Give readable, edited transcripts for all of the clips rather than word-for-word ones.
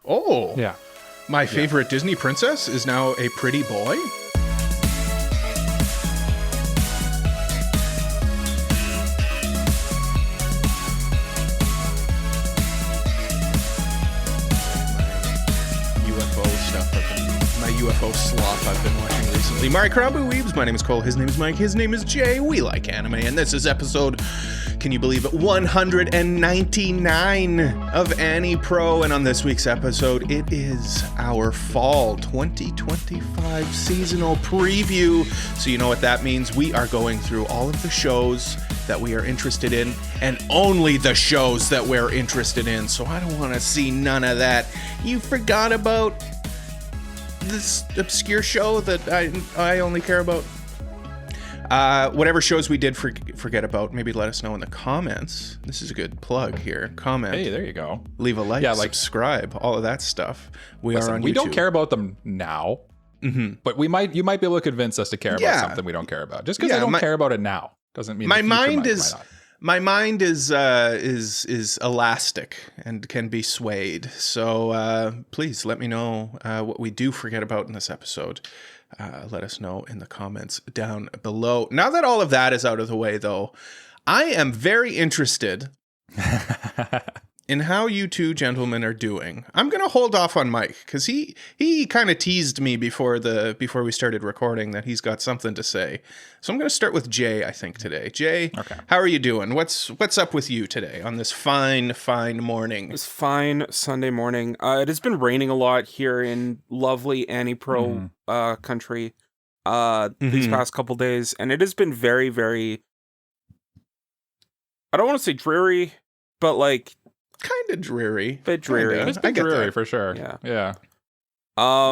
Oh. Yeah. My favorite Disney princess is now a pretty boy? UFO Slop I've been watching recently. Mari Karambu Weebs, my name is Cole, his name is Mike, his name is Jay, we like anime, and this is episode, can you believe it, 199 of AniPro, and on this week's episode, it is our fall 2025 seasonal preview, so you know what that means. We are going through all of the shows that we are interested in, and only the shows that we're interested in, so I don't want to see none of that. You forgot about this obscure show that I only care about. Whatever shows we did forget about, maybe let us know in the comments. This is a good plug here. Comment. Hey, there you go. Leave a like, subscribe, all of that stuff. We are on YouTube. We don't care about them now, but you might be able to convince us to care about something we don't care about. Just because I don't care about it now doesn't mean my mind is elastic and can be swayed. So please let me know what we do forget about in this episode. Let us know in the comments down below. Now that all of that is out of the way, though, I am very interested in how you two gentlemen are doing. I'm going to hold off on Mike because he kind of teased me before we started recording that he's got something to say. So I'm going to start with Jay, I think, today. Jay, okay. How are you doing? What's up with you today on this fine morning? This fine Sunday morning. It has been raining a lot here in lovely AniPro country these past couple days, and it has been very, very, I don't want to say dreary, but like kind of dreary. Bit dreary. It's been dreary for sure. Yeah.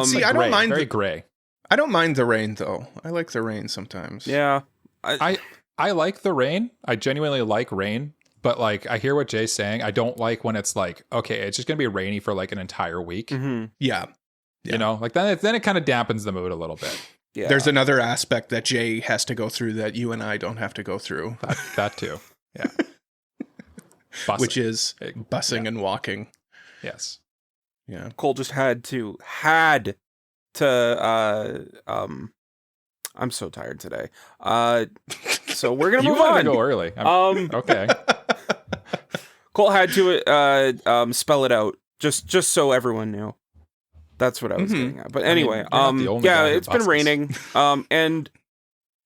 See, I don't mind very gray. I don't mind the rain though. I like the rain sometimes. Yeah. I like the rain. I genuinely like rain, but like I hear what Jay's saying. I don't like when it's like, okay, it's just gonna be rainy for like an entire week. Yeah. You know, like then it kind of dampens the mood a little bit. Yeah. There's another aspect that Jay has to go through that you and I don't have to go through. That too. Yeah. Busing. Which is busing and walking. Yes. Yeah. Cole just had to I'm so tired today. So we're gonna move on. Go early. Okay. Cole had to spell it out just so everyone knew. That's what I was getting at. But anyway, it's been raining. And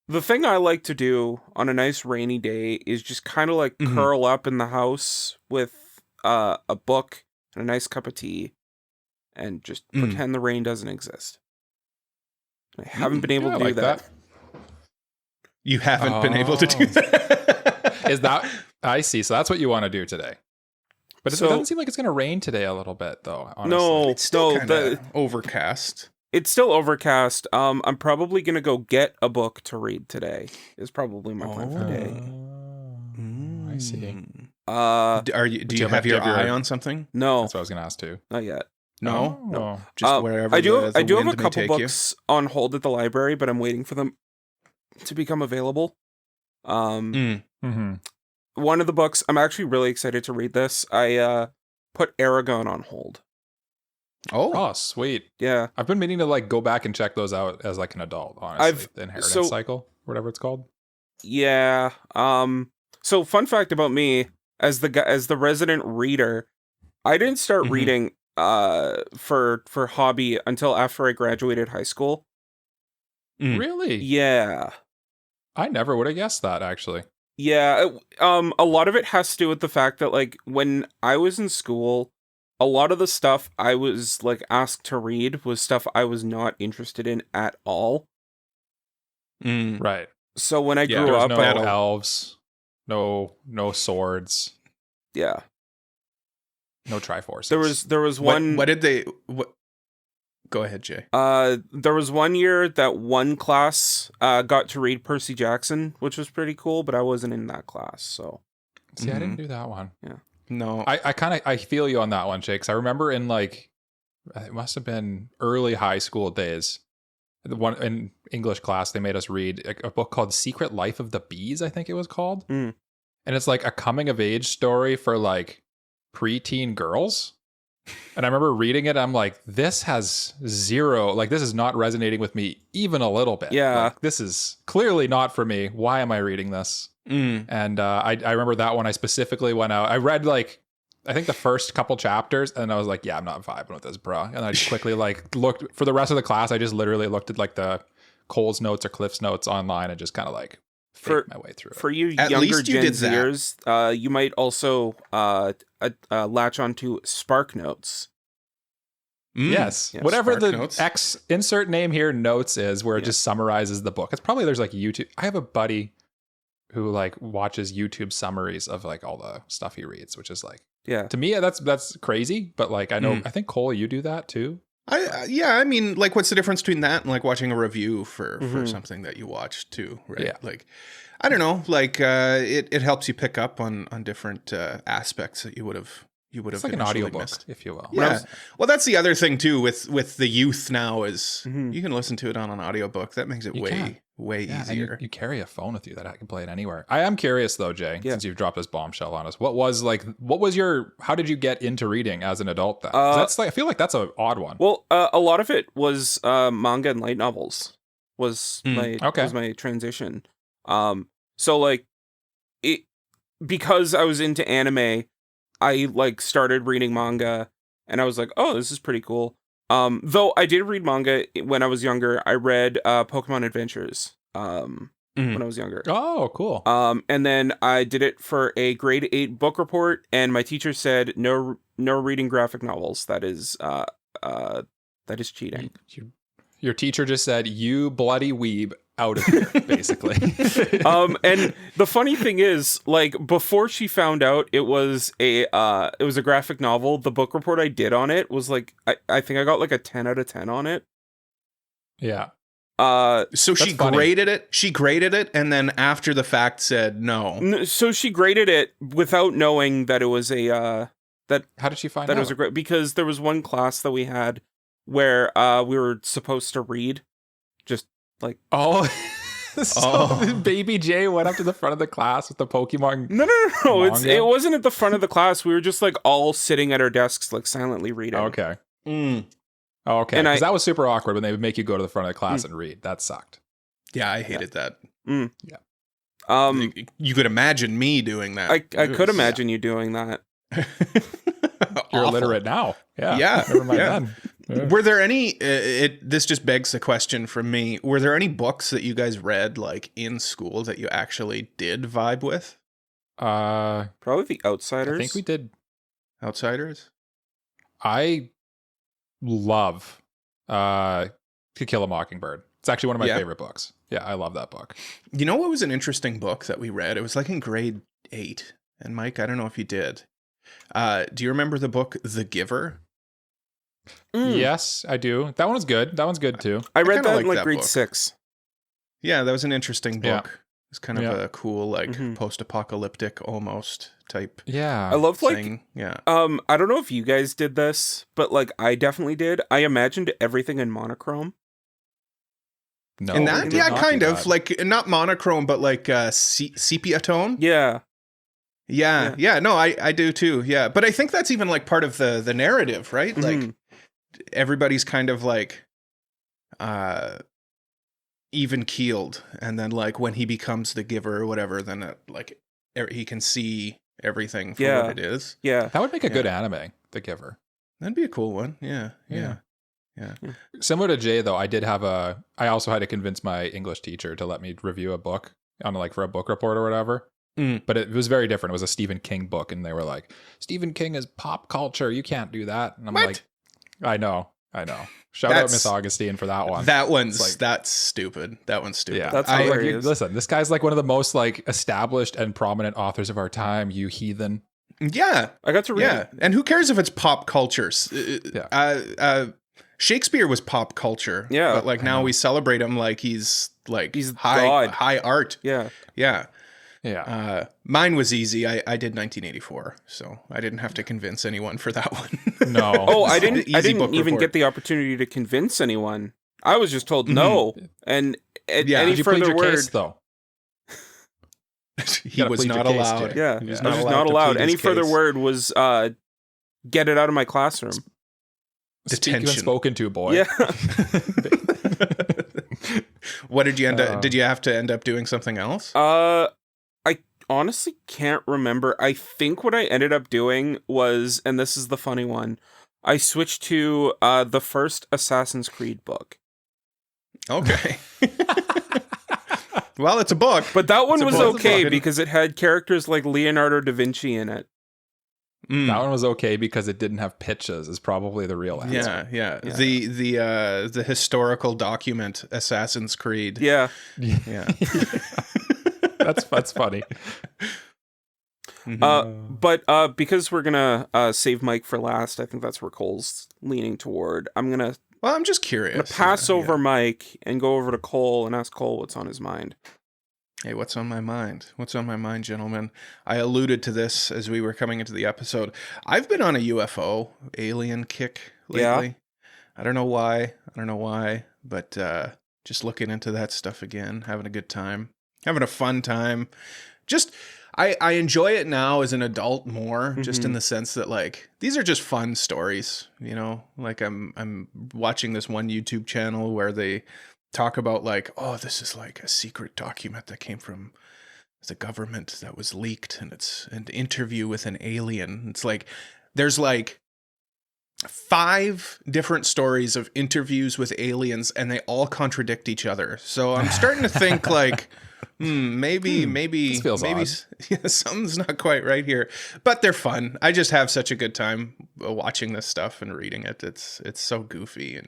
the thing I like to do on a nice rainy day is just kind of like curl up in the house with a book and a nice cup of tea and just pretend the rain doesn't exist. I haven't been able to do that. You haven't been able to do that? Is that... I see. So that's what you want to do today. But it doesn't seem like it's going to rain today a little bit, though, honestly. No, it's still kind of overcast. It's still overcast. I'm probably going to go get a book to read today. Is probably my plan for today. I see. Do you have your eye on something? No. That's what I was going to ask, too. Not yet. No. Just wherever I do have a couple books on hold at the library, but I'm waiting for them to become available. One of the books, I'm actually really excited to read this. I put Aragon on hold. Oh, sweet. Yeah. I've been meaning to like go back and check those out as like an adult, honestly. The inheritance cycle, whatever it's called. Yeah. So fun fact about me, as the resident reader, I didn't start reading for hobby until after I graduated high school. Really? Yeah. I never would have guessed that, actually. Yeah, a lot of it has to do with the fact that, like, when I was in school, a lot of the stuff I was, like, asked to read was stuff I was not interested in at all. Right. So when I grew up... No elves, no swords. Yeah. No Triforces. There was one... What did they... Go ahead, Jay. There was one year that one class got to read Percy Jackson, which was pretty cool, but I wasn't in that class, so... See, I didn't do that one. Yeah. No. I feel you on that one, Jake, 'cause I remember in, like, it must have been early high school days, the one in English class, they made us read a book called Secret Life of the Bees, I think it was called. And it's, like, a coming-of-age story for, like, preteen girls. And I remember reading it. I'm like, this has zero, like, this is not resonating with me even a little bit. Yeah. Like, this is clearly not for me. Why am I reading this? And I remember that one I specifically went out. I read like, I think the first couple chapters and I was like, yeah, I'm not vibing with this, bro. And I just quickly like looked for the rest of the class. I just literally looked at like the Cole's notes or Cliff's notes online and just kind of like faked my way through it. For you At younger least you Gen did that. Zers, you might also latch onto Spark Notes. Yes. Yeah, Whatever Spark the Notes. X insert name here notes is, where it just summarizes the book. It's probably there's like YouTube. I have a buddy who like watches YouTube summaries of like all the stuff he reads, which is like, to me that's crazy. But like I know I think Cole, you do that too. I mean, like, what's the difference between that and like watching a review for something that you watched too, right? Yeah. Like, I don't know, like it helps you pick up on different aspects that you would have It's like an audiobook, missed. if you will. Yeah. Well, that's the other thing too with the youth now is you can listen to it on an audiobook. That makes it way easier. And you carry a phone with you that I can play it anywhere. I am curious though, Jay, since you've dropped this bombshell on us. How did you get into reading as an adult then? 'Cause that's like, I feel like that's an odd one. Well, a lot of it was manga and light novels was my transition. So like because I was into anime, I like started reading manga and I was like, oh, this is pretty cool. Though I did read manga when I was younger. I read Pokemon Adventures when I was younger. Oh, cool. And then I did it for a grade 8 book report, and my teacher said no reading graphic novels. That is cheating. Your teacher just said, "You bloody weeb, out of here," basically. And the funny thing is, like, before she found out it was a graphic novel, the book report I did on it was like, I think I got like a 10 out of 10 on it. Yeah. So she graded it. She graded it, and then after the fact said no. So she graded it without knowing that it was How did she find out? That it was a great, because there was one class that we had where we were supposed to read, just like Baby Jay went up to the front of the class with the Pokemon. No. It wasn't at the front of the class. We were just like all sitting at our desks, like silently reading. Okay. Okay. Because that was super awkward when they would make you go to the front of the class and read. That sucked. Yeah, I hated that. Yeah. You could imagine me doing that. I could imagine you doing that. You're illiterate now. Yeah. Yeah. Never mind then. Yeah. Were there any? This just begs the question from me. Were there any books that you guys read like in school that you actually did vibe with? Probably The Outsiders. I think we did. Outsiders. I love To Kill a Mockingbird. It's actually one of my favorite books. Yeah, I love that book. You know what was an interesting book that we read? It was like in grade 8. And Mike, I don't know if you did. Do you remember the book The Giver? Yes, I do. That one was good. That one's good too. I read that in like that grade book. 6. Yeah, that was an interesting book. Yeah. It's kind of a cool, like post-apocalyptic almost type. Yeah, I love like thing. Yeah. I don't know if you guys did this, but like I definitely did. I imagined everything in monochrome. No, and that, kind of that. like not monochrome, but like sepia tone. Yeah. No, I do too. Yeah, but I think that's even like part of the narrative, right? Like everybody's kind of like even keeled, and then like when he becomes the giver or whatever, then like he can see everything for what it is. Yeah, that would make a good anime, The Giver. That'd be a cool one. Yeah. Similar to Jay, though, I also had to convince my English teacher to let me review a book on like for a book report or whatever. But it was very different. It was a Stephen King book, and they were like, "Stephen King is pop culture. You can't do that." And I'm like, I know. Shout out Miss Augustine for that one. That's stupid. That one's stupid. Yeah, that's hilarious. Listen, this guy's like one of the most like established and prominent authors of our time. You heathen. Yeah, I got to read. Yeah, and who cares if it's pop culture? Shakespeare was pop culture. Yeah, but like now we celebrate him like he's high art. Yeah. Mine was easy. I did 1984, so I didn't have to convince anyone for that one. No. Oh, I didn't even get the opportunity to convince anyone. I was just told no. And any further word, case, though. He was not allowed. Yeah, he was not allowed. Any further word was get it out of my classroom. Speaking and spoken to, boy. Yeah. What did you end up? Did you have to end up doing something else? I honestly can't remember. I think what I ended up doing was, and this is the funny one, I switched to the first Assassin's Creed book. Okay. Well, it's a book. But that one was okay because it had characters like Leonardo da Vinci in it. That one was okay because it didn't have pitches is probably the real answer. Yeah. The historical document Assassin's Creed. Yeah. That's funny. But because we're gonna save Mike for last, I think that's where Cole's leaning toward. Well, I'm just curious. Pass over Mike and go over to Cole and ask Cole what's on his mind. Hey, what's on my mind? What's on my mind, gentlemen? I alluded to this as we were coming into the episode. I've been on a UFO alien kick lately. Yeah. I don't know why, but just looking into that stuff again, having a good time, having a fun time. Just, I enjoy it now as an adult more, just in the sense that like these are just fun stories, you know. Like I'm watching this one YouTube channel where they talk about like, oh, this is like a secret document that came from the government that was leaked, and it's an interview with an alien. It's like there's like 5 different stories of interviews with aliens, and they all contradict each other. So I'm starting to think like, maybe something's not quite right here. But they're fun. I just have such a good time watching this stuff and reading it. It's so goofy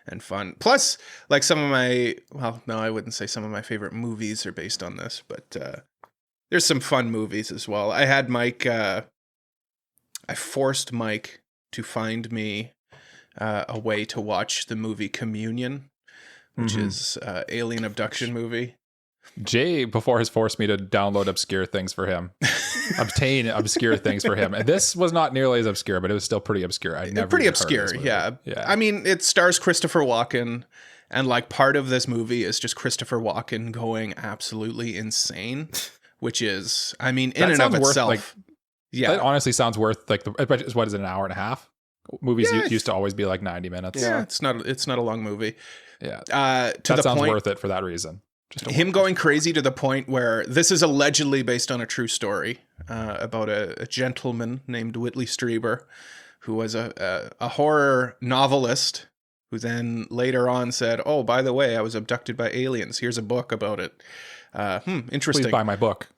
and fun. Plus, like some of my, well, no, I wouldn't say some of my favorite movies are based on this, but there's some fun movies as well. I had Mike, I forced Mike to find me a way to watch the movie Communion, which is alien abduction movie. Jay, before, has forced me to download obscure things for him. Obtain obscure things for him. And this was not nearly as obscure, but it was still pretty obscure. I'd never pretty obscure, yeah. I mean, it stars Christopher Walken, and like part of this movie is just Christopher Walken going absolutely insane, which is, I mean, in and of itself. Like, that honestly sounds worth like what is it, an hour and a half? Movies used to always be like 90 minutes. Yeah, it's not a long movie. Yeah. That sounds worth it for that reason. Him going crazy to the point where this is allegedly based on a true story about a gentleman named Whitley Strieber, who was a horror novelist, who then later on said, oh, by the way, I was abducted by aliens. Here's a book about it. Interesting. Please buy my book.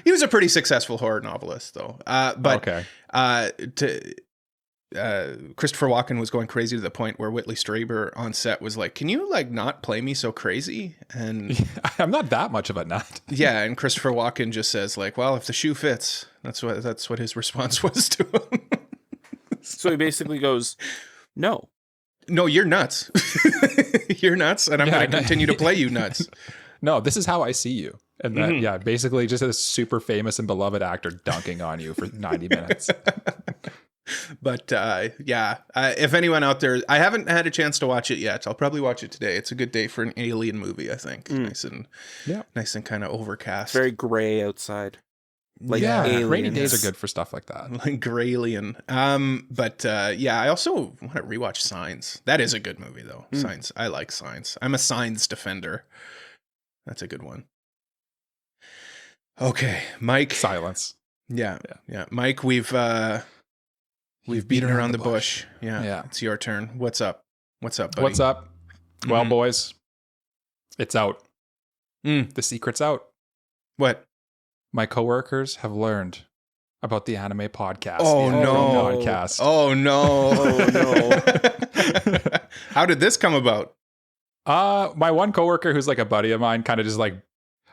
He was a pretty successful horror novelist, though. Christopher Walken was going crazy to the point where Whitley Strieber on set was like, can you like not play me so crazy? And I'm not that much of a nut. Yeah, and Christopher Walken just says like, well, if the shoe fits. That's what his response was to him. So he basically goes, no, you're nuts. You're nuts, and I'm going to continue to play you nuts. No, this is how I see you. And that, basically just a super famous and beloved actor dunking on you for 90 minutes. But if anyone out there, I haven't had a chance to watch it yet. I'll probably watch it today. It's a good day for an alien movie, I think. Nice and kind of overcast. Very gray outside. Like rainy days are good for stuff like that. Like Graylien. I also want to rewatch Signs. That is a good movie though. Signs. I like Signs. I'm a Signs defender. That's a good one. Okay, Mike. Silence. Yeah. Mike, we've beaten around the bush. Yeah. It's your turn. What's up? What's up, buddy? What's up? Well, boys, it's out. The secret's out. What? My coworkers have learned about the anime podcast. Oh, no. Podcast. Oh, no. How did this come about? My one coworker, who's like a buddy of mine, kind of just like,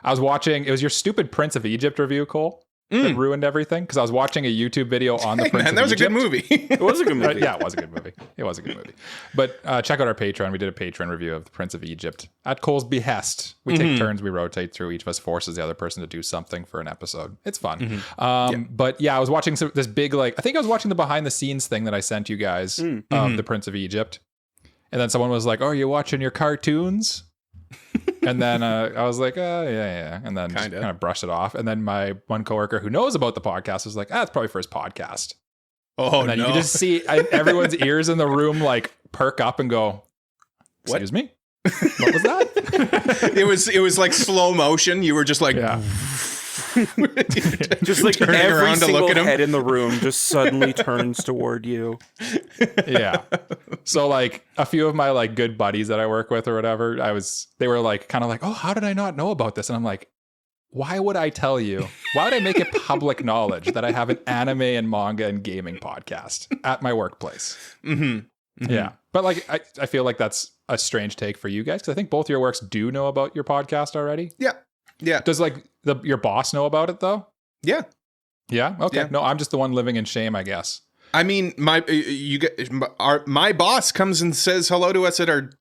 I was watching, it was your stupid Prince of Egypt review, Cole. That ruined everything because I was watching a YouTube video on the Prince of Egypt. That was a good movie. It was a good movie. Yeah, it was a good movie. But check out our Patreon. We did a Patreon review of the Prince of Egypt at Cole's behest. We take turns. We rotate through. Each of us forces the other person to do something for an episode. It's fun. But yeah, I was watching this big, I think I was watching the behind the scenes thing that I sent you guys of the Prince of Egypt. And then someone was like, oh, are you watching your cartoons? And then I was like, yeah. And then just kind of brushed it off. And then my one coworker who knows about the podcast was like, it's probably for his podcast. Oh, and then no. you could just see everyone's ears in the room like perk up and go, excuse me? What was that? It was like slow motion. You were just like... Yeah. Just like turning every around to single look at him. head in the room just suddenly turns toward you. Yeah. So like a few of my like good buddies that I work with or whatever, they were like kind of like, oh, how did I not know about this? And I'm like, why would I tell you? Why would I make it public knowledge that I have an anime and manga and gaming podcast at my workplace? Mm-hmm. Mm-hmm. Yeah. But like, I feel like that's a strange take for you guys because I think both your works do know about your podcast already. Yeah. Yeah. Does like your boss know about it though? Yeah. Yeah. Okay. Yeah. No, I'm just the one living in shame, I guess. I mean, my boss comes and says hello to us at our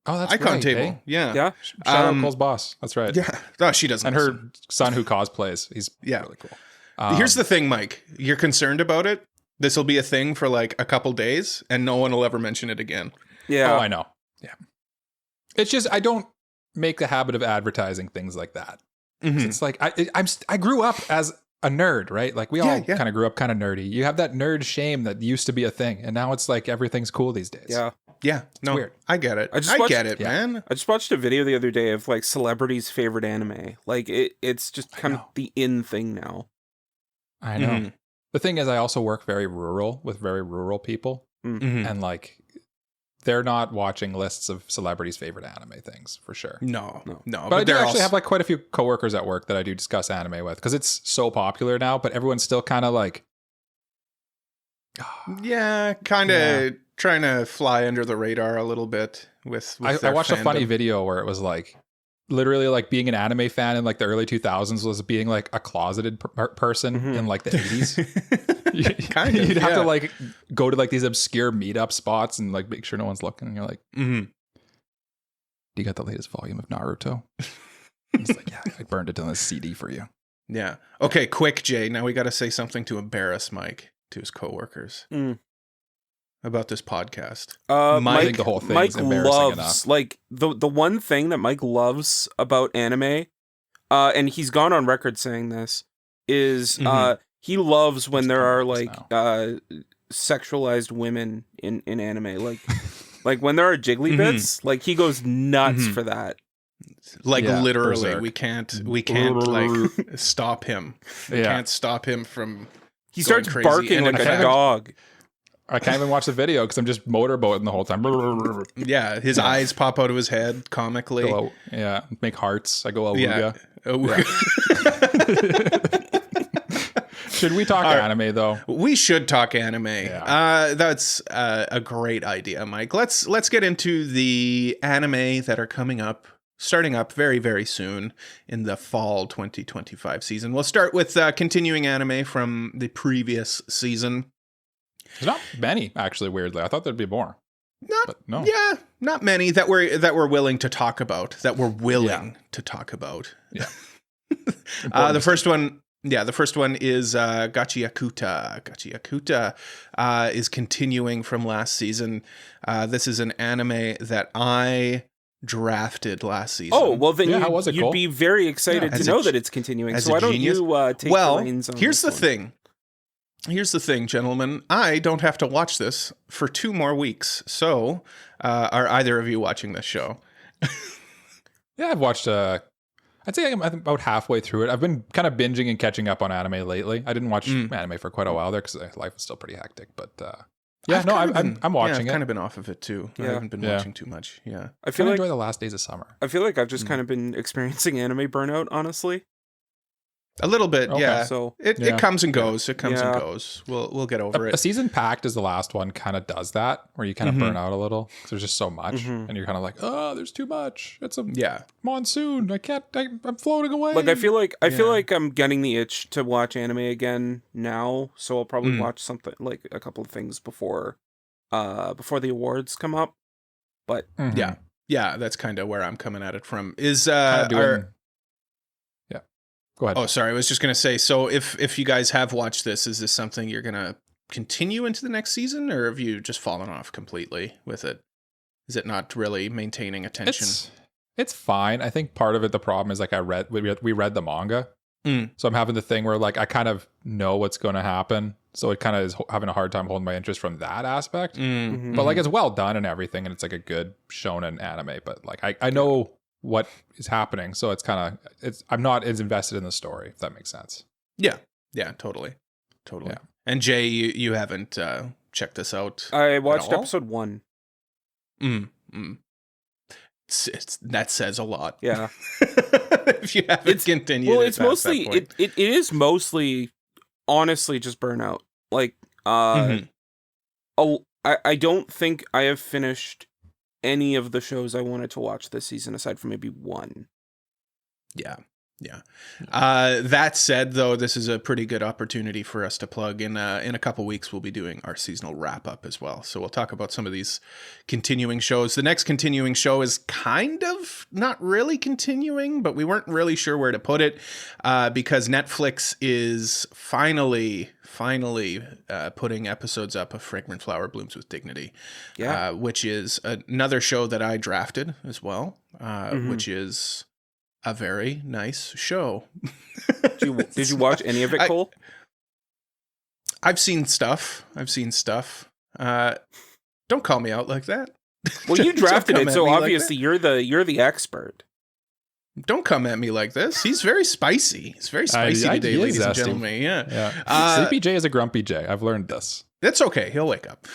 icon table. Eh? Yeah. Yeah. Shout out Cole's boss. That's right. Yeah. Oh, she doesn't. And listen. her son who cosplays. He's really cool. Here's the thing, Mike. You're concerned about it. This will be a thing for like a couple days, and no one will ever mention it again. Yeah. Oh, I know. Yeah. It's just I don't make the habit of advertising things like that. Mm-hmm. It's like I grew up as a nerd, right? Like we all kind of grew up kind of nerdy. You have that nerd shame that used to be a thing, and now it's like everything's cool these days. Yeah. Yeah. No, weird. I get it. I get it, man. I just watched a video the other day of like celebrities' favorite anime. Like it's just kind of the in thing now. I know. Mm-hmm. The thing is, I also work very rural with very rural people, and like they're not watching lists of celebrities' favorite anime things for sure. No. But I do actually have like quite a few coworkers at work that I do discuss anime with because it's so popular now. But everyone's still kind of like, trying to fly under the radar a little bit with I watched a funny video where it was like literally like being an anime fan in like the early 2000s was being like a closeted person in like the 80s. You'd have to like go to like these obscure meetup spots and like make sure no one's looking. And you're like, do you got the latest volume of Naruto? It's like, yeah, I burned it on a CD for you. Yeah. Okay, quick, Jay. Now we got to say something to embarrass Mike to his coworkers about this podcast. I think the whole thing is embarrassing enough. Like the one thing that Mike loves about anime, and he's gone on record saying this, is he loves when there are like sexualized women in anime. Like when there are jiggly bits, like he goes nuts for that. Like literally, we can't like stop him. We can't stop him from. He starts barking like a dog. I can't even watch the video because I'm just motorboating the whole time. Yeah, his eyes pop out of his head comically. Make hearts. I go awooga. Should we talk anime though? We should talk anime. Yeah. That's a great idea, Mike. Let's get into the anime that are starting up very, very soon in the fall 2025 season. We'll start with continuing anime from the previous season. There's not many, actually, weirdly. I thought there'd be more. Not many that we're willing to talk about. That we're willing to talk about. Yeah. The first one is Gachiakuta. Gachiakuta is continuing from last season. This is an anime that I drafted last season. Oh, well then how was it, you'd Cole? be very excited to know that it's continuing. So why don't you take the reins on here's the this thing. Here's the thing, gentlemen. I don't have to watch this for 2 more weeks. So, are either of you watching this show? Yeah, I've watched I'd say I'm about halfway through it. I've been kind of binging and catching up on anime lately. I didn't watch anime for quite a while there because life is still pretty hectic. But I'm watching it. I've kind of been off of it too. Yeah. I haven't been watching too much. Yeah, I feel like enjoy the last days of summer. I feel like I've just kind of been experiencing anime burnout, honestly. a little bit. Okay. Yeah, So it comes and goes. It comes and goes. We'll get over it. A season packed is the last one. Kind of does that where you kind of burn out a little because there's just so much, and you're kind of like, oh, there's too much. It's a monsoon. I'm floating away. like I feel like I'm getting the itch to watch anime again now. So I'll probably watch something like a couple of things before the awards come up. But yeah, that's kind of where I'm coming at it from. Is Go ahead. Oh, sorry. I was just going to say, so if you guys have watched this, is this something you're going to continue into the next season, or have you just fallen off completely with it? Is it not really maintaining attention? It's fine. I think part of it, the problem is like we read the manga. So I'm having the thing where like I kind of know what's going to happen. So it kind of is having a hard time holding my interest from that aspect. But like it's well done and everything. And it's like a good shonen anime. But like I know what is happening. So it's kind of, I'm not as invested in the story, if that makes sense. Yeah. Yeah, totally. Yeah. And Jay, you haven't checked this out. I watched episode 1. That says a lot. Yeah. If you haven't continued. Well, it's mostly it is mostly honestly just burnout. Like I don't think I have finished any of the shows I wanted to watch this season aside from maybe one. Yeah. That said, though, this is a pretty good opportunity for us to plug in. In a couple weeks, we'll be doing our seasonal wrap up as well. So we'll talk about some of these continuing shows. The next continuing show is kind of not really continuing, but we weren't really sure where to put it because Netflix is finally putting episodes up of Fragrant Flower Blooms with Dignity, which is another show that I drafted as well, which is a very nice show. Did you watch any of it, Cole? I've seen stuff. Don't call me out like that. Well, you drafted it, so obviously you're the expert. Don't come at me like this. He's very spicy. He's very spicy today, ladies and gentlemen. Yeah. Sleepy J is a grumpy J. I've learned this. That's okay. He'll wake up.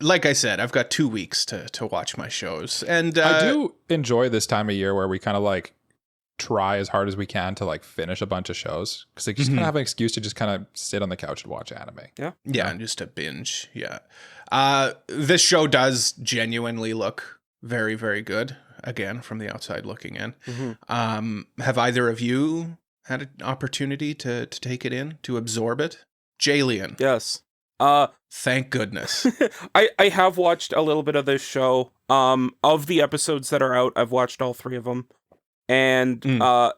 Like I said, I've got 2 weeks to watch my shows. And I do enjoy this time of year where we kind of like try as hard as we can to like finish a bunch of shows. Because they just kind of have an excuse to just kind of sit on the couch and watch anime. Yeah, and just to binge. Yeah. This show does genuinely look very, very good. Again, from the outside looking in. Have either of you had an opportunity to take it in, to absorb it? Jalian. Yes. Thank goodness. I have watched a little bit of this show. Of the episodes that are out, I've watched all 3 of them. And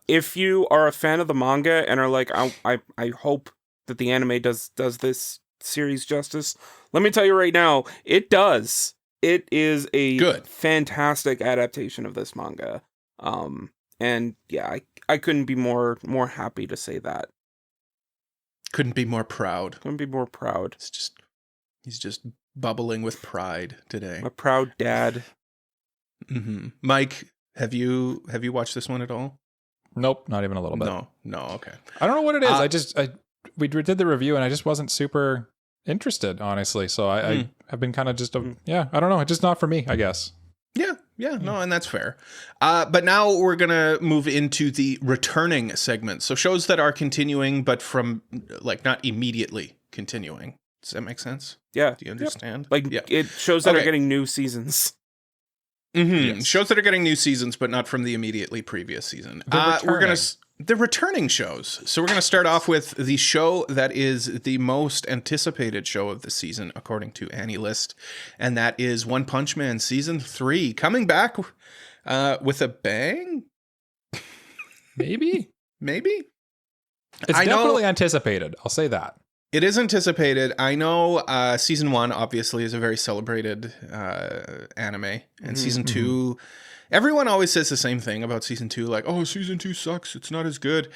if you are a fan of the manga and are like, I hope that the anime does this series justice, let me tell you right now, it does. It is a fantastic adaptation of this manga. And yeah, I couldn't be more happy to say that. Couldn't be more proud. He's just bubbling with pride today. A proud dad. Mike, have you watched this one at all? Nope, not even a little bit. No, okay. I don't know what it is. We did the review and I just wasn't super interested, honestly. So I have been kind of just I don't know. It's just not for me, I guess. Yeah, no, and that's fair. But now we're going to move into the returning segment. So shows that are continuing, but from like not immediately continuing. Does that make sense? Yeah. Do you understand? It shows that are getting new seasons. Yes. Shows that are getting new seasons, but not from the immediately previous season. The returning shows. So we're going to start off with the show that is the most anticipated show of the season, according to AniList, and that is One Punch Man Season 3, coming back with a bang? Maybe? It's definitely anticipated. I'll say that. It is anticipated. I know Season 1, obviously, is a very celebrated anime, and Season 2... Everyone always says the same thing about Season 2, like, oh, Season 2 sucks, it's not as good.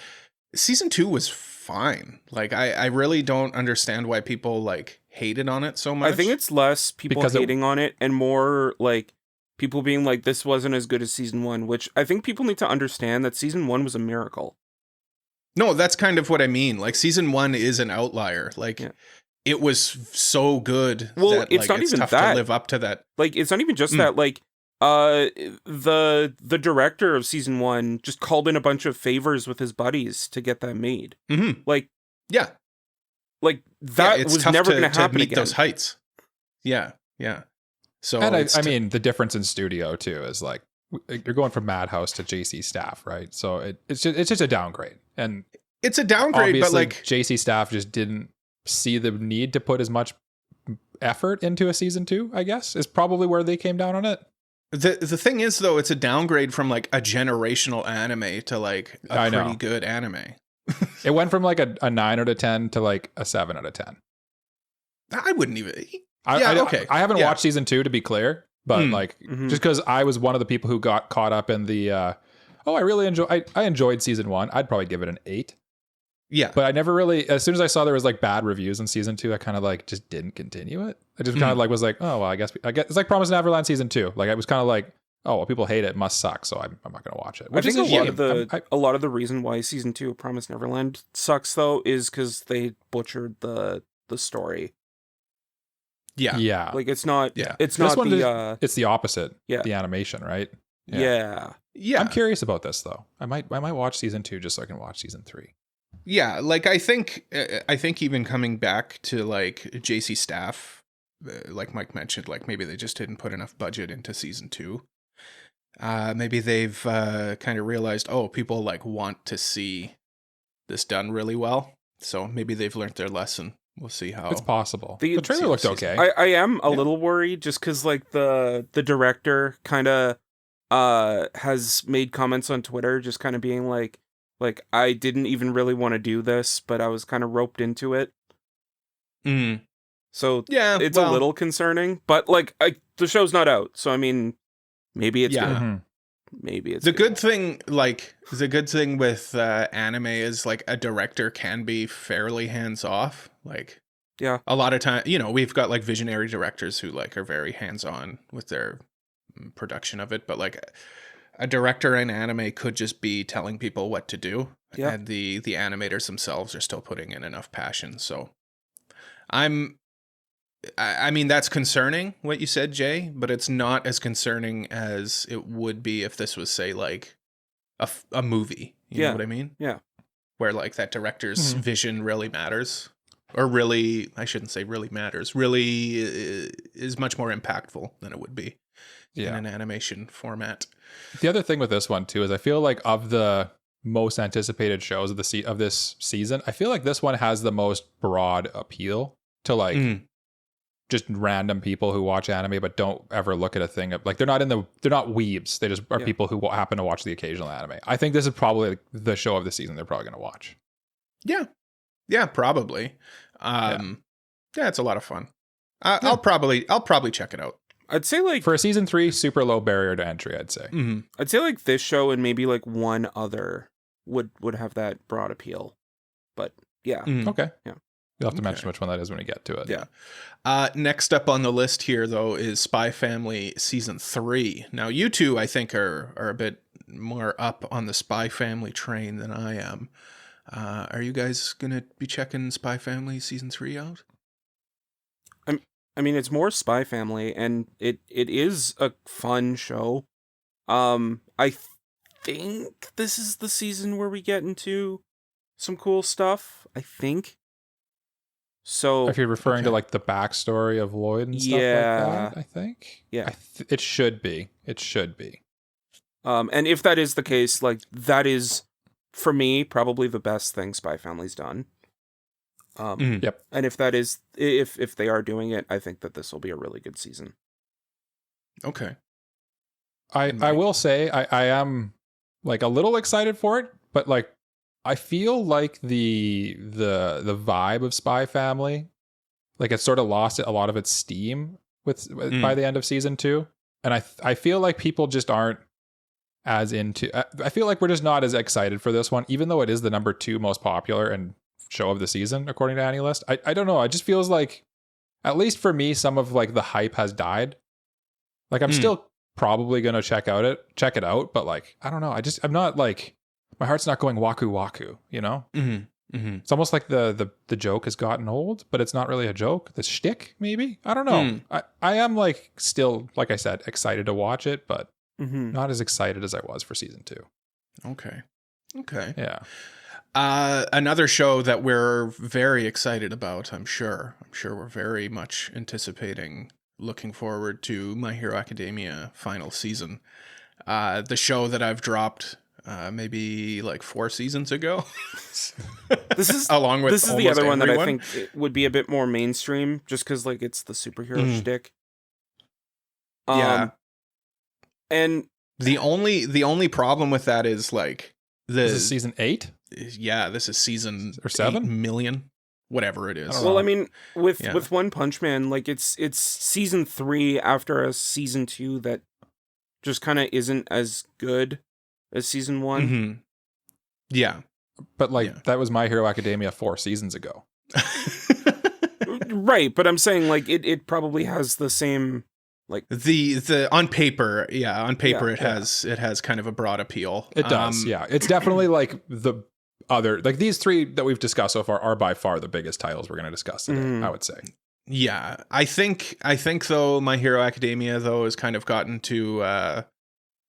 Season 2 was fine. Like, I really don't understand why people, like, hated on it so much. I think it's less people hating on it and more, like, people being like, this wasn't as good as Season 1, which I think people need to understand that Season 1 was a miracle. No, that's kind of what I mean. Like, Season 1 is an outlier. Like, it was so good that, it's not even tough that. To live up to that. Like, it's not even just that, like, the director of Season 1 just called in a bunch of favors with his buddies to get that made. Like, yeah, like that was never going to happen meet again. Those heights. Yeah. So, and I mean, the difference in studio too is like you're going from Madhouse to JC Staff, right? So it's just a downgrade, and it's a downgrade. But like JC Staff just didn't see the need to put as much effort into a Season 2. I guess is probably where they came down on it. The thing is, though, it's a downgrade from like a generational anime to like a pretty good anime. It went from like a 9 out of 10 to like a 7 out of 10. I wouldn't even. I haven't watched Season 2 to be clear, But like, just because I was one of the people who got caught up in the, I enjoyed season 1. I'd probably give it an 8. Yeah. But I never really, as soon as I saw there was like bad reviews in season 2, I kind of like just didn't continue it. I just kind of like was like, oh, well, I guess it's like Promised Neverland season 2. Like I was kind of like, oh, well, people hate it. It must suck. So I'm not going to watch it. I think a lot of the reason why season 2 of Promised Neverland sucks though is because they butchered the story. Yeah. Like it's not. Yeah. It's not it's the opposite. Yeah. The animation, right? Yeah. I'm curious about this though. I might watch season 2 just so I can watch season 3. Yeah, like I think even coming back to like JC staff, like Mike mentioned, like maybe they just didn't put enough budget into season 2. Maybe they've kind of realized, oh, people like want to see this done really well, so maybe they've learned their lesson. We'll see how it's possible. The trailer looked okay. I am a little worried just because like the director kind of has made comments on Twitter, just kind of being like I didn't even really want to do this, but I was kind of roped into it. So yeah, it's a little concerning. But like the show's not out, so I mean, maybe it's good. Maybe it's the good thing. Like the good thing with anime is like a director can be fairly hands off. Like a lot of time, we've got like visionary directors who like are very hands on with their production of it, but like a director in anime could just be telling people what to do, and the animators themselves are still putting in enough passion. So I mean, that's concerning what you said, Jay, but it's not as concerning as it would be if this was, say, like a movie. You know what I mean? Yeah. Where like that director's vision really matters, or really, I shouldn't say really matters, really is much more impactful than it would be in an animation format. The other thing with this one too is I feel like of the most anticipated shows of this season, I feel like this one has the most broad appeal to like just random people who watch anime but don't ever look at a thing like they're not weebs. They just are people who happen to watch the occasional anime. I think this is probably the show of the season they're probably going to watch. Yeah, probably. It's a lot of fun. I'll probably check it out. I'd say like for a season 3, super low barrier to entry, I'd say. I'd say like this show and maybe like one other would have that broad appeal. But yeah. Okay. Yeah. You'll have to mention which one that is when we get to it. Yeah. Next up on the list here, though, is Spy Family Season 3. Now, you two, I think, are a bit more up on the Spy Family train than I am. Are you guys going to be checking Spy Family Season 3 out? I mean, it's more Spy Family, and it is a fun show. I think this is the season where we get into some cool stuff, I think. So if you're referring to like the backstory of Lloyd and stuff like that, I think. Yeah. It should be. It should be. And if that is the case, like that is, for me, probably the best thing Spy Family's done. Yep. And if that is, if they are doing it, I think that this will be a really good season. Okay. I will say I am like a little excited for it, but like I feel like the vibe of Spy Family, like it sort of lost a lot of its steam by the end of season 2, and I feel like people just aren't as into. I feel like we're just not as excited for this one, even though it is the number 2 most popular and show of the season according to AniList. I don't know. It just feels like, at least for me, some of like the hype has died. Like I'm still probably gonna check it out, but like I don't know. I'm not like, my heart's not going waku waku, you know? It's almost like the joke has gotten old, but it's not really a joke. The shtick, maybe? I don't know. I am like still, like I said, excited to watch it, but not as excited as I was for season 2. Okay. Yeah. Another show that we're very excited about, I'm sure we're very much anticipating, looking forward to My Hero Academia final season. The show that I've dropped maybe like 4 seasons ago. This is along with this is the other one that I think would be a bit more mainstream, just because like it's the superhero shtick. Yeah, and the only problem with that is like this is season 8. Yeah, this is season or 7 million. whatever it is. Well, I mean, with One Punch Man, like it's season 3 after a season 2 that just kind of isn't as good as season 1. Mm-hmm. Yeah. But that was My Hero Academia 4 seasons ago. Right, but I'm saying like it probably has the same like the on paper, it has kind of a broad appeal. It does, yeah. It's definitely like the other, like these 3 that we've discussed so far are by far the biggest titles we're going to discuss today, I would say. Yeah, I think though My Hero Academia though has kind of gotten to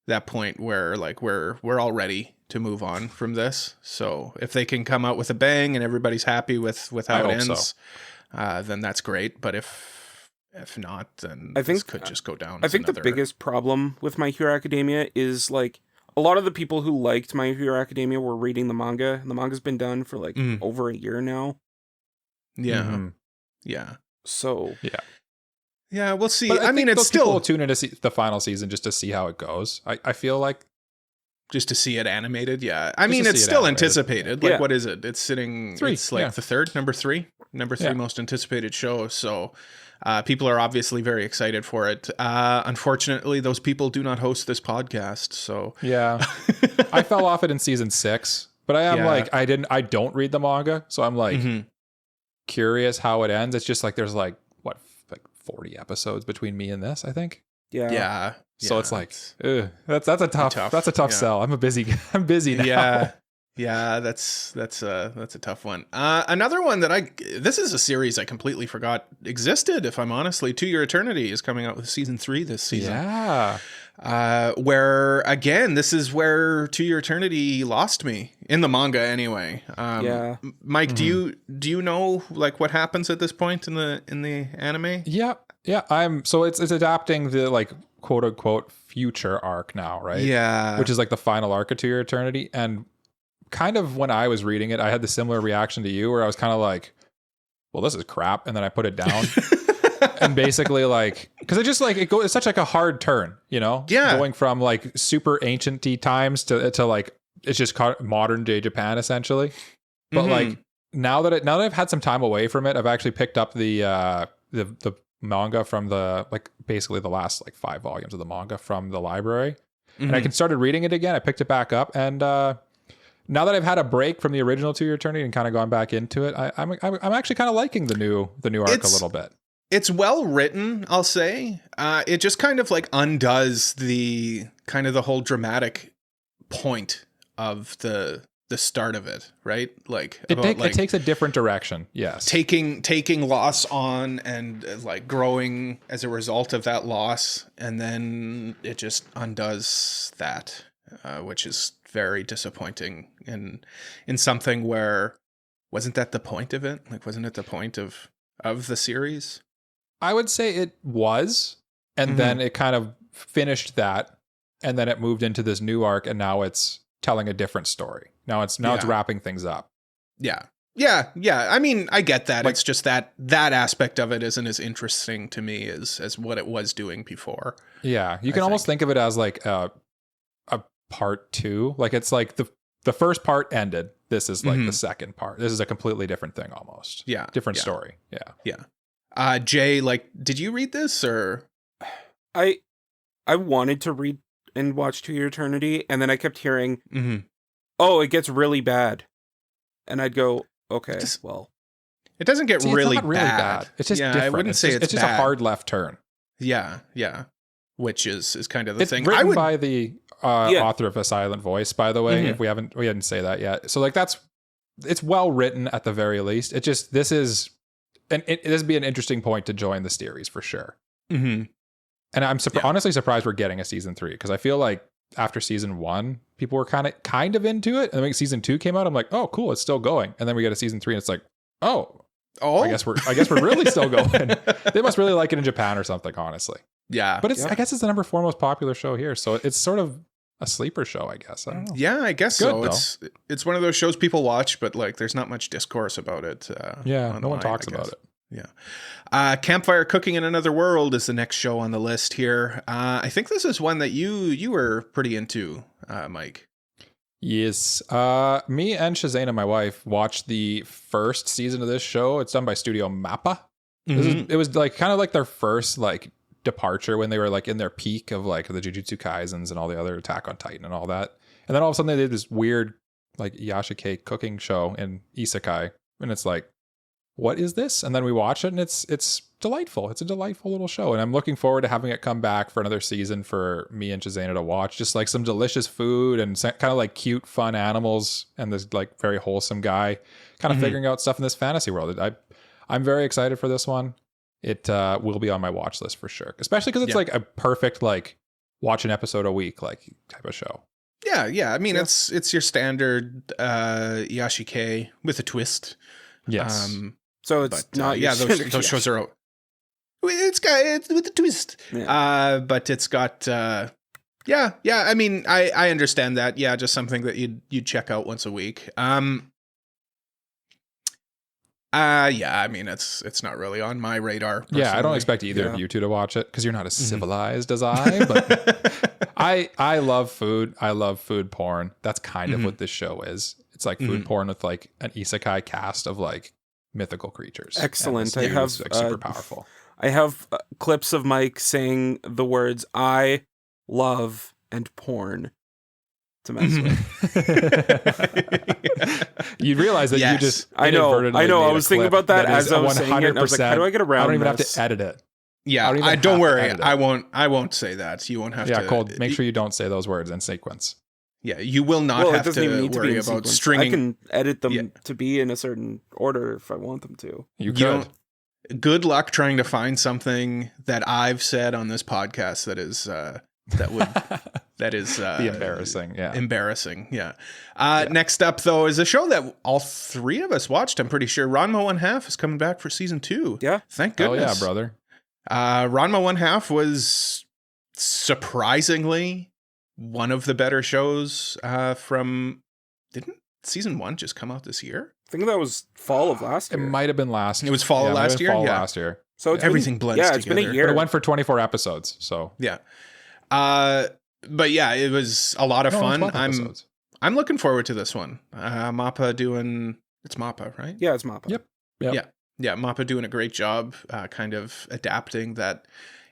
that point where like we're all ready to move on from this. So if they can come out with a bang and everybody's happy with how it ends, then that's great. But if not, then I think this could just go down. I think the biggest problem with My Hero Academia is like a lot of the people who liked My Hero Academia were reading the manga, and the manga's been done for like over a year now. Yeah. Mm-hmm. Yeah. So yeah, we'll see. But I mean, it's still people tune into the final season just to see how it goes. I feel like just to see it animated. Yeah. I mean, it's still anticipated. Like, what is it? It's sitting 3. It's like the third, number 3 most anticipated show. So people are obviously very excited for it. Unfortunately, those people do not host this podcast. So yeah, I fell off it in season 6, but I am like, I don't read the manga. So I'm like curious how it ends. It's just like, there's like 40 episodes between me and this, I think. Yeah. So it's like, that's a tough sell. I'm busy now. Yeah, that's a tough one. Another one that this is a series I completely forgot existed, if I'm honestly. To Your Eternity is coming out with season 3 this season. Yeah. Where again, this is where To Your Eternity lost me in the manga anyway. Mike, do you know like what happens at this point in the anime? Yeah. So it's adapting the like quote unquote future arc now, right? Yeah. Which is like the final arc of To Your Eternity. And kind of when I was reading it, I had the similar reaction to you where I was kind of like, well, this is crap. And then I put it down. And basically like, because it just like, it's such like a hard turn, you know? Yeah. Going from like super ancient-y times to like, it's just modern day Japan essentially. But like now that I've had some time away from it, I've actually picked up the manga from basically the last like 5 volumes of the manga from the library. And I started reading it again. I picked it back up, and now that I've had a break from the original To Your Eternity and kind of gone back into it, I'm actually kind of liking the new arc a little bit. It's well written, I'll say. It just kind of like undoes the whole dramatic point of the start of it, right? Like it takes a different direction. Yes, taking loss on and like growing as a result of that loss, and then it just undoes that, which is very disappointing in something where wasn't that the point of it? Like, wasn't it the point of the series? I would say it was, and then it kind of finished that, and then it moved into this new arc, and now it's telling a different story. Now it's wrapping things up. Yeah. I mean, I get that. Like, it's just that aspect of it isn't as interesting to me as what it was doing before. Yeah, you can almost think of it as like a part 2. Like it's like the first part ended. This is like the second part. This is a completely different thing almost. Yeah. Different story. Yeah. Jay, like, did you read this or? I wanted to read and watch To Your Eternity, and then I kept hearing, oh, it gets really bad. And I'd go, okay, well. It doesn't get really, it's not really bad. It's just different. I wouldn't say it's just a hard left turn. Yeah. Which is kind of the thing. It's written by the author of A Silent Voice, by the way, if we hadn't say that yet. So like it's well written at the very least. This would be an interesting point to join the series for sure. And I'm honestly surprised we're getting a season 3, because I feel like after season 1, people were kind of into it, and then season 2 came out. I'm like, oh, cool, it's still going. And then we get a season 3, and it's like, oh, I guess we're really still going. They must really like it in Japan or something, honestly. Yeah, but I guess it's the number 4 most popular show here, so it's sort of a sleeper show, I guess. I don't know. Yeah, I guess so. It's one of those shows people watch, but like there's not much discourse about it. No one talks about it. Yeah. Campfire Cooking in Another World is the next show on the list here. I think this is one that you were pretty into, Mike. Yes. Me and Shazana, my wife, watched the first season of this show. It's done by Studio Mappa. It was like kind of like their first like departure when they were like in their peak of like the Jujutsu Kaisens and all the other Attack on Titan and all that. And then all of a sudden they did this weird like yashike cooking show in Isekai, and it's like, what is this? And then we watch it, and it's delightful. It's a delightful little show, and I'm looking forward to having it come back for another season for me and Shazana to watch. Just like some delicious food and kind of like cute, fun animals, and this like very wholesome guy kind of figuring out stuff in this fantasy world. I'm very excited for this one. It will be on my watch list for sure, especially because it's like a perfect like watch an episode a week like type of show. Yeah. I mean, it's your standard yashike with a twist. Yes. So it's not. Those shows are. It's with a twist. Yeah. But it's got. Yeah. I mean, I understand that. Yeah, just something that you'd check out once a week. Yeah, I mean, it's not really on my radar. Personally. Yeah, I don't expect either of you two to watch it because you're not as civilized as I. But I love food. I love food porn. That's kind of what this show is. It's like food porn with like an isekai cast of like mythical creatures. Excellent. I have like super powerful. I have clips of Mike saying the words "I love" and "porn" to mess with. You realize that you just I know. I was thinking about that as I was saying it. And I was like, how do I get around? I don't even this? have to edit it. Yeah, don't worry. I won't say that. You won't have to. Yeah, Cole, make sure you don't say those words in sequence. Yeah, you will not have to worry about stringing. I can edit them to be in a certain order if I want them to. You could. Good luck trying to find something that I've said on this podcast that is be embarrassing. Yeah. Embarrassing. Yeah. Next up though is a show that all three of us watched. I'm pretty sure Ranma 1/2 is coming back for season 2. Yeah. Thank goodness. Oh yeah, brother. Ranma 1/2 was surprisingly one of the better shows didn't season 1 just come out this year? I think that was fall of last year. It might have been last year. It was fall of last year? Last year. So it's everything blends together. It's been a year. But it went for 24 episodes, so. Yeah. But yeah, it was a lot of fun. I'm looking forward to this one. Mappa it's Mappa, right? Yeah, it's Mappa. Yep. Yeah, Mappa doing a great job kind of adapting that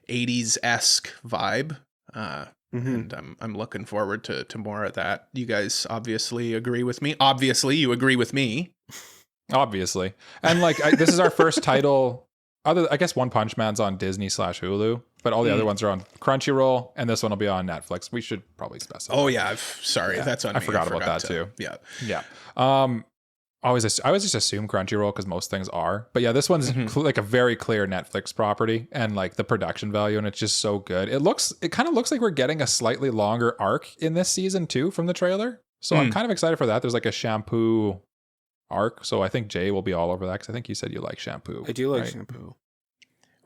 80s-esque vibe. And I'm looking forward to more of that. You guys obviously agree with me. Obviously, you agree with me. Obviously. And like this is our first title. I guess One Punch Man's on Disney/Hulu, but all the other ones are on Crunchyroll, and this one will be on Netflix. We should probably specify. Oh yeah, that's on me. I forgot about that too. Yeah. I always just assume Crunchyroll because most things are, but yeah, this one's like a very clear Netflix property, and like the production value, and it's just so good. It kind of looks like we're getting a slightly longer arc in this season too from the trailer, so I'm kind of excited for that. There's like a shampoo arc, so I think Jay will be all over that because I think you said you like shampoo. I do like shampoo.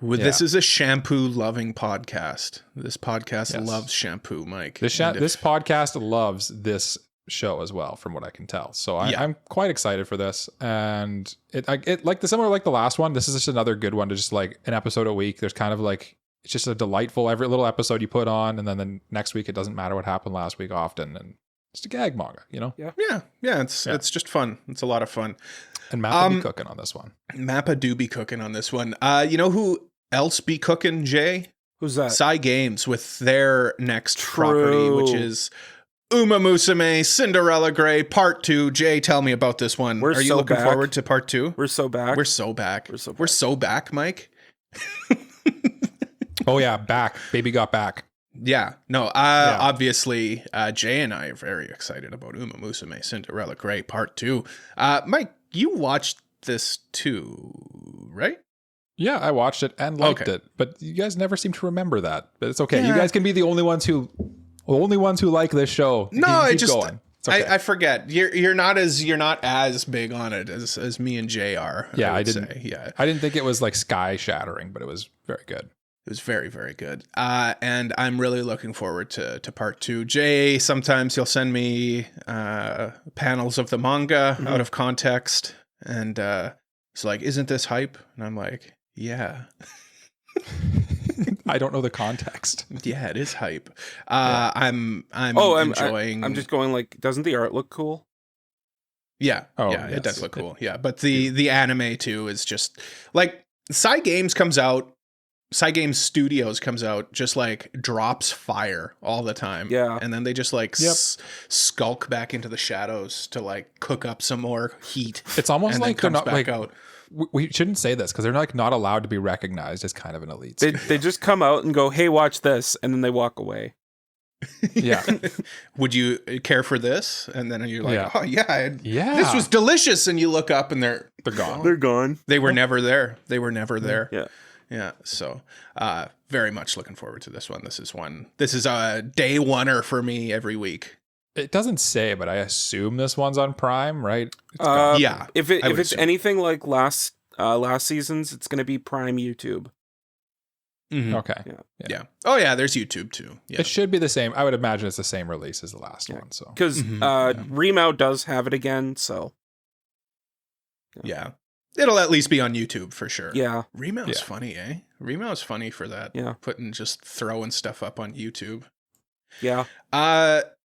This is a shampoo loving podcast. This podcast loves shampoo, Mike. This podcast loves this show as well, from what I can tell. So I'm quite excited for this, and it like similar like the last one. This is just another good one to just like an episode a week. There's kind of like it's just a delightful every little episode you put on, and then the next week it doesn't matter what happened last week often, and it's a gag manga, you know. It's just fun. It's a lot of fun. And Mappa be cooking on this one. Mappa do be cooking on this one. You know who else be cooking, Jay? Who's that? SI-Games with their next property, which is Umamusume Cinderella Grey Part 2. Jay, tell me about this one. Are you looking forward to Part 2? We're so back. We're so back, Mike. Oh yeah, back. Baby got back. Yeah. No, obviously, Jay and I are very excited about Umamusume Cinderella Grey Part 2. Mike, you watched this too, right? Yeah, I watched it and liked it, but you guys never seem to remember that. But it's okay. Yeah. You guys can be the only ones who like this show. No, going. Okay. I forget. You're not as big on it as me and Jay are. Yeah, I didn't think it was like sky shattering, but it was very good. It was very, very good. And I'm really looking forward to Part 2. Jay, sometimes he'll send me panels of the manga out of context, and it's like, isn't this hype? And I'm like, yeah. I don't know the context. Yeah, it is hype. I'm enjoying. I'm just going like, doesn't the art look cool? Yeah, yes. It does look cool. Yeah, but the anime too is just like Cygames Studios comes out, just like drops fire all the time. Yeah. And then they just like skulk back into the shadows to like cook up some more heat. It's almost and like then they're comes not back like out. We shouldn't say this because they're like not allowed to be recognized as kind of an elite. They just come out and go, "Hey, watch this," and then they walk away. Yeah. Would you care for this? And then you're like, oh yeah, this was delicious. And you look up and they're gone. They're gone. They were never there. They were never there. Yeah. Yeah. So, very much looking forward to this one. This is a day oneer for me every week. It doesn't say, but I assume this one's on Prime, right? Yeah. If it's anything like last season's, it's going to be Prime YouTube. Mm-hmm. Okay. Yeah. Oh yeah, there's YouTube too. Yeah. It should be the same. I would imagine it's the same release as the last one. So because Remao does have it again, so yeah, it'll at least be on YouTube for sure. Yeah, Remao's funny, eh? Remao's funny for that. Yeah, throwing stuff up on YouTube. Yeah.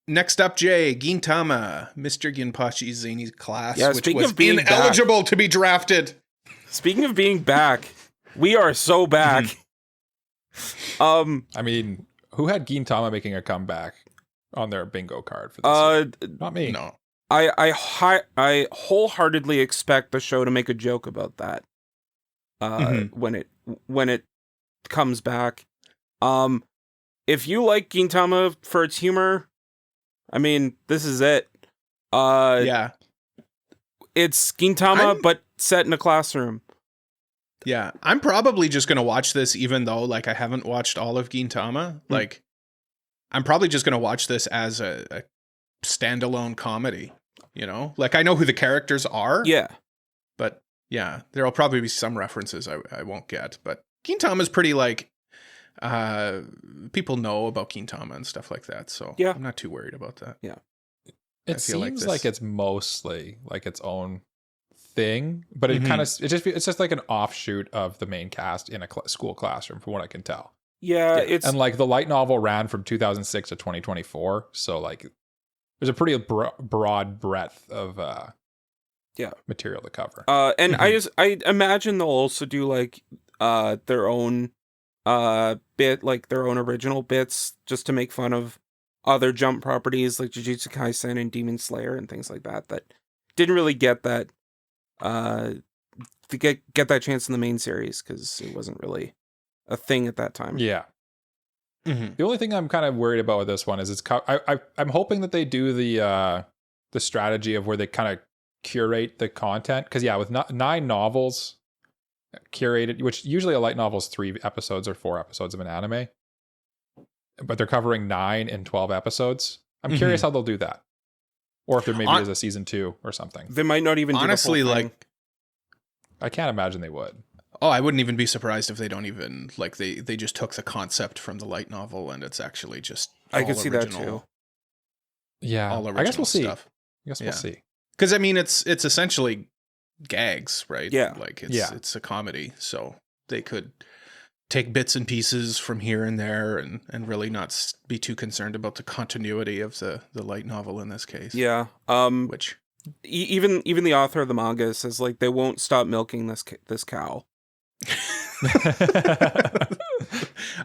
Next up, Jay, Gintama, Mr. Ginpachi Zani's class, which was ineligible to be drafted. Speaking of being back, we are so back. I mean, who had Gintama making a comeback on their bingo card for this? Not me. No. I wholeheartedly expect the show to make a joke about that. When it comes back. If you like Gintama for its humor, I mean, this is it. It's Gintama but set in a classroom. Yeah, I'm probably just going to watch this even though like I haven't watched all of Gintama. Like I'm probably just going to watch this as a standalone comedy, you know? Like I know who the characters are. Yeah. But yeah, there'll probably be some references I won't get, but Gintama is pretty like people know about Gintama and stuff like that, so I'm not too worried about that. Yeah. It seems like it's mostly like its own thing, but it kind of it's just like an offshoot of the main cast in a school classroom from what I can tell. And like the light novel ran from 2006 to 2024, so like there's a pretty broad breadth of material to cover. And I imagine they'll also do like their own bit, like their own original bits, just to make fun of other Jump properties like Jujutsu Kaisen and Demon Slayer and things like that didn't really get that to get that chance in the main series because it wasn't really a thing at that time. Yeah. The only thing I'm kind of worried about with this one is I'm hoping that they do the strategy of where they kind of curate the content, because with 9 novels curated, which usually a light novel is 3 episodes or 4 episodes of an anime, but they're covering 9 in 12 episodes. I'm curious how they'll do that. Or if there maybe is a season 2 or something. They might not even honestly do the full like thing. I can't imagine they would. Oh, I wouldn't even be surprised if they don't even like they just took the concept from the light novel and it's actually just I could see that too. Yeah. All original I guess we'll see. stuff. We'll see. Because I mean it's essentially gags, right? Yeah. Like it's a comedy, so they could take bits and pieces from here and there and really not be too concerned about the continuity of the light novel in this case. Yeah. Which even the author of the manga says like they won't stop milking this cow.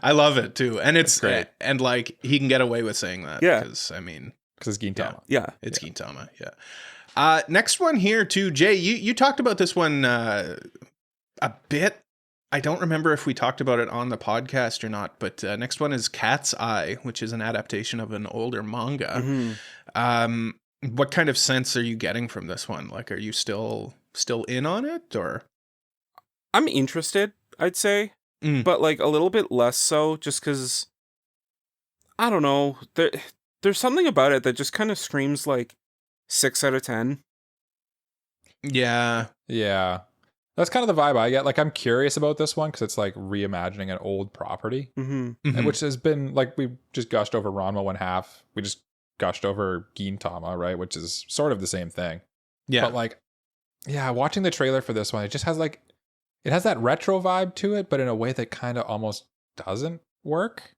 I love it too, and it's great, and like he can get away with saying that. Because it's Gintama. It's Gintama. Yeah. Next one here too, Jay. You talked about this one a bit. I don't remember if we talked about it on the podcast or not, but next one is Cat's Eye, which is an adaptation of an older manga. What kind of sense are you getting from this one? Like, are you still in on it, or? I'm interested, I'd say, but like a little bit less so, just because I don't know. There's something about it that just kind of screams like 6 out of 10. Yeah. That's kind of the vibe I get. Like, I'm curious about this one because it's like reimagining an old property, which has been like we just gushed over Ranma 1/2. We just gushed over Gintama, right? Which is sort of the same thing. Yeah. But like, watching the trailer for this one, it just has like, it has that retro vibe to it, but in a way that kind of almost doesn't work.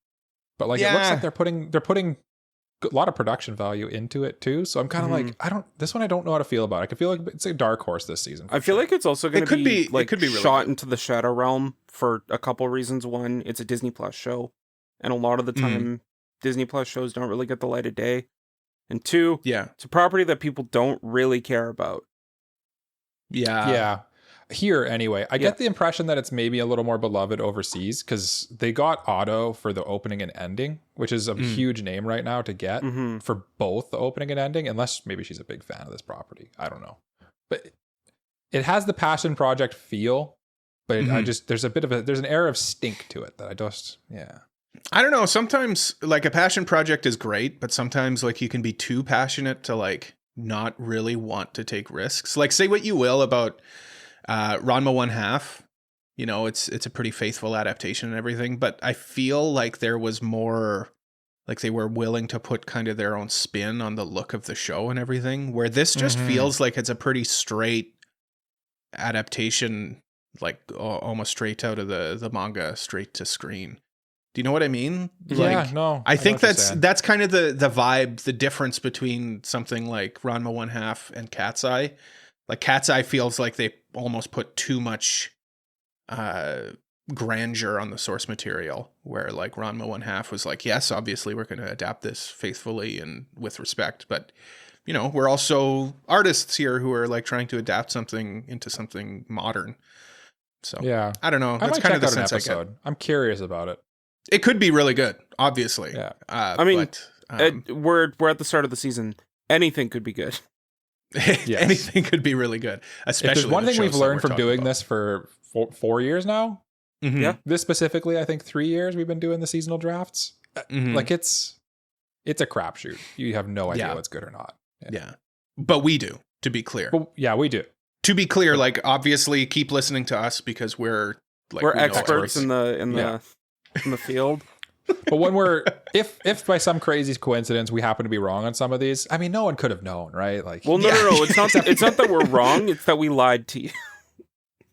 But like it looks like they're putting a lot of production value into it too. So I'm kind of like, this one I don't know how to feel about. I can feel like it's a dark horse this season. I feel like it's also going to be like really shot good. into the shadow realm for a couple reasons. One, it's a Disney Plus show, and a lot of the time Disney Plus shows don't really get the light of day. And two, it's a property that people don't really care about. Yeah. Here anyway, I get the impression that it's maybe a little more beloved overseas because they got Otto for the opening and ending, which is a huge name right now to get for both the opening and ending, unless maybe she's a big fan of this property. I don't know. But it has the passion project feel, but there's an air of stink to it that I just, I don't know. Sometimes like a passion project is great, but sometimes like you can be too passionate to like not really want to take risks. Like say what you will about Ranma 1/2, you know, it's a pretty faithful adaptation and everything, but I feel like there was more, like they were willing to put kind of their own spin on the look of the show and everything, where this just feels like it's a pretty straight adaptation, like almost straight out of the manga, straight to screen. Do you know what I mean? I think that's kind of the vibe, the difference between something like Ranma 1/2 and Cat's Eye. Like Cat's Eye feels like they almost put too much grandeur on the source material, where like Ranma 1/2 was like, yes, obviously we're going to adapt this faithfully and with respect, but you know, we're also artists here who are like trying to adapt something into something modern. So I don't know. That's kind of the sense I get. I'm curious about it. It could be really good, obviously. Yeah. I mean, we're at the start of the season. Anything could be good. Anything could be really good. Especially if there's one thing we've learned from doing this for 4 years now. This specifically, I think 3 years we've been doing the seasonal drafts. Like it's a crapshoot. You have no idea what's good or not. Yeah. But we do, to be clear. Well, we do. To be clear, like obviously keep listening to us because we're experts in the field. But when if by some crazy coincidence we happen to be wrong on some of these, I mean, no one could have known, right? Like, well, no, it's not that we're wrong. It's that we lied to you.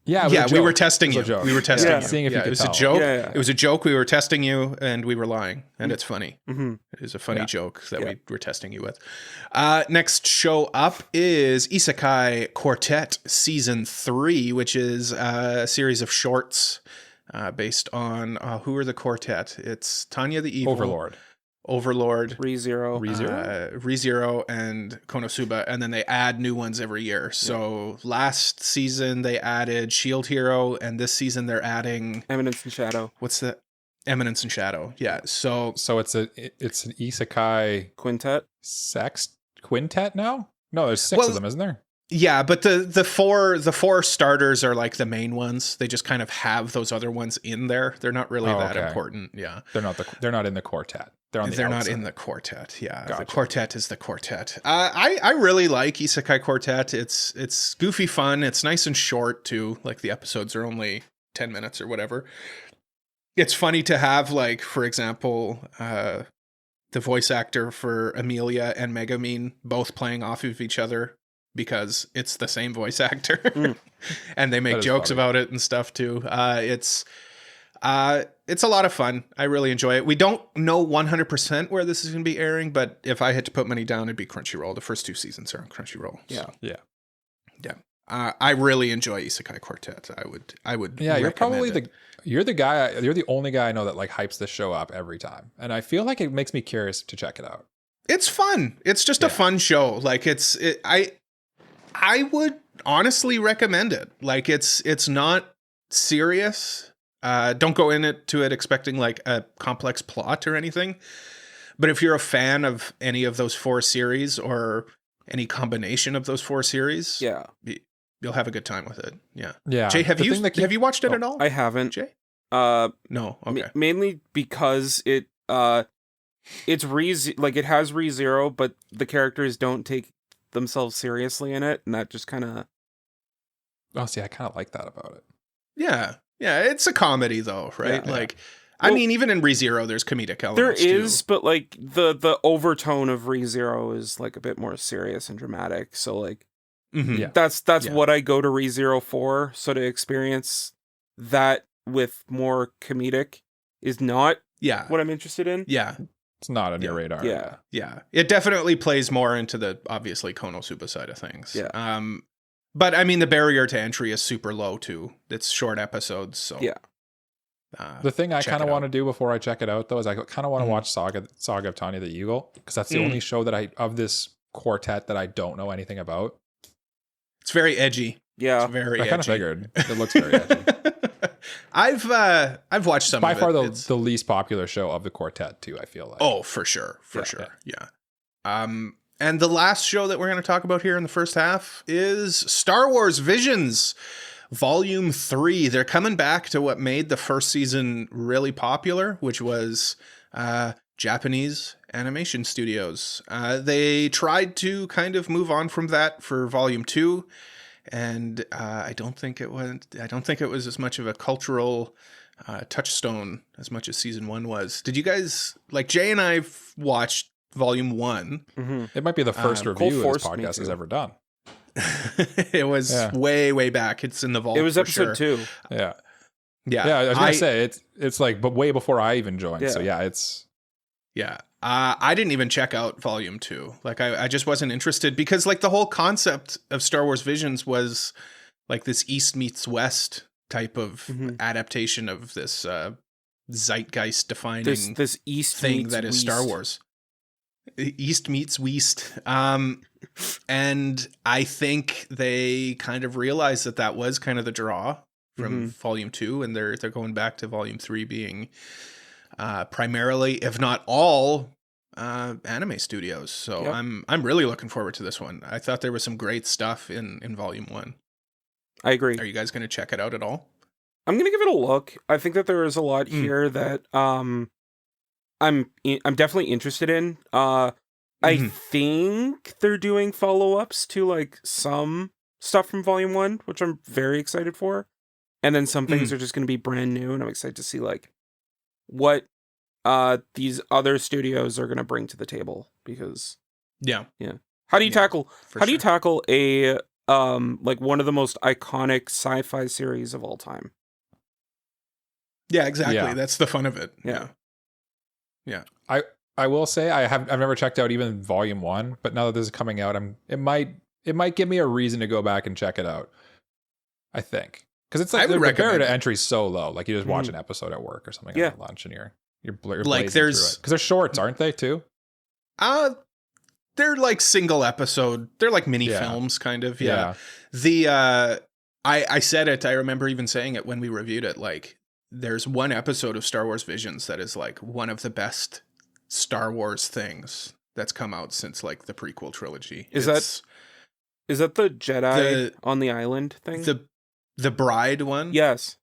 We were testing you. We were testing you. Seeing if you could tell. It was a joke. It was a joke. We were testing you, and we were lying, and it's funny. It is a funny joke that we were testing you with. Next show up is Isekai Quartet Season 3, which is a series of shorts based on who are the quartet? It's Tanya the Evil, Overlord, ReZero, and Konosuba, and then they add new ones every year. So last season they added Shield Hero, and this season they're adding Eminence and Shadow. What's that? Eminence and Shadow. Yeah. So it's an Isekai quintet. Quintet now? No, there's 6 of them, isn't there? Yeah, but the four starters are like the main ones. They just kind of have those other ones in there. They're not really that important. Yeah, they're not in the quartet. They're not in the quartet. Yeah, gotcha. The quartet is the quartet. I really like Isekai Quartet. It's goofy fun. It's nice and short too. Like the episodes are only 10 minutes or whatever. It's funny to have, like, for example, the voice actor for Amelia and Megumin both playing off of each other, because it's the same voice actor and they make jokes about it and stuff too. It's a lot of fun. I really enjoy it. We don't know 100% where this is going to be airing, but if I had to put money down, it'd be Crunchyroll. The first 2 seasons are on Crunchyroll. So. Yeah. I really enjoy Isekai Quartet. I would. Yeah, you're probably you're the only guy I know that like hypes this show up every time. And I feel like it makes me curious to check it out. It's fun. It's just a fun show. Like I would honestly recommend it. Like it's not serious. Don't go into it expecting like a complex plot or anything. But if you're a fan of any of those 4 series or any combination of those 4 series, you'll have a good time with it. Yeah. Yeah. Jay, have you watched it at all? I haven't. Jay? No. Okay. Mainly because it has ReZero, but the characters don't take themselves seriously in it, and that just kind of I kind of like that about it. Yeah, it's a comedy though, right? I mean, even in ReZero there's comedic elements there is too. But like the overtone of ReZero is like a bit more serious and dramatic, so like that's what I go to ReZero for, so to experience that with more comedic is not Yeah. what I'm interested in. Yeah. It's not on your radar. Yeah. Yeah. It definitely plays more into the obviously Konosuba side of things. Yeah. But I mean, the barrier to entry is super low too. It's short episodes. So Yeah. The thing I check kind of it want to out. do before I check it out, though, is I kind of want to Mhm. watch Saga of Tanya the Eagle, because that's the only show that of this quartet that I don't know anything about. It's very edgy. Yeah. It's very I edgy. kind of figured it looks very edgy. I've watched some By of far it. the least popular show of the quartet too, I feel like. Oh, for sure. For Yeah. sure. Yeah. And the last show that we're going to talk about here in the first half is Star Wars Visions Volume 3. They're coming back to what made the first season really popular, which was Japanese animation studios. They tried to kind of move on from that for Volume 2, and I don't think it was as much of a cultural touchstone as much as season 1 was. Did you guys, like, Jay and I watched Volume 1. Mm-hmm. It might be the first Cole review this forced me podcast to. has ever done. It was way back. It's in the vault. It was for episode sure. 2. Yeah. Yeah. Yeah, I was going to say, it's like, but way before I even joined. Yeah. So yeah, it's... Yeah. I didn't even check out Volume 2. Like, I just wasn't interested because, like, the whole concept of Star Wars Visions was like this East meets West type of adaptation of this zeitgeist defining This East thing meets that is West. Star Wars. East meets West. And I think they kind of realized that was kind of the draw from Volume 2, and they're going back to Volume 3 being primarily, if not all, anime studios. So Yep. I'm really looking forward to this one. I thought there was some great stuff in Volume 1. I agree. Are you guys going to check it out at all? I'm going to give it a look. I think that there is a lot here that I'm definitely interested in. I think they're doing follow-ups to like some stuff from Volume 1, which I'm very excited for. And then some things are just going to be brand new, and I'm excited to see like what these other studios are going to bring to the table, because Yeah. how do you tackle for how do you sure. tackle a like one of the most iconic sci-fi series of all time? Yeah, exactly. Yeah. That's the fun of it. Yeah. I will say I've never checked out even Volume 1, but now that this is coming out, it might give me a reason to go back and check it out. I think. Because it's I like would the barrier recommend to it. entry is so low. Like you just watch an episode at work or something Yeah. at lunch, and you're Like, blazing there's- because they're shorts, aren't they too? They're like single episode. They're like mini Yeah. films, kind of. Yeah. The I said it. I remember even saying it when we reviewed it. Like, there's one episode of Star Wars Visions that is like one of the best Star Wars things that's come out since like the prequel trilogy. Is that the Jedi on the island thing? the bride one? Yes.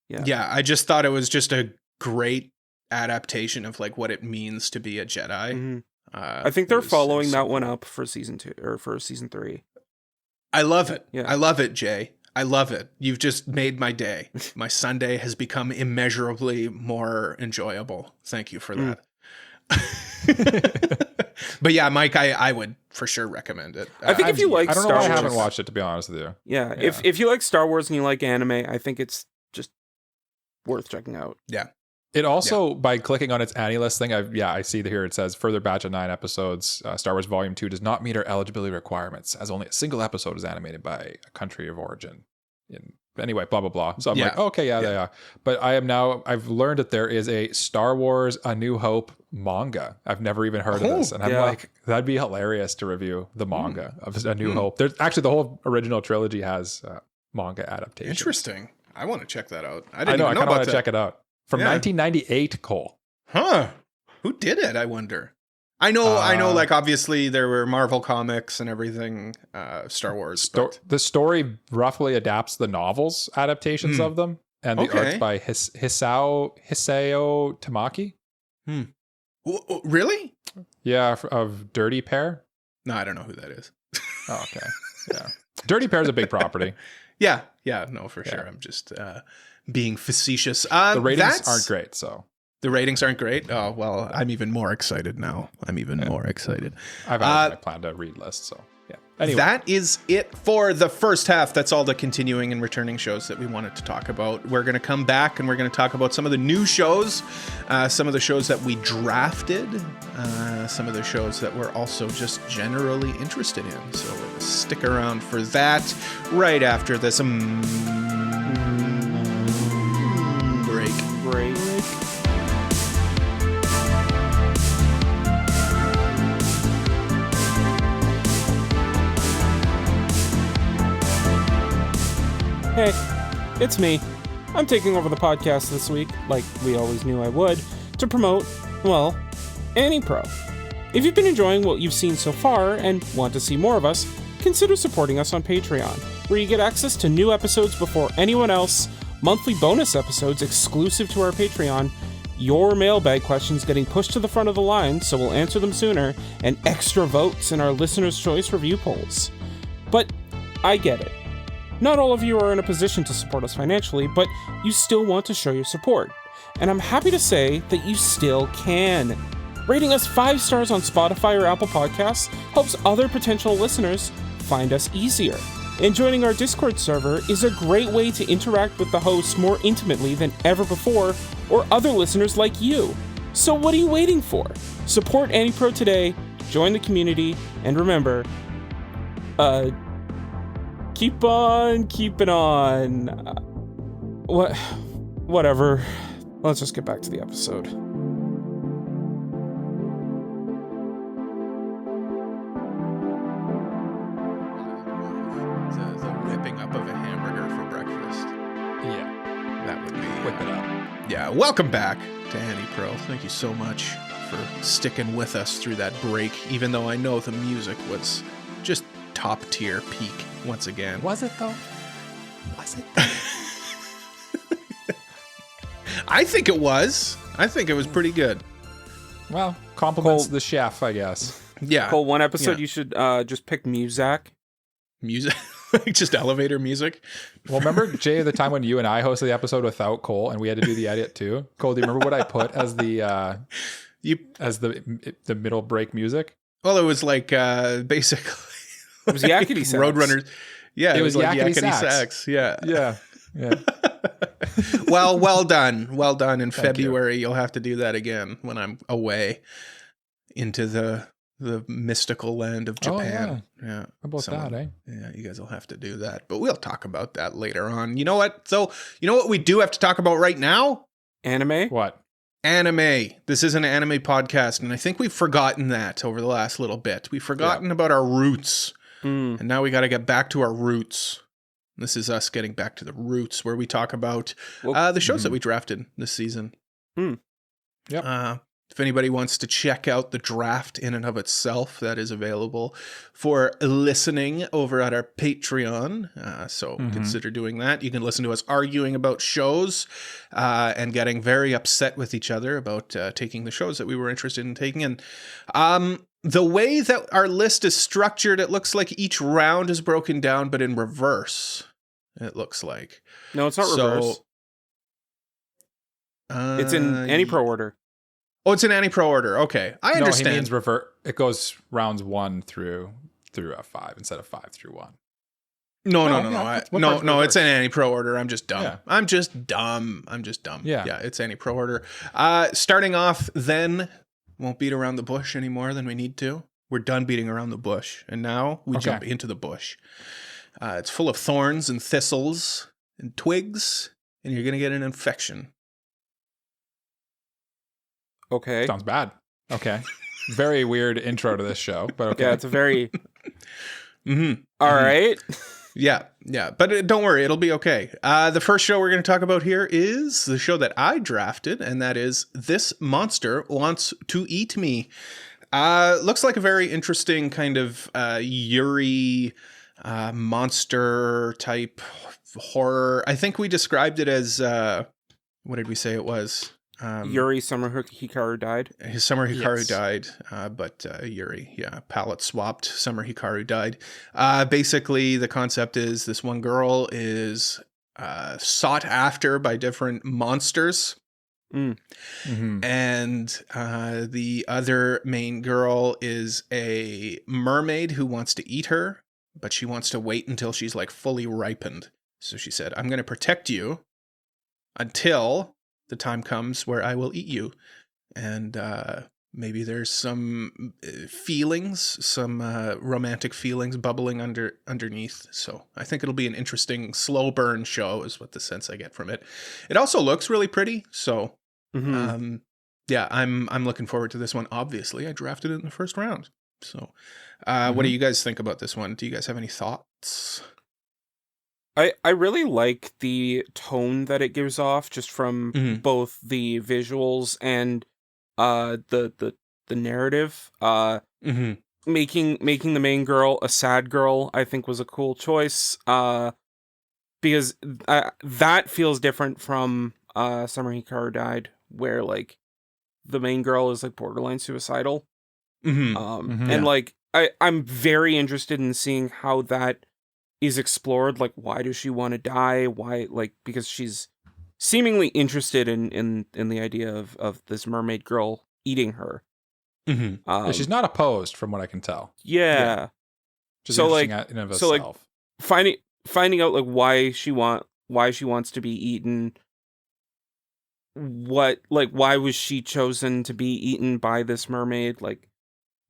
Yeah. I just thought it was just a great adaptation of like what it means to be a Jedi. Mhm. I think they're it was following so that one cool. up for season 2 or for season 3. I love it. Yeah. I love it, Jay. I love it. You've just made my day. My Sunday has become immeasurably more enjoyable. Thank you for that. But yeah, Mike, I would for sure recommend it. I think if you like I don't know Star why I Wars, haven't watched it, to be honest with you. Yeah, Yeah. if you like Star Wars and you like anime, I think it's just worth checking out. It also, by clicking on its AniList thing, I see here it says further batch of 9 episodes. Star Wars Volume 2 does not meet our eligibility requirements, as only a single episode is animated by a country of origin. Anyway, blah, blah, blah. So I'm like, okay, they are. But I've learned that there is a Star Wars A New Hope manga. I've never even heard of this. And I'm like, that'd be hilarious to review the manga of A New Hope. There's actually the whole original trilogy has manga adaptation. Interesting. I want to check that out. I I know, I know kind of about want to that. check it out. From 1998, Cole. Huh. Who did it, I wonder? I know, like, obviously there were Marvel comics and everything, Star Wars. The story roughly adapts the novels adaptations of them, and the art's by Hisao Tamaki. Really? Yeah, of Dirty Pair. No, I don't know who that is. Oh, okay. Yeah. Dirty Pair is a big property. Yeah, no, for sure. I'm just being facetious. The ratings aren't great, so. The ratings aren't great? Oh, well, I'm even more excited now. More excited. I've added my plan to read list, so yeah. Anyway. That is it for the first half. That's all the continuing and returning shows that we wanted to talk about. We're going to come back and we're going to talk about some of the new shows, some of the shows that we drafted, some of the shows that we're also just generally interested in. So stick around for that right after this break. Hey, it's me. I'm taking over the podcast this week, like we always knew I would, to promote, well, AniPro. If you've been enjoying what you've seen so far and want to see more of us, consider supporting us on Patreon, where you get access to new episodes before anyone else, monthly bonus episodes exclusive to our Patreon, your mailbag questions getting pushed to the front of the line so we'll answer them sooner, and extra votes in our Listener's Choice review polls. But I get it. Not all of you are in a position to support us financially, but you still want to show your support. And I'm happy to say that you still can. Rating us 5 stars on Spotify or Apple Podcasts helps other potential listeners find us easier. And joining our Discord server is a great way to interact with the host more intimately than ever before, or other listeners like you. So what are you waiting for? Support AniPro today, join the community, and remember, keep on keeping on. Whatever. Let's just get back to the episode. The whipping up of a hamburger for breakfast. Yeah. That would be... Whip it up. Yeah, welcome back to AniPro. Thank you so much for sticking with us through that break, even though I know the music was just top tier peak once again. Was it though? I think it was. I think it was pretty good. Well, compliments to the chef, I guess. Yeah. Cole, one episode you should just pick Muzak. Music? Just elevator music? Well, remember, Jay, the time when you and I hosted the episode without Cole and we had to do the edit too? Cole, do you remember what I put as the the middle break music? Well, it was like basically... It was Yakety Sax. Roadrunners. Yeah, it was like Yakety Sax. Yeah. Well done. Well done. In February, you'll have to do that again when I'm away into the mystical land of Japan. Oh, yeah. How about that, eh? Yeah, you guys will have to do that. But we'll talk about that later on. You know what? So, you know what we do have to talk about right now? Anime? What? Anime. This is an anime podcast, and I think we've forgotten that over the last little bit. We've forgotten about our roots. And now we got to get back to our roots. This is us getting back to the roots, where we talk about the shows that we drafted this season. Yep. If anybody wants to check out the draft in and of itself, that is available for listening over at our Patreon. So consider doing that. You can listen to us arguing about shows and getting very upset with each other about taking the shows that we were interested in taking. And the way that our list is structured, it looks like each round is broken down, but in reverse, it looks like. No, it's not reverse. It's in AniPro order. Oh, it's in AniPro order. Okay. I understand. No, he means revert. It goes rounds 1 through a 5 instead of 5 through 1. No. It's in AniPro order. I'm just dumb. Yeah. I'm just dumb. Yeah, it's AniPro order. Starting off, then won't beat around the bush any more than we need to. We're done beating around the bush, and now we jump into the bush. It's full of thorns and thistles and twigs, and you're gonna get an infection. Okay. Sounds bad. Okay. Very weird intro to this show, but okay. Yeah, it's a very... All right. Yeah. But don't worry, it'll be okay. The first show we're going to talk about here is the show that I drafted, and that is This Monster Wants to Eat Me. Looks like a very interesting kind of Yuri monster type horror. I think we described it as... what did we say it was? Yuri Summer Hikaru died. His Summer Hikaru died, but Yuri, palette swapped. Summer Hikaru died. Basically, the concept is this one girl is sought after by different monsters. And the other main girl is a mermaid who wants to eat her. but she wants to wait until she's like fully ripened. So she said, I'm going to protect you until the time comes where I will eat you. And maybe there's some feelings, some romantic feelings bubbling underneath. So I think it'll be an interesting slow burn show is what the sense I get from it. It also looks really pretty. So yeah, I'm looking forward to this one. Obviously, I drafted it in the first round. So what do you guys think about this one? Do you guys have any thoughts? I really like the tone that it gives off just from both the visuals and the narrative. Making the main girl a sad girl, I think, was a cool choice. Because that feels different from Summer Hikaru Died, where like the main girl is like borderline suicidal. And like I'm very interested in seeing how that is explored. Like, why does she want to die? Why, like, because she's seemingly interested in the idea of this mermaid girl eating her. She's not opposed, from what I can tell. Yeah. So like, in and of itself. Like finding out like why she wants to be eaten. Why was she chosen to be eaten by this mermaid? Like,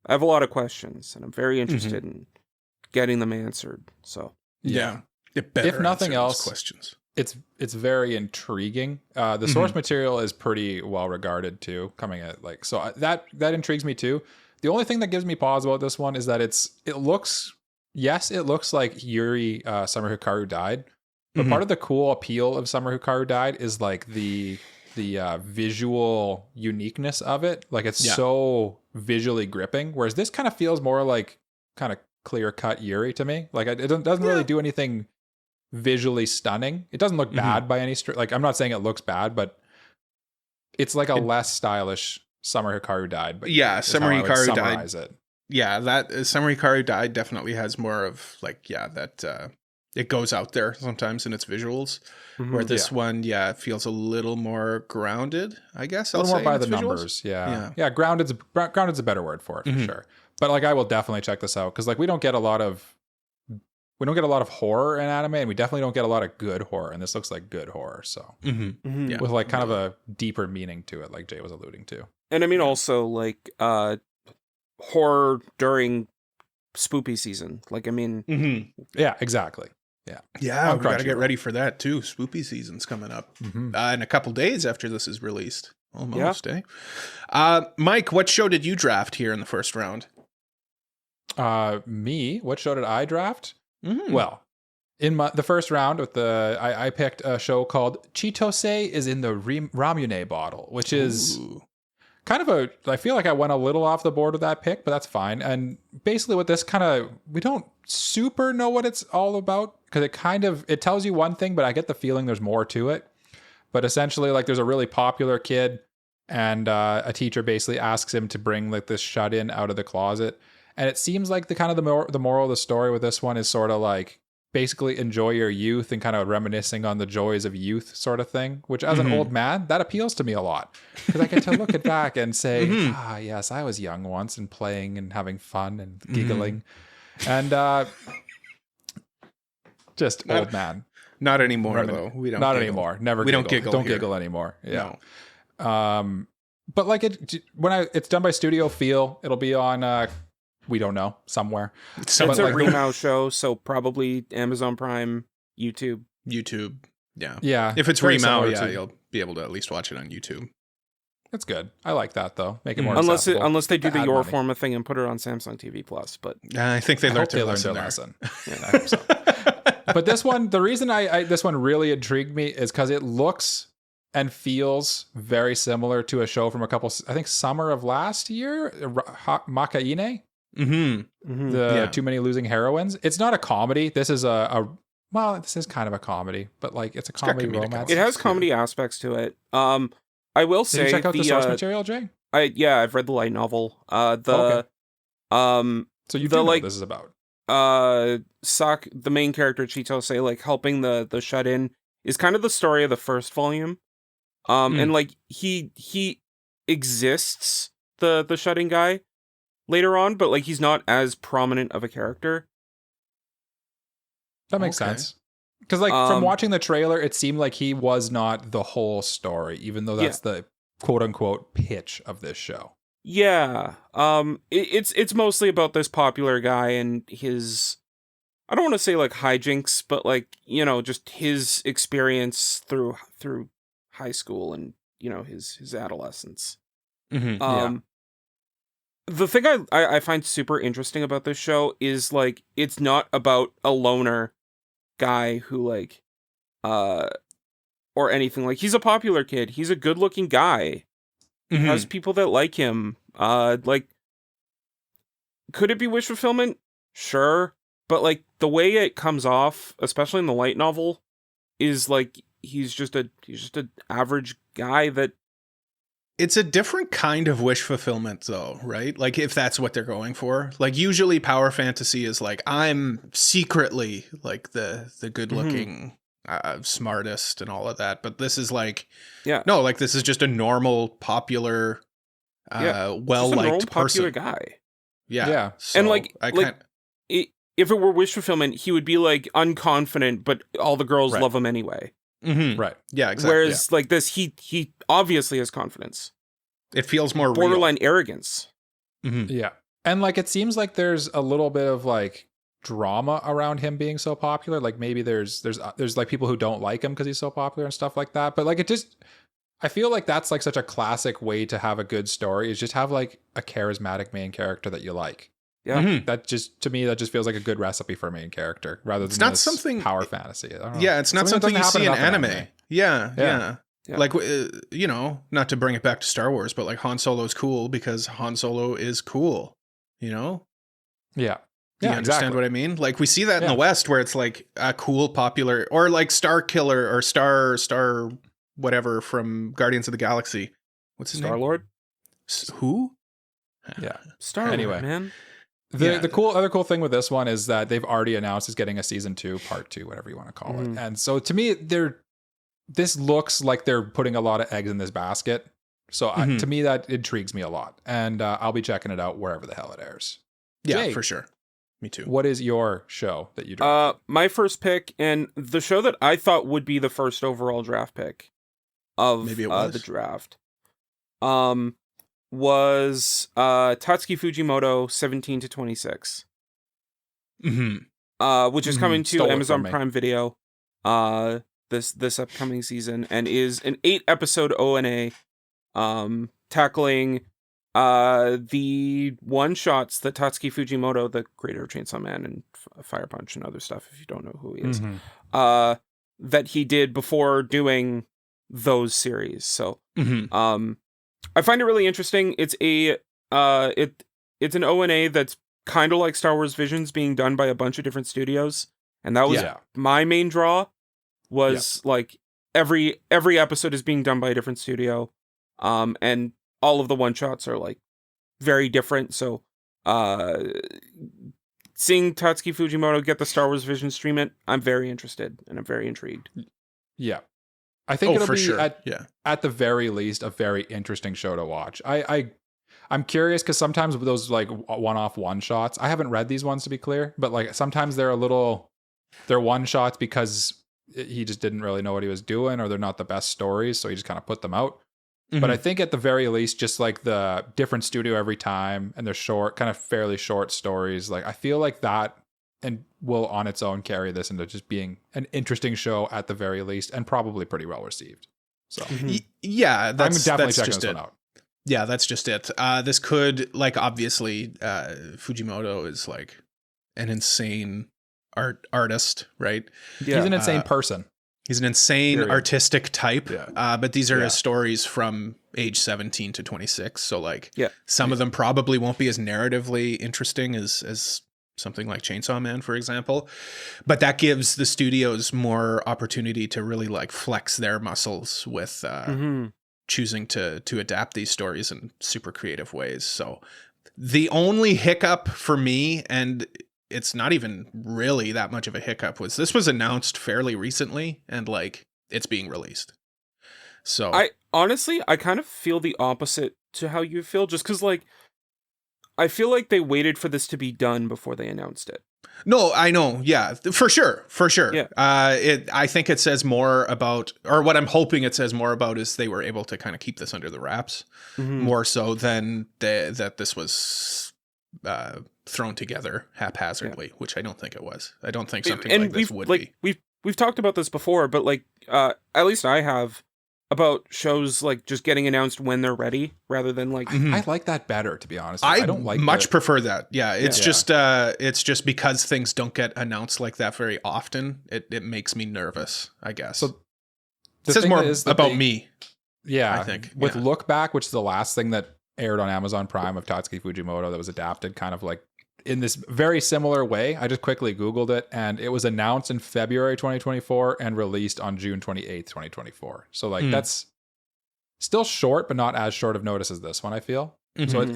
I have a lot of questions, and I'm very interested in getting them answered. So yeah. If nothing else, questions. It's very intriguing. The source material is pretty well regarded too, coming at like, so that intrigues me too. The only thing that gives me pause about this one is that it looks like Yuri Summer Hikaru Died, but part of the cool appeal of Summer Hikaru Died is like the visual uniqueness of it. Like, it's so visually gripping, whereas this kind of feels more like kind of clear cut Yuri to me. Like, it doesn't really do anything visually stunning. It doesn't look bad by any stretch. Like, I'm not saying it looks bad, but it's like a less stylish Summer Hikaru Died. But yeah, Summer Hikaru Died. It. Yeah, that Summer Hikaru Died definitely has more of like, that it goes out there sometimes in its visuals. Where this one, it feels a little more grounded, I guess. A little more by the numbers. Yeah. Grounded's a better word for it, for sure. But like, I will definitely check this out, because like we don't get a lot of horror in anime, and we definitely don't get a lot of good horror, and this looks like good horror. So with like kind of a deeper meaning to it, like Jay was alluding to. And I mean, also like horror during spoopy season. Like, I mean, yeah, exactly. Yeah, we gotta get ready for that too. Spoopy season's coming up in a couple days after this is released. Almost, Mike, what show did you draft here in the first round? Me? What show did I draft? Well, in the first round with I picked a show called Chitose is in the Ramune bottle, which is kind of I feel like I went a little off the board with that pick, but that's fine. And basically what this we don't super know what it's all about, because it tells you one thing, but I get the feeling there's more to it. But essentially, like, there's a really popular kid, and a teacher basically asks him to bring like this shut-in out of the closet. And it seems like the moral of the story with this one is sort of like, basically enjoy your youth and kind of reminiscing on the joys of youth sort of thing, which as an old man, that appeals to me a lot, because I get to look it back and say, yes, I was young once and playing and having fun and giggling. And just old man. Not anymore, though. We don't. Not giggle. Anymore. Never. We Giggle. don't giggle. Don't here. giggle anymore. Yeah. No. But like it's done by Studio Feel. It'll be on. We don't know, somewhere. It's a Remao show, so probably Amazon Prime, YouTube. Yeah. Yeah. If it's Remao, you'll be able to at least watch it on YouTube. That's good. I like that though. Make it more unless they do the Yorforma thing and put it on Samsung TV Plus. But I think they learned their lesson. Yeah, I hope so. But this one, the reason this one really intrigued me is because it looks and feels very similar to a show from I think summer of last year, Makaine. Too Many Losing Heroines. It's not a comedy. This is this is kind of a comedy, but like it's a comedy romance. It has comedy aspects to it. I will say, did you check out the source material, Jay? I've read the light novel. So you know what this is about. The main character Chitose, like helping the shut in, is kind of the story of the first volume. And like he exists, the shut in guy, later on, but like he's not as prominent of a character. That makes sense. Because like from watching the trailer, it seemed like he was not the whole story, even though that's the quote unquote pitch of this show. Yeah. It's mostly about this popular guy and his, I don't want to say like hijinks, but like, you know, just his experience through high school and, you know, his adolescence. Mm-hmm. The thing I find super interesting about this show is like it's not about a loner guy who like or anything. Like he's a popular kid. He's a good-looking guy. He has people that like him. Like could it be wish fulfillment? Sure. But like the way it comes off, especially in the light novel, is like he's just an average guy that it's a different kind of wish fulfillment though, right? Like if that's what they're going for. Like usually power fantasy is like I'm secretly like the good looking smartest and all of that, but this is like no, like this is just a normal popular well-liked popular person. Guy. Yeah. So and like if it were wish fulfillment, he would be like unconfident, but all the girls love him anyway. Mm-hmm. Right. Yeah, exactly. Whereas like this, he obviously has confidence. It feels more borderline real. Arrogance. Mm-hmm. Yeah. And like it seems like there's a little bit of like drama around him being so popular. Like maybe there's like people who don't like him because he's so popular and stuff like that. But like I feel like that's like such a classic way to have a good story is just have like a charismatic main character that you like. Yeah. Mm-hmm. That just, to me, that just feels like a good recipe for a main character rather than not something power fantasy. I don't know. Yeah, it's not something you see in anime. Yeah. Yeah. Like, you know, not to bring it back to Star Wars, but like Han Solo's cool because Han Solo is cool, you know? Yeah. Do you understand what I mean? Like we see that in the West where it's like a cool, popular, or like Star Killer or Star whatever from Guardians of the Galaxy. What's his name? Star-Lord? Who? Yeah. Star-Lord, anyway. man. The other cool thing with this one is that they've already announced it's getting a season 2, part 2, whatever you want to call it. And so to me, this looks like they're putting a lot of eggs in this basket. So to me, that intrigues me a lot. And I'll be checking it out wherever the hell it airs. Yeah, Jake, for sure. Me too. What is your show that you dropped? My first pick, and the show that I thought would be the first overall draft pick of the draft, was Tatsuki Fujimoto 17 to 26. Which is coming to Amazon Prime Video this upcoming season and is an 8-episode ONA tackling the one-shots that Tatsuki Fujimoto, the creator of Chainsaw Man and Fire Punch and other stuff, if you don't know who he is, that he did before doing those series. So I find it really interesting. It's it's an ONA that's kind of like Star Wars Visions being done by a bunch of different studios, and that was my main draw. Was like every episode is being done by a different studio, and all of the one shots are like very different. So, seeing Tatsuki Fujimoto get the Star Wars Visions stream it, I'm very interested and I'm very intrigued. Yeah. I think it'll be sure. at the very least a very interesting show to watch. I'm curious because sometimes with those like one-off one-shots, I haven't read these ones to be clear, but like sometimes they're one-shots because he just didn't really know what he was doing or they're not the best stories, so he just kind of put them out. But I think at the very least, just like the different studio every time and they're short, kind of fairly short stories, like I feel like that and will on its own carry this into just being an interesting show at the very least and probably pretty well received. So yeah, I'm definitely checking this one out. Yeah, that's just it. This could, like, obviously, Fujimoto is like an insane artist, right? Yeah. He's an insane person. He's an insane artistic type. Yeah. But these are his stories from age 17 to 26. So like some of them probably won't be as narratively interesting as something like Chainsaw Man, for example. But that gives the studios more opportunity to really like flex their muscles with choosing to adapt these stories in super creative ways. So the only hiccup for me, and it's not even really that much of a hiccup, was this was announced fairly recently and like it's being released. So I honestly kind of feel the opposite to how you feel, just because like I feel like they waited for this to be done before they announced it. No, I know. Yeah, for sure. Yeah. I think it says more about, or what I'm hoping it says more about, is they were able to kind of keep this under the wraps more so than that this was thrown together haphazardly, which I don't think it was. I don't think something like this would be. We've talked about this before, but like at least I have, about shows like just getting announced when they're ready rather than like I like that better, to be honest. I don't like much prefer that. Yeah, it's just because things don't get announced like that very often, it makes me nervous, I guess. So it says more about me. Yeah, I think. With Look Back, which is the last thing that aired on Amazon Prime of Tatsuki Fujimoto that was adapted kind of like in this very similar way. I just quickly Googled it, and it was announced in February 2024 and released on June 28th, 2024. So like that's still short, but not as short of notice as this one, I feel. So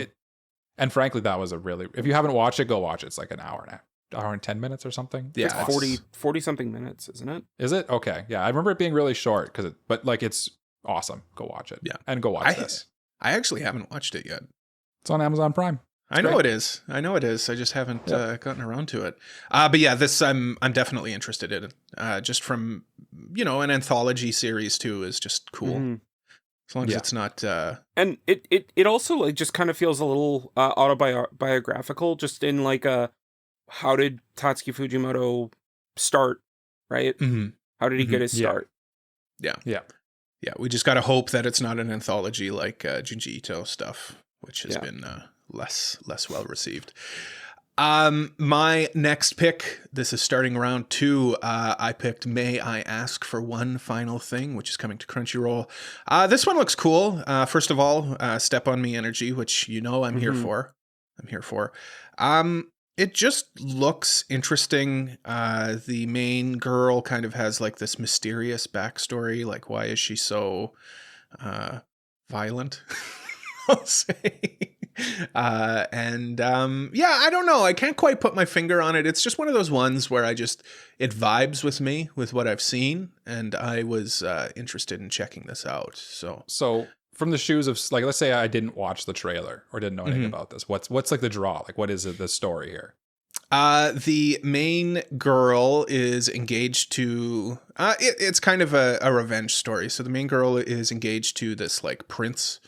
and frankly, that was a really, if you haven't watched it, go watch it. It's like an hour and 10 minutes or something. Yeah. It's 40 something minutes, isn't it? Is it? Okay. Yeah. I remember it being really short but like it's awesome. Go watch it. Yeah. And go watch this. I actually haven't watched it yet. It's on Amazon Prime. I know it is. I just haven't gotten around to it. But yeah, this I'm definitely interested in. Just from, an anthology series too is just cool. As long as it's not. And it also like just kind of feels a little autobiographical, just in like how did Tatsuki Fujimoto start, right? How did he get his start? Yeah. We just gotta hope that it's not an anthology like Junji Ito stuff, which has been less well received. My next pick, this is starting round 2. I picked May I Ask for One Final Thing, which is coming to Crunchyroll. This one looks cool. First of all, Step on Me energy, which I'm here for. It just looks interesting. The main girl kind of has like this mysterious backstory. Like, why is she so violent? I'll say. I don't know. I can't quite put my finger on it. It's just one of those ones where it vibes with me with what I've seen, and I was interested in checking this out. So from the shoes of, like, let's say I didn't watch the trailer or didn't know anything about this. What's like the draw? Like, what is the story here? The main girl is engaged to it's kind of a revenge story. So the main girl is engaged to this like prince,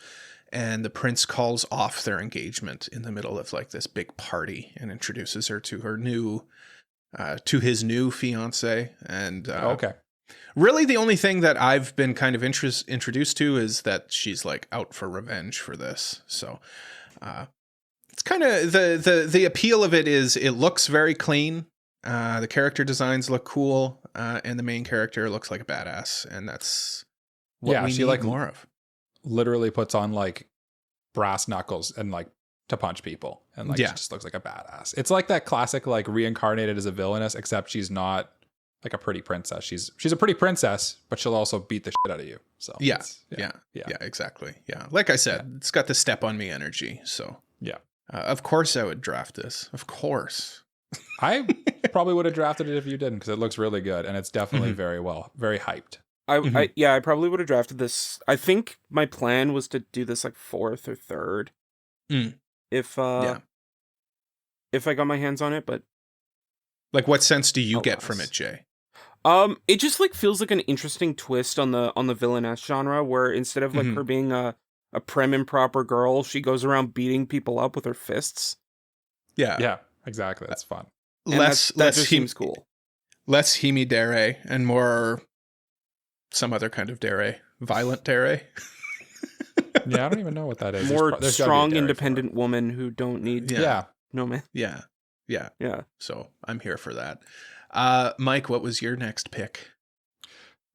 and the prince calls off their engagement in the middle of like this big party and introduces her to her new to his new fiance. And okay. Really the only thing that I've been kind of introduced to is that she's like out for revenge for this. So it's kind of the appeal of it is it looks very clean. The character designs look cool, and the main character looks like a badass, and that's what we need like more of. Literally puts on like brass knuckles and like to punch people, and like she just looks like a badass. It's like that classic like reincarnated as a villainess, except she's not like a pretty princess. She's a pretty princess, but she'll also beat the shit out of you. So yeah, exactly. Yeah, like I said, it's got the Step on Me energy. So yeah. Of course I would draft this. Of course. I probably would have drafted it if you didn't, because it looks really good, and it's definitely very hyped. I probably would have drafted this. I think my plan was to do this like 4th or 3rd. If I got my hands on it, but like what sense do you get from it, Jay? It just like feels like an interesting twist on the villainess genre, where instead of like her being a prim and proper girl, she goes around beating people up with her fists. Yeah, exactly. That's fun. That just seems cool. Less himi dere and more some other kind of dere, violent dere. Yeah, I don't even know what that is. More strong, independent woman who don't need no man. Yeah. So I'm here for that. Mike, what was your next pick?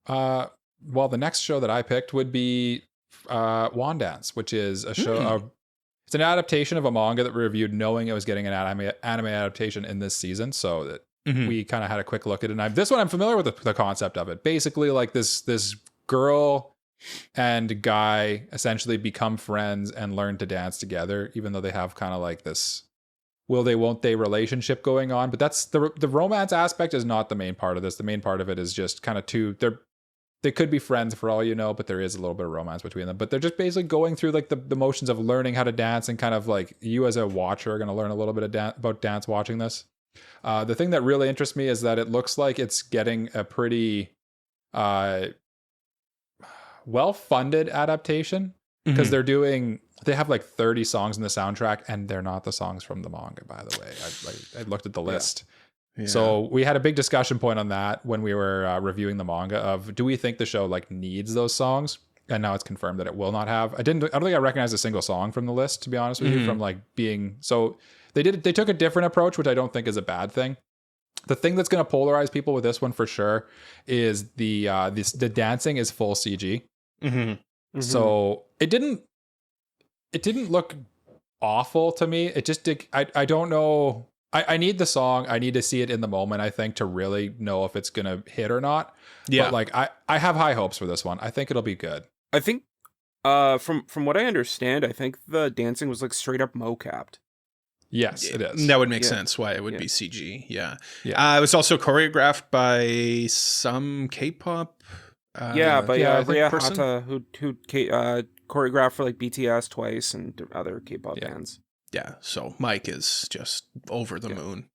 Well, the next show that I picked would be Wandance, which is a show. It's an adaptation of a manga that we reviewed, knowing it was getting an anime adaptation in this season. So that we kind of had a quick look at it. And this one I'm familiar with the concept of it. Basically, like this girl and guy essentially become friends and learn to dance together, even though they have kind of like this will they won't they relationship going on. But that's the romance aspect is not the main part of this. The main part of it is just kind of they could be friends for all you know, but there is a little bit of romance between them. But they're just basically going through like the motions of learning how to dance, and kind of like you as a watcher are going to learn a little bit about dance watching this. The thing that really interests me is that it looks like it's getting a pretty well-funded adaptation, because they have like 30 songs in the soundtrack, and they're not the songs from the manga, by the way. I looked at the list. Yeah. So we had a big discussion point on that when we were reviewing the manga of, do we think the show like needs those songs? And now it's confirmed that it will not have. I don't think I recognized a single song from the list, to be honest with you, from like being, so they took a different approach, which I don't think is a bad thing. The thing that's going to polarize people with this one for sure is the dancing is full CG. So it didn't look awful to me. It just did. I don't know. I need the song. I need to see it in the moment, I think, to really know if it's going to hit or not. Yeah. But like, I have high hopes for this one. I think it'll be good. I think from what I understand, I think the dancing was like straight up mocapped. Yes, it is. That would make sense why it would be CG. Yeah. It was also choreographed by some K-pop. By Ria Hata, who choreographed for like BTS twice and other K-pop bands. Yeah, so Mike is just over the moon.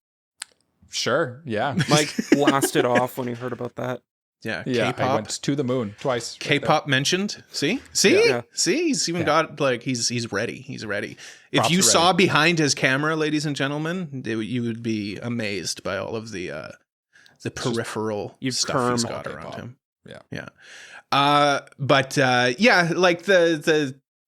Sure, yeah. Mike blasted off when he heard about that. Yeah, K-pop. I went to the moon twice. K-pop mentioned. See? He's even got like he's ready. He's ready. If you saw behind his camera, ladies and gentlemen, you would be amazed by all of the peripheral stuff he's got around him. Like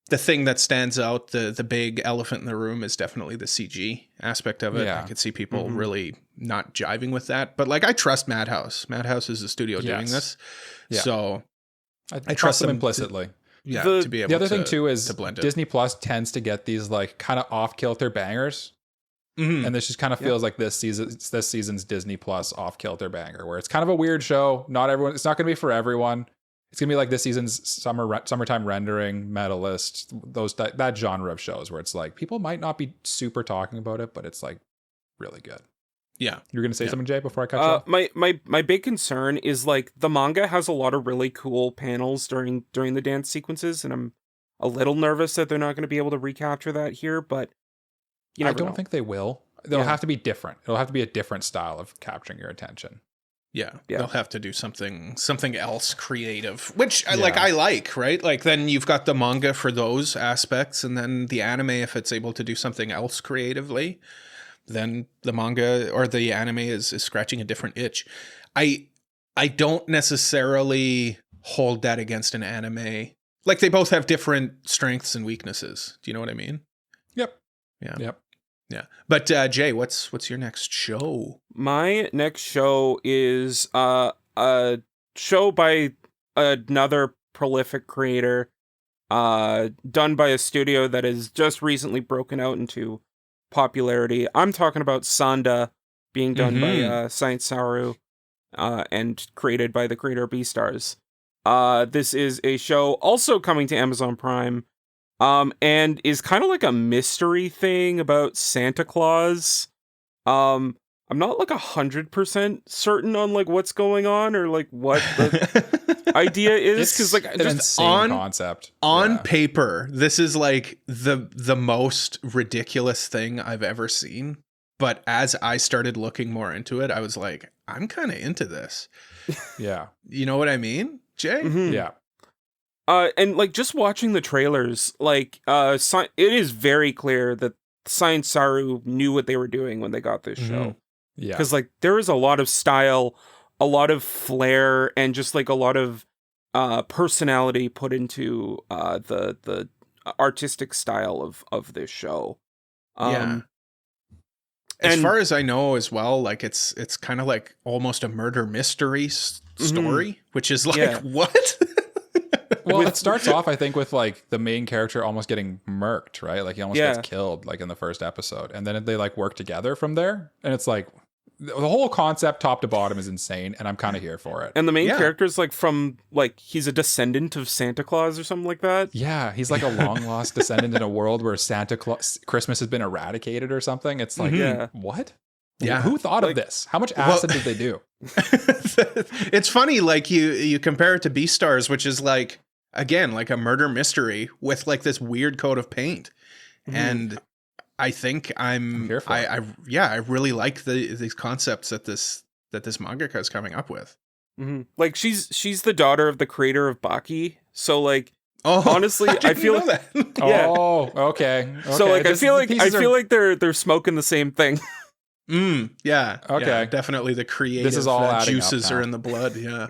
the thing that stands out, the big elephant in the room, is definitely the CG aspect of it. I could see people really not jiving with that. But like, I trust Madhouse. Madhouse is the studio doing this. Yeah. So I trust them implicitly. To be able the other thing too is blend it. Disney Plus tends to get these like kind of off-kilter bangers. And this just kind of feels like this season's Disney Plus off-kilter banger, where it's kind of a weird show. It's not going to be for everyone. It's gonna be like this season's summertime rendering, Metalist, that genre of shows where it's like people might not be super talking about it, but it's like really good. Yeah, you're gonna say something, Jay, before I cut you off? My big concern is like the manga has a lot of really cool panels during the dance sequences, and I'm a little nervous that they're not going to be able to recapture that here. But I don't think they will. They'll have to be different. It'll have to be a different style of capturing your attention. Yeah, they'll have to do something else creative, which I like, right? Like then you've got the manga for those aspects, and then the anime, if it's able to do something else creatively, then the manga or the anime is scratching a different itch. I don't necessarily hold that against an anime. Like they both have different strengths and weaknesses. Do you know what I mean? Yep. Yeah. Yep. Yeah. But Jay, what's your next show? My next show is a show by another prolific creator, done by a studio that has just recently broken out into popularity. I'm talking about Sanda, being done by Science Saru, and created by the creator of Beastars. This is a show also coming to Amazon Prime. And is kind of like a mystery thing about Santa Claus. I'm not like 100% certain on like what's going on or like what the idea is, because like just concept on paper, this is like the most ridiculous thing I've ever seen. But as I started looking more into it, I was like, I'm kind of into this. Yeah, you know what I mean, Jay? Yeah. And like just watching the trailers, like it is very clear that Science Saru knew what they were doing when they got this show. Yeah, because like there is a lot of style, a lot of flair, and just like a lot of personality put into the artistic style of this show. As far as I know as well, like it's kind of like almost a murder mystery story, which is like what? Well, it starts off, I think, with like the main character almost getting murked, right? Like he almost gets killed, like in the first episode, and then they like work together from there. And it's like the whole concept, top to bottom, is insane, and I'm kind of here for it. And the main character is like from like he's a descendant of Santa Claus or something like that. Yeah, he's like a long lost descendant in a world where Santa Claus Christmas has been eradicated or something. It's like what? Yeah, who thought of this? How much acid did they do? It's funny, like you compare it to Beastars, which is like, again, like a murder mystery with like this weird coat of paint. And I think I'm here for it. I really like these concepts that this mangaka is coming up with. Mm-hmm. Like she's the daughter of the creator of Baki, so like honestly, I feel know that. Yeah. Oh, okay. So like I feel like they're smoking the same thing. Yeah. Okay. Yeah, definitely the creative This is all juices are in the blood. Yeah.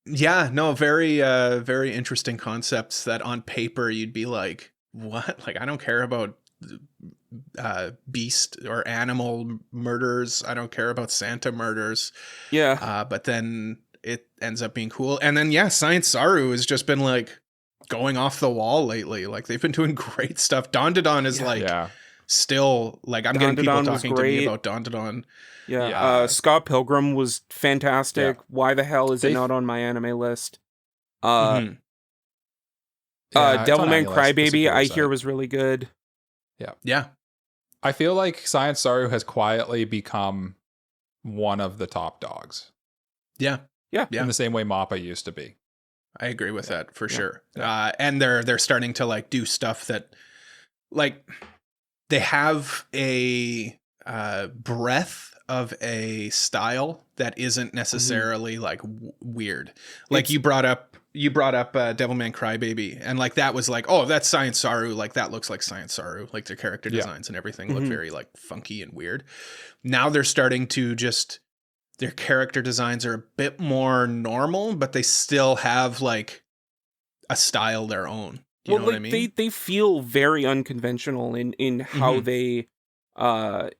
Yeah. No. Very very interesting concepts that on paper you'd be like, what? Like I don't care about beast or animal murders. I don't care about Santa murders. Yeah. But then it ends up being cool. And then Science Saru has just been like going off the wall lately. Like they've been doing great stuff. Don is still like I'm getting people talking to me about Don. Yeah. Scott Pilgrim was fantastic. Why the hell is it not on my anime list? Devilman Crybaby I hear was really good. Yeah. I feel like Science Saru has quietly become one of the top dogs. Yeah. In the same way Mappa used to be. I agree with that for sure. And they're starting to like do stuff that like they have a breadth of a style that isn't necessarily like weird. Like you brought up Devilman Crybaby, and like that was like, oh, that's Science Saru. Like that looks like Science Saru. Like their character designs and everything look very like funky and weird. Now they're starting to just their character designs are a bit more normal, but they still have like a style their own. You know what I mean? They feel very unconventional in how they I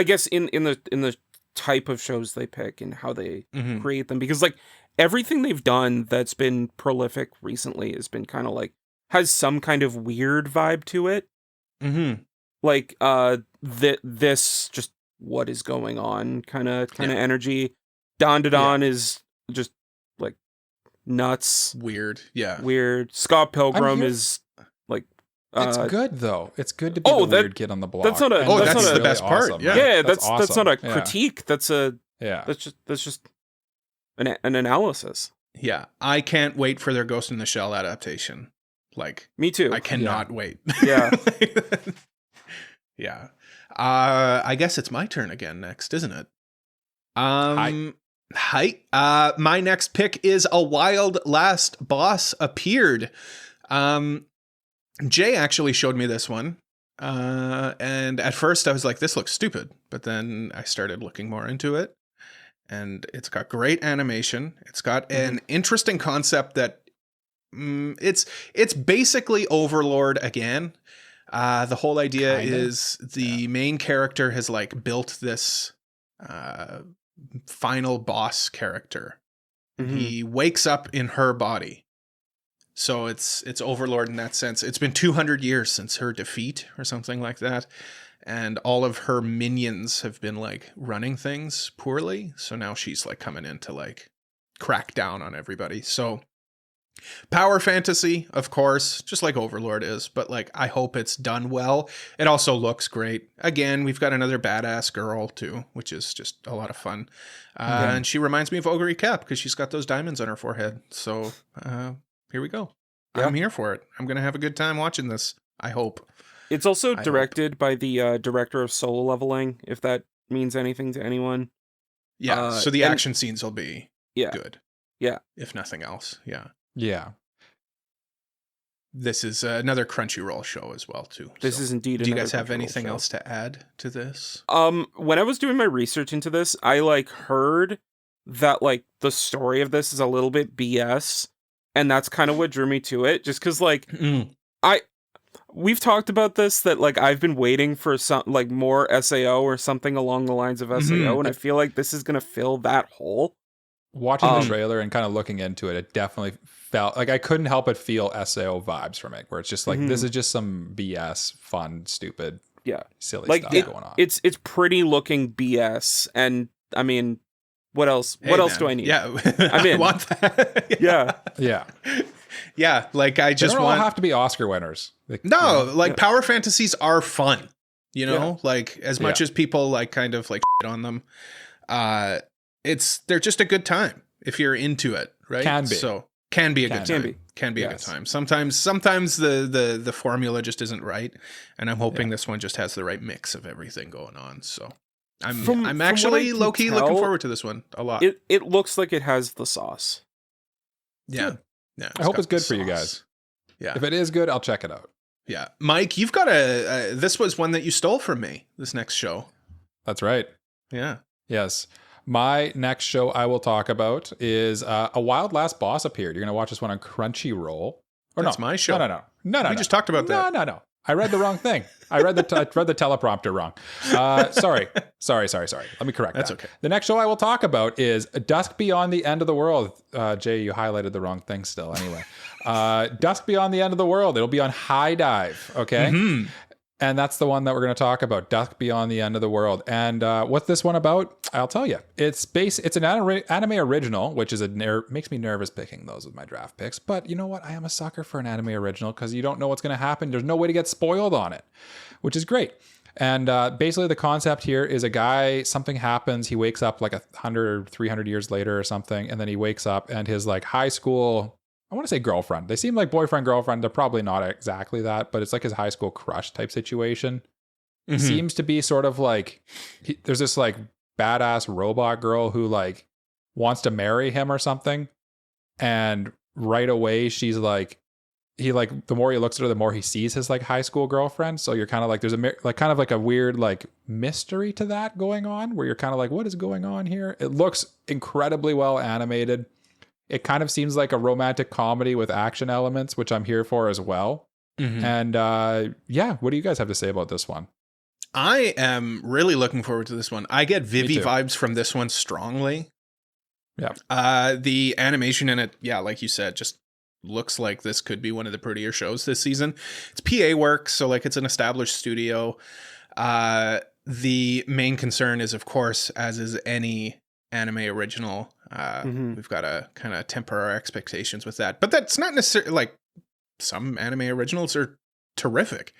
guess in the type of shows they pick and how they create them, because like everything they've done that's been prolific recently has been kind of like has some kind of weird vibe to it. Like this just what is going on kind of energy. Don is just like nuts, weird. Scott Pilgrim is like it's good though. It's good to be the weird kid on the block. That's not a that's the best part. Awesome. Yeah, that's not a critique. That's just an analysis. Yeah, I can't wait for their Ghost in the Shell adaptation. Like me too. I cannot wait. Yeah. Yeah. I guess it's my turn again next, isn't it? Hi. My next pick is A Wild Last Boss Appeared. Jay actually showed me this one. And at first I was like, this looks stupid. But then I started looking more into it. And it's got great animation. It's got an interesting concept that it's basically Overlord again. The whole idea is the main character has like built this final boss character. He wakes up in her body. So it's Overlord in that sense. It's been 200 years since her defeat or something like that. And all of her minions have been like running things poorly. So now she's like coming in to like crack down on everybody. So power fantasy, of course, just like Overlord is, but like I hope it's done well. It also looks great. Again, we've got another badass girl too, which is just a lot of fun. And she reminds me of Ogre Cap because she's got those diamonds on her forehead. So here we go. Yeah. I'm here for it. I'm going to have a good time watching this, I hope. It's also directed by the director of Solo Leveling, if that means anything to anyone. Yeah, so the action scenes will be good. Yeah. If nothing else, yeah. Yeah. This is another Crunchyroll show as well, too. This is indeed. Do you guys have anything else to add to this? When I was doing my research into this, I like heard that like the story of this is a little bit BS, and that's kind of what drew me to it. Just because like we've talked about this, that like I've been waiting for some like more SAO or something along the lines of SAO, and I feel like this is gonna fill that hole. Watching the trailer and kind of looking into it, it definitely felt like I couldn't help but feel SAO vibes from it, where it's just like this is just some BS, fun, stupid, silly like stuff going on. It's pretty looking BS, and I mean, what else? What else do I need? Yeah, I mean, I want that. Yeah. Like I just want have to be Oscar winners. Like, power fantasies are fun. You know, like as much as people like kind of like shit on them, they're just a good time if you're into it, right? Can be. So Can be a good time. Can be a good Yes. time. Sometimes the formula just isn't right, and I'm hoping this one just has the right mix of everything going on. So I'm actually low key looking forward to this one a lot. It looks like it has the sauce. Yeah. Yeah. I hope it's good for you guys. Yeah. If it is good, I'll check it out. Yeah. Mike, you've got this was one that you stole from me, this next show. That's right. Yeah. Yes. My next show I will talk about is A Wild Last Boss appeared. You're going to watch this one on Crunchyroll. Or That's my show. No. We just talked about that. No. I read the wrong thing. I read the teleprompter wrong. Sorry. Let me correct that. That's okay. The next show I will talk about is Dusk Beyond the End of the World. Jay, you highlighted the wrong thing still. Anyway, Dusk Beyond the End of the World. It'll be on High Dive. Okay. Mm-hmm. And that's the one that we're going to talk about, Dusk Beyond the End of the World. And what's this one about? I'll tell you. It's an anime original, which is makes me nervous picking those with my draft picks. But you know what? I am a sucker for an anime original because you don't know what's going to happen. There's no way to get spoiled on it, which is great. And basically the concept here is a guy, something happens. He wakes up like 100 or 300 years later or something. And then he wakes up and his like high school... I want to say girlfriend. They seem like boyfriend, girlfriend. They're probably not exactly that, but it's like his high school crush type situation. Mm-hmm. Seems to be sort of like, there's this like badass robot girl who like wants to marry him or something. And right away she's like, the more he looks at her, the more he sees his like high school girlfriend. So you're kind of like, there's a weird like mystery to that going on where you're kind of like, what is going on here? It looks incredibly well animated. It kind of seems like a romantic comedy with action elements, which I'm here for as well. Mm-hmm. And what do you guys have to say about this one? I am really looking forward to this one. I get Vivi vibes from this one strongly. Yeah. The animation in it, like you said, just looks like this could be one of the prettier shows this season. It's PA work, so like it's an established studio. The main concern is, of course, as is any anime original, we've got to kind of temper our expectations with that. But that's not necessarily like some anime originals are terrific.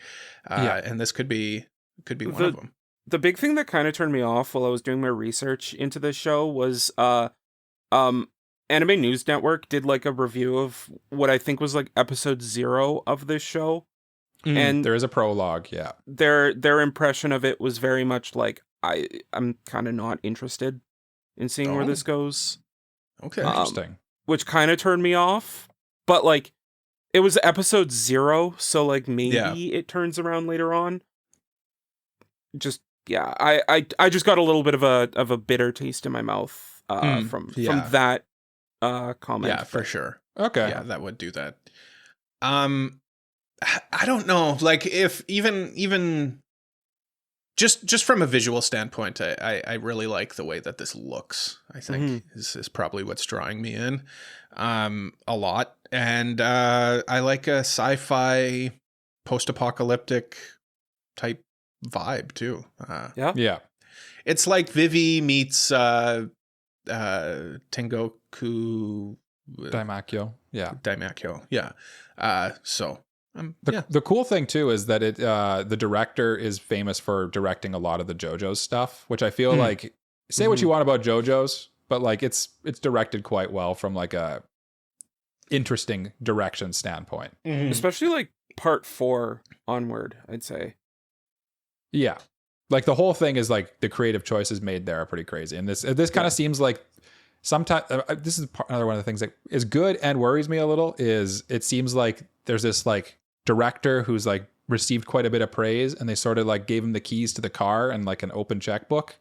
And this could be one of them. The big thing that kind of turned me off while I was doing my research into this show was Anime News Network did like a review of what I think was like episode 0 of this show. And there is a prologue. Yeah. Their impression of it was very much like, I'm kind of not interested in seeing where this goes. Okay. Interesting. Which kind of turned me off. But like, it was episode 0, so like maybe it turns around later on. Just I just got a little bit of a bitter taste in my mouth from that comment. Yeah, for sure. Okay. Yeah, that would do that. I don't know. Like if even just from a visual standpoint, I really like the way that this looks. I think is probably what's drawing me in a lot. And I like a sci-fi post-apocalyptic type vibe too. Yeah. It's like Vivi meets Tengoku Daimakyo. Yeah. Daimakyo. Yeah. So the cool thing too is that the director is famous for directing a lot of the JoJo's stuff, which I feel like say what you want about JoJo's, but like it's directed quite well from like a interesting direction standpoint. Especially like part 4 onward, I'd say. Yeah. Like the whole thing is like the creative choices made there are pretty crazy. And this kind of seems like sometimes this is another one of the things that is good and worries me a little is it seems like there's this like director who's like received quite a bit of praise and they sort of like gave him the keys to the car and like an open checkbook.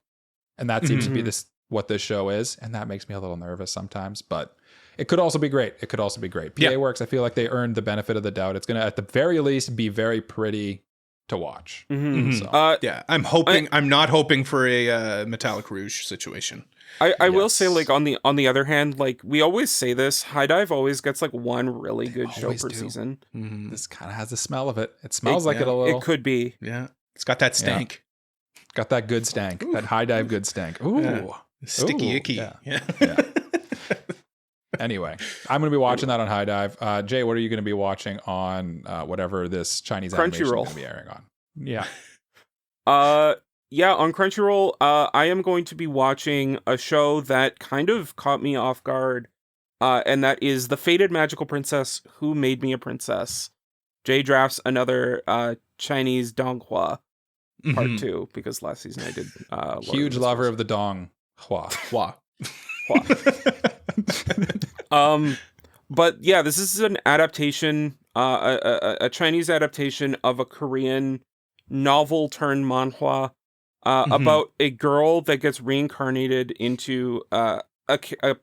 And that seems to be what this show is. And that makes me a little nervous sometimes, but it could also be great. PA Works, I feel like they earned the benefit of the doubt. It's going to, at the very least, be very pretty to watch. So, I'm not hoping for a Metallic Rouge situation. I will say, like, on the other hand, like, we always say this, High Dive always gets like one really good show per season. This kind of has the smell of it. It smells like it a little. It could be. Yeah. It's got that stank. Got that good stank. Ooh. That High Dive good stank. Ooh. Yeah. Sticky icky. Yeah. Anyway, I'm going to be watching that on High Dive. Jay, what are you going to be watching on whatever this Chinese animation is going to be airing on? Yeah. On Crunchyroll, I am going to be watching a show that kind of caught me off guard and that is The Fated Magical Princess Who Made Me a Princess. Jay drafts another Chinese Donghua part 2, because last season I did huge lover of the Dong Hua. But yeah, this is an adaptation, a Chinese adaptation of a Korean novel turned manhwa about a girl that gets reincarnated into a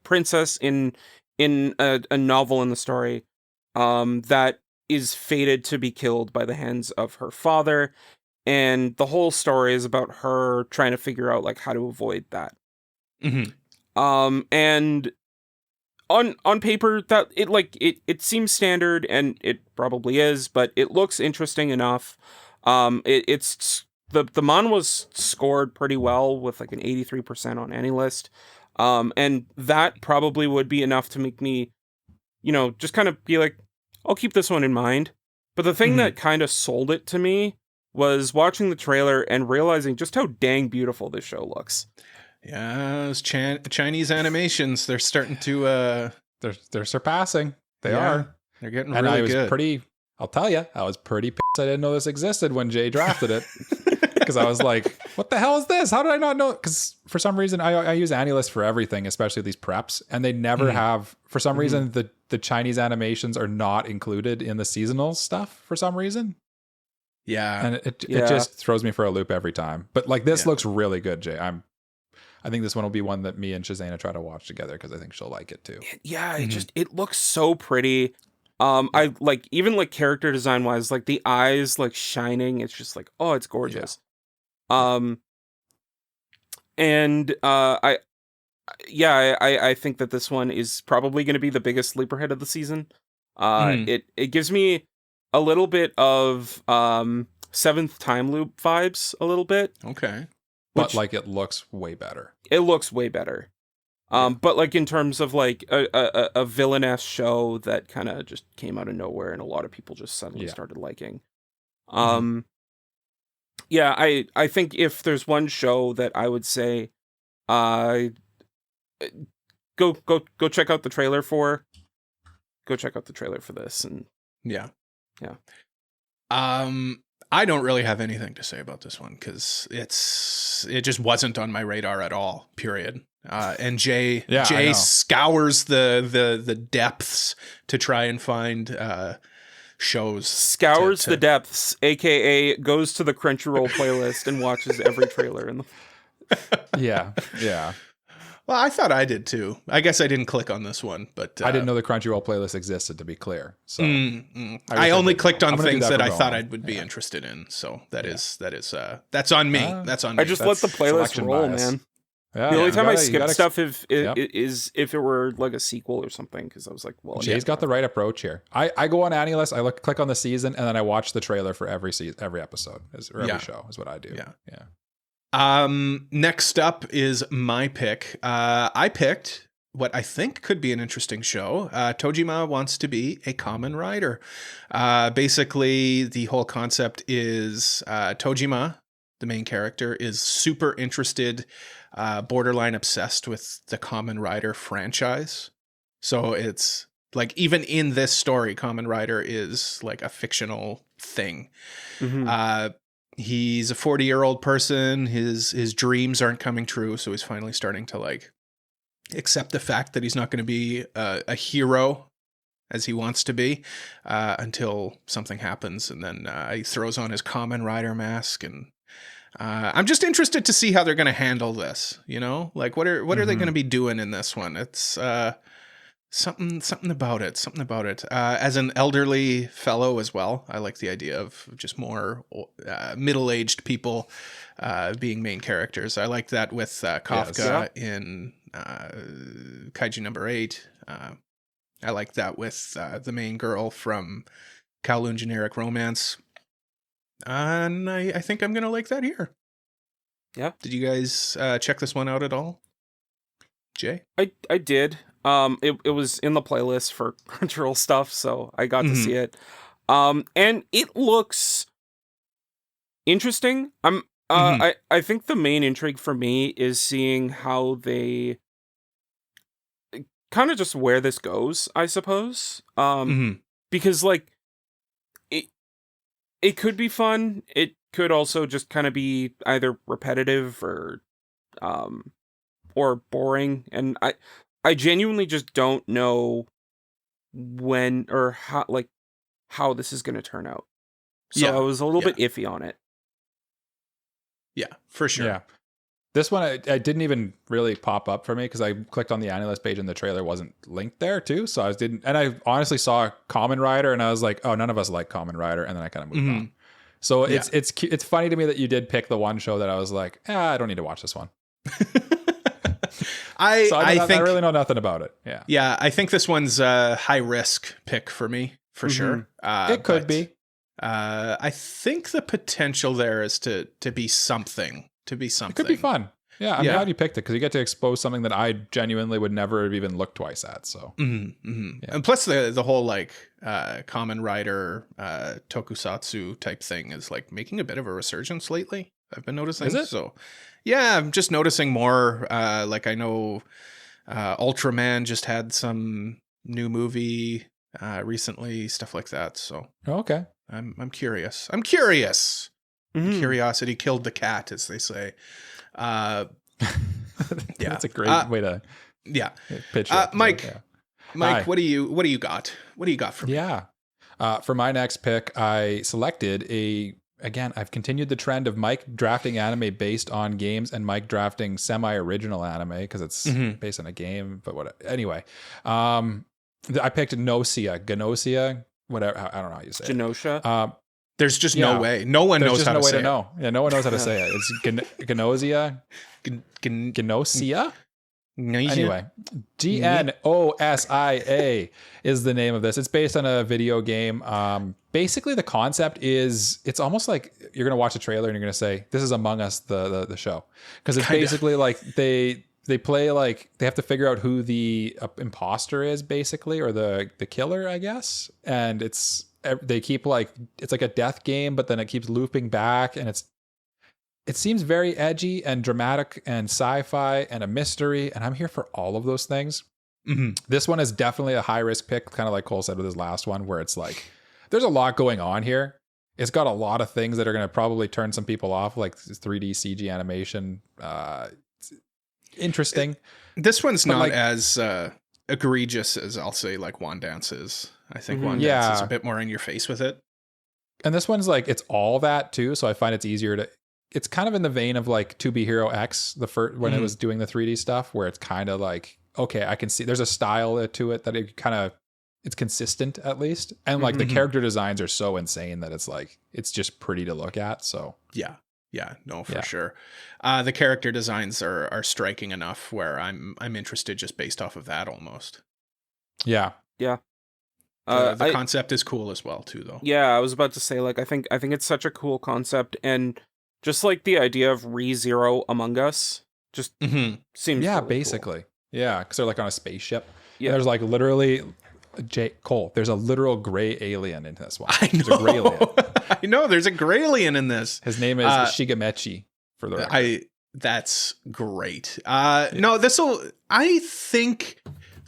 princess in a novel in the story that is fated to be killed by the hands of her father, and the whole story is about her trying to figure out like how to avoid that. And on paper that it seems standard, and it probably is, but it looks interesting enough. It's the man was scored pretty well with like an 83% on AniList. And that probably would be enough to make me, just kind of be like, I'll keep this one in mind. But the thing that kind of sold it to me was watching the trailer and realizing just how dang beautiful this show looks. Yeah, those Chinese animations, they're starting to... They're surpassing. They are. They're getting and really I was good. I'll tell you, I was pretty pissed I didn't know this existed when Jay drafted it. Because I was like, what the hell is this? How did I not know? Because for some reason, I use AniList for everything, especially these preps. And they never have, for some reason, the Chinese animations are not included in the seasonal stuff for some reason. Yeah. And it just throws me for a loop every time. But like this looks really good, Jay. I think this one will be one that me and Shazana try to watch together because I think she'll like it too. It looks so pretty. I like, even like character design wise, like the eyes like shining. It's just like, oh, it's gorgeous. And I think that this one is probably going to be the biggest sleeper hit of the season. It gives me a little bit of Seventh Time Loop vibes, a little bit. Okay. But like it looks way better. It looks way better. But like in terms of like a villainous show that kind of just came out of nowhere and a lot of people just suddenly started liking. I think if there's one show that I would say go check out the trailer for, go check out the trailer for this. And I don't really have anything to say about this one because it just wasn't on my radar at all, period. And Jay scours the depths to try and find shows. Scours the depths, aka goes to the Crunchyroll playlist and watches every trailer in the Yeah. Well, I thought I did too. I guess I didn't click on this one, but I didn't know the Crunchyroll playlist existed, to be clear. So I only clicked on things that I thought I would be interested in. So that's on me. That's on me. I just let the playlist roll, man. Yeah, the only time I skip stuff is if it were like a sequel or something, because I was like, well, Jay's got the right approach here. I go on AniList, click on the season, and then I watch the trailer for every episode or every show is what I do. Yeah. Next up is my pick. I picked what I think could be an interesting show. Tojima wants to be a Kamen rider. Basically, the whole concept is Tojima, the main character, is super interested, borderline obsessed with the Kamen Rider franchise. So it's like, even in this story, Kamen Rider is like a fictional thing. He's a 40-year-old person. His dreams aren't coming true, so he's finally starting to like accept the fact that he's not going to be a hero as he wants to be until something happens, and then he throws on his Kamen Rider mask. And I'm just interested to see how they're going to handle this. Like what are they going to be doing in this one? It's something about it. As an elderly fellow as well, I like the idea of just more middle-aged people being main characters. I like that with Kafka in Kaiju number 8. I like that with the main girl from Kowloon Generic Romance. And I think I'm going to like that here. Yeah. Did you guys check this one out at all? Jay? I did. It was in the playlist for Crunchyroll stuff, so I got to see it. And it looks interesting. I think the main intrigue for me is seeing how they kind of just where this goes, I suppose. Because like it could be fun. It could also just kind of be either repetitive or boring. And I genuinely just don't know when or how this is going to turn out. So I was a little bit iffy on it. Yeah, for sure. Yeah. This one, I didn't even really pop up for me because I clicked on the AniList page and the trailer wasn't linked there too. So I honestly saw Kamen Rider and I was like, oh, none of us like Kamen Rider. And then I kind of moved on. So it's funny to me that you did pick the one show that I was like, I don't need to watch this one. I really know nothing about it. Yeah. Yeah. I think this one's a high risk pick for me for sure. It could be. I think the potential there is to be something. It could be fun. Yeah, I'm glad you picked it because you get to expose something that I genuinely would never have even looked twice at. So, and plus the whole like Kamen Rider tokusatsu type thing is like making a bit of a resurgence lately. I've been noticing. Is it? So, yeah, I'm just noticing more. Like I know Ultraman just had some new movie recently, stuff like that. So, okay, I'm curious. Curiosity killed the cat, as they say. That's a great way to pitch it. Mike, what do you got? What do you got for me? Yeah. For my next pick, I selected I've continued the trend of Mike drafting anime based on games and Mike drafting semi-original anime because it's based on a game, but what anyway. I picked GNOSIA, whatever, I don't know how you say it. GNOSIA? There's just no way. No one knows how to say it. Yeah, no one knows how to say it. It's GNOSIA. GNOSIA? Anyway, GNOSIA is the name of this. It's based on a video game. Basically, the concept is it's almost like you're going to watch a trailer and you're going to say, this is Among Us, the show. Because it's basically like they play like they have to figure out who the imposter is, basically, or the killer, I guess. And they keep like it's like a death game, but then it keeps looping back, and it seems very edgy and dramatic and sci-fi and a mystery, and I'm here for all of those things. This one is definitely a high risk pick, kind of like Cole said with his last one, where it's like there's a lot going on here. It's got a lot of things that are going to probably turn some people off, like 3D CG animation. Interesting. This one's not as egregious as I'll say like Wandance is. I think Wandance is a bit more in your face with it. And this one's like, it's all that too. So I find it's easier it's kind of in the vein of like To Be Hero X, the first, when it was doing the 3D stuff, where it's kind of like, okay, I can see there's a style to it that it's consistent at least. And like the character designs are so insane that it's like, it's just pretty to look at. So for sure. The character designs are striking enough where I'm interested just based off of that almost. Yeah. The concept is cool as well too, though. Yeah, I was about to say, like, I think it's such a cool concept, and just like the idea of ReZero Among Us just seems really basically cool. Yeah, because they're like on a spaceship. Yeah, there's like literally Cole. There's a literal gray alien in this one. There's a gray alien. I know. There's a gray alien in this. His name is Shigemechi. For the record. That's great. No, this'll. I think.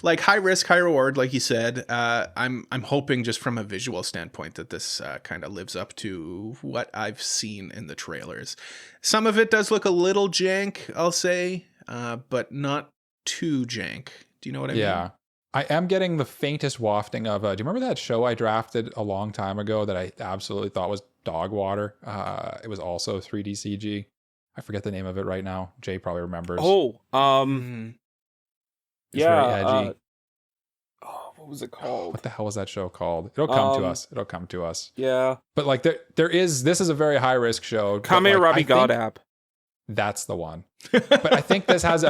Like high risk, high reward, like you said. I'm hoping just from a visual standpoint that this kind of lives up to what I've seen in the trailers. Some of it does look a little jank, I'll say, but not too jank. Do you know what I mean? Yeah. I am getting the faintest wafting of, do you remember that show I drafted a long time ago that I absolutely thought was dog water? It was also 3D CG. I forget the name of it right now. Jay probably remembers. It's very edgy. What was it called? What the hell was that show called? It'll come to us. Yeah. But like this is a very high risk show. Kame Rabi God app. That's the one. But I think this has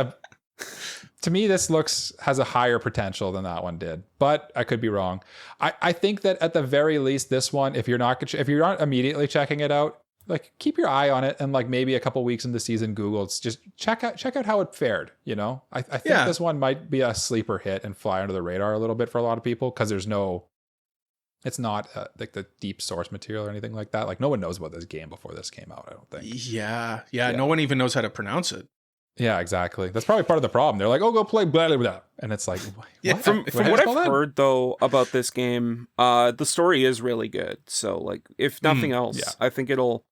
to me, this has a higher potential than that one did. But I could be wrong. I think that at the very least, this one, if you're not immediately checking it out, like keep your eye on it, and like maybe a couple weeks into the season, just check out how it fared. You know, I think this one might be a sleeper hit and fly under the radar a little bit for a lot of people because it's not like the deep source material or anything like that. Like no one knows about this game before this came out. I don't think. Yeah. No one even knows how to pronounce it. Yeah, exactly. That's probably part of the problem. They're like, "Oh, go play blah blah blah," and it's like, what? Yeah. From what I've heard though about this game, the story is really good. So like, if nothing else, I think it'll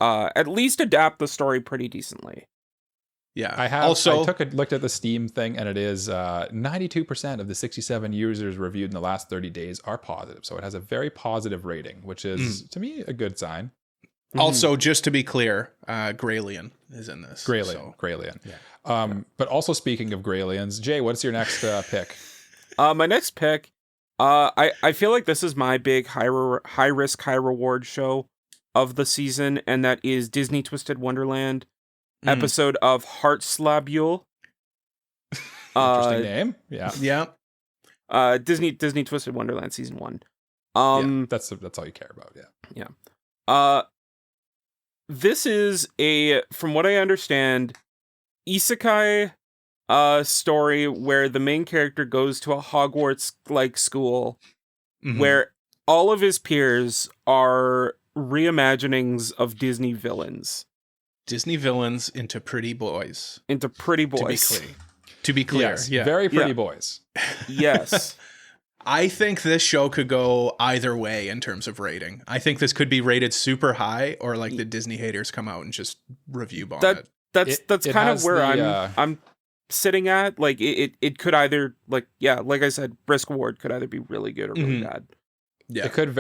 at least adapt the story pretty decently. Yeah. I looked at the Steam thing, and it is 92% of the 67 users reviewed in the last 30 days are positive. So it has a very positive rating, which is to me a good sign. Also, just to be clear, Graylian is in this. Graylian. Yeah. But also speaking of Graylians, Jay, what's your next pick? My next pick, I feel like this is my big high risk, high reward show of the season, and that is Disney Twisted-Wonderland episode of Heartslabule. Interesting name. Yeah. Yeah. Disney Twisted-Wonderland season 1. That's all you care about. Yeah. Yeah. This is from what I understand, Isekai story where the main character goes to a Hogwarts-like school where all of his peers are reimaginings of Disney villains. Disney villains into pretty boys. To be clear. Yes, very pretty boys. Yes. I think this show could go either way in terms of rating. I think this could be rated super high, or like the Disney haters come out and just review bomb it. That's kind of where I'm sitting at. Like it could either like I said, risk reward could either be really good or really bad. Yeah, it could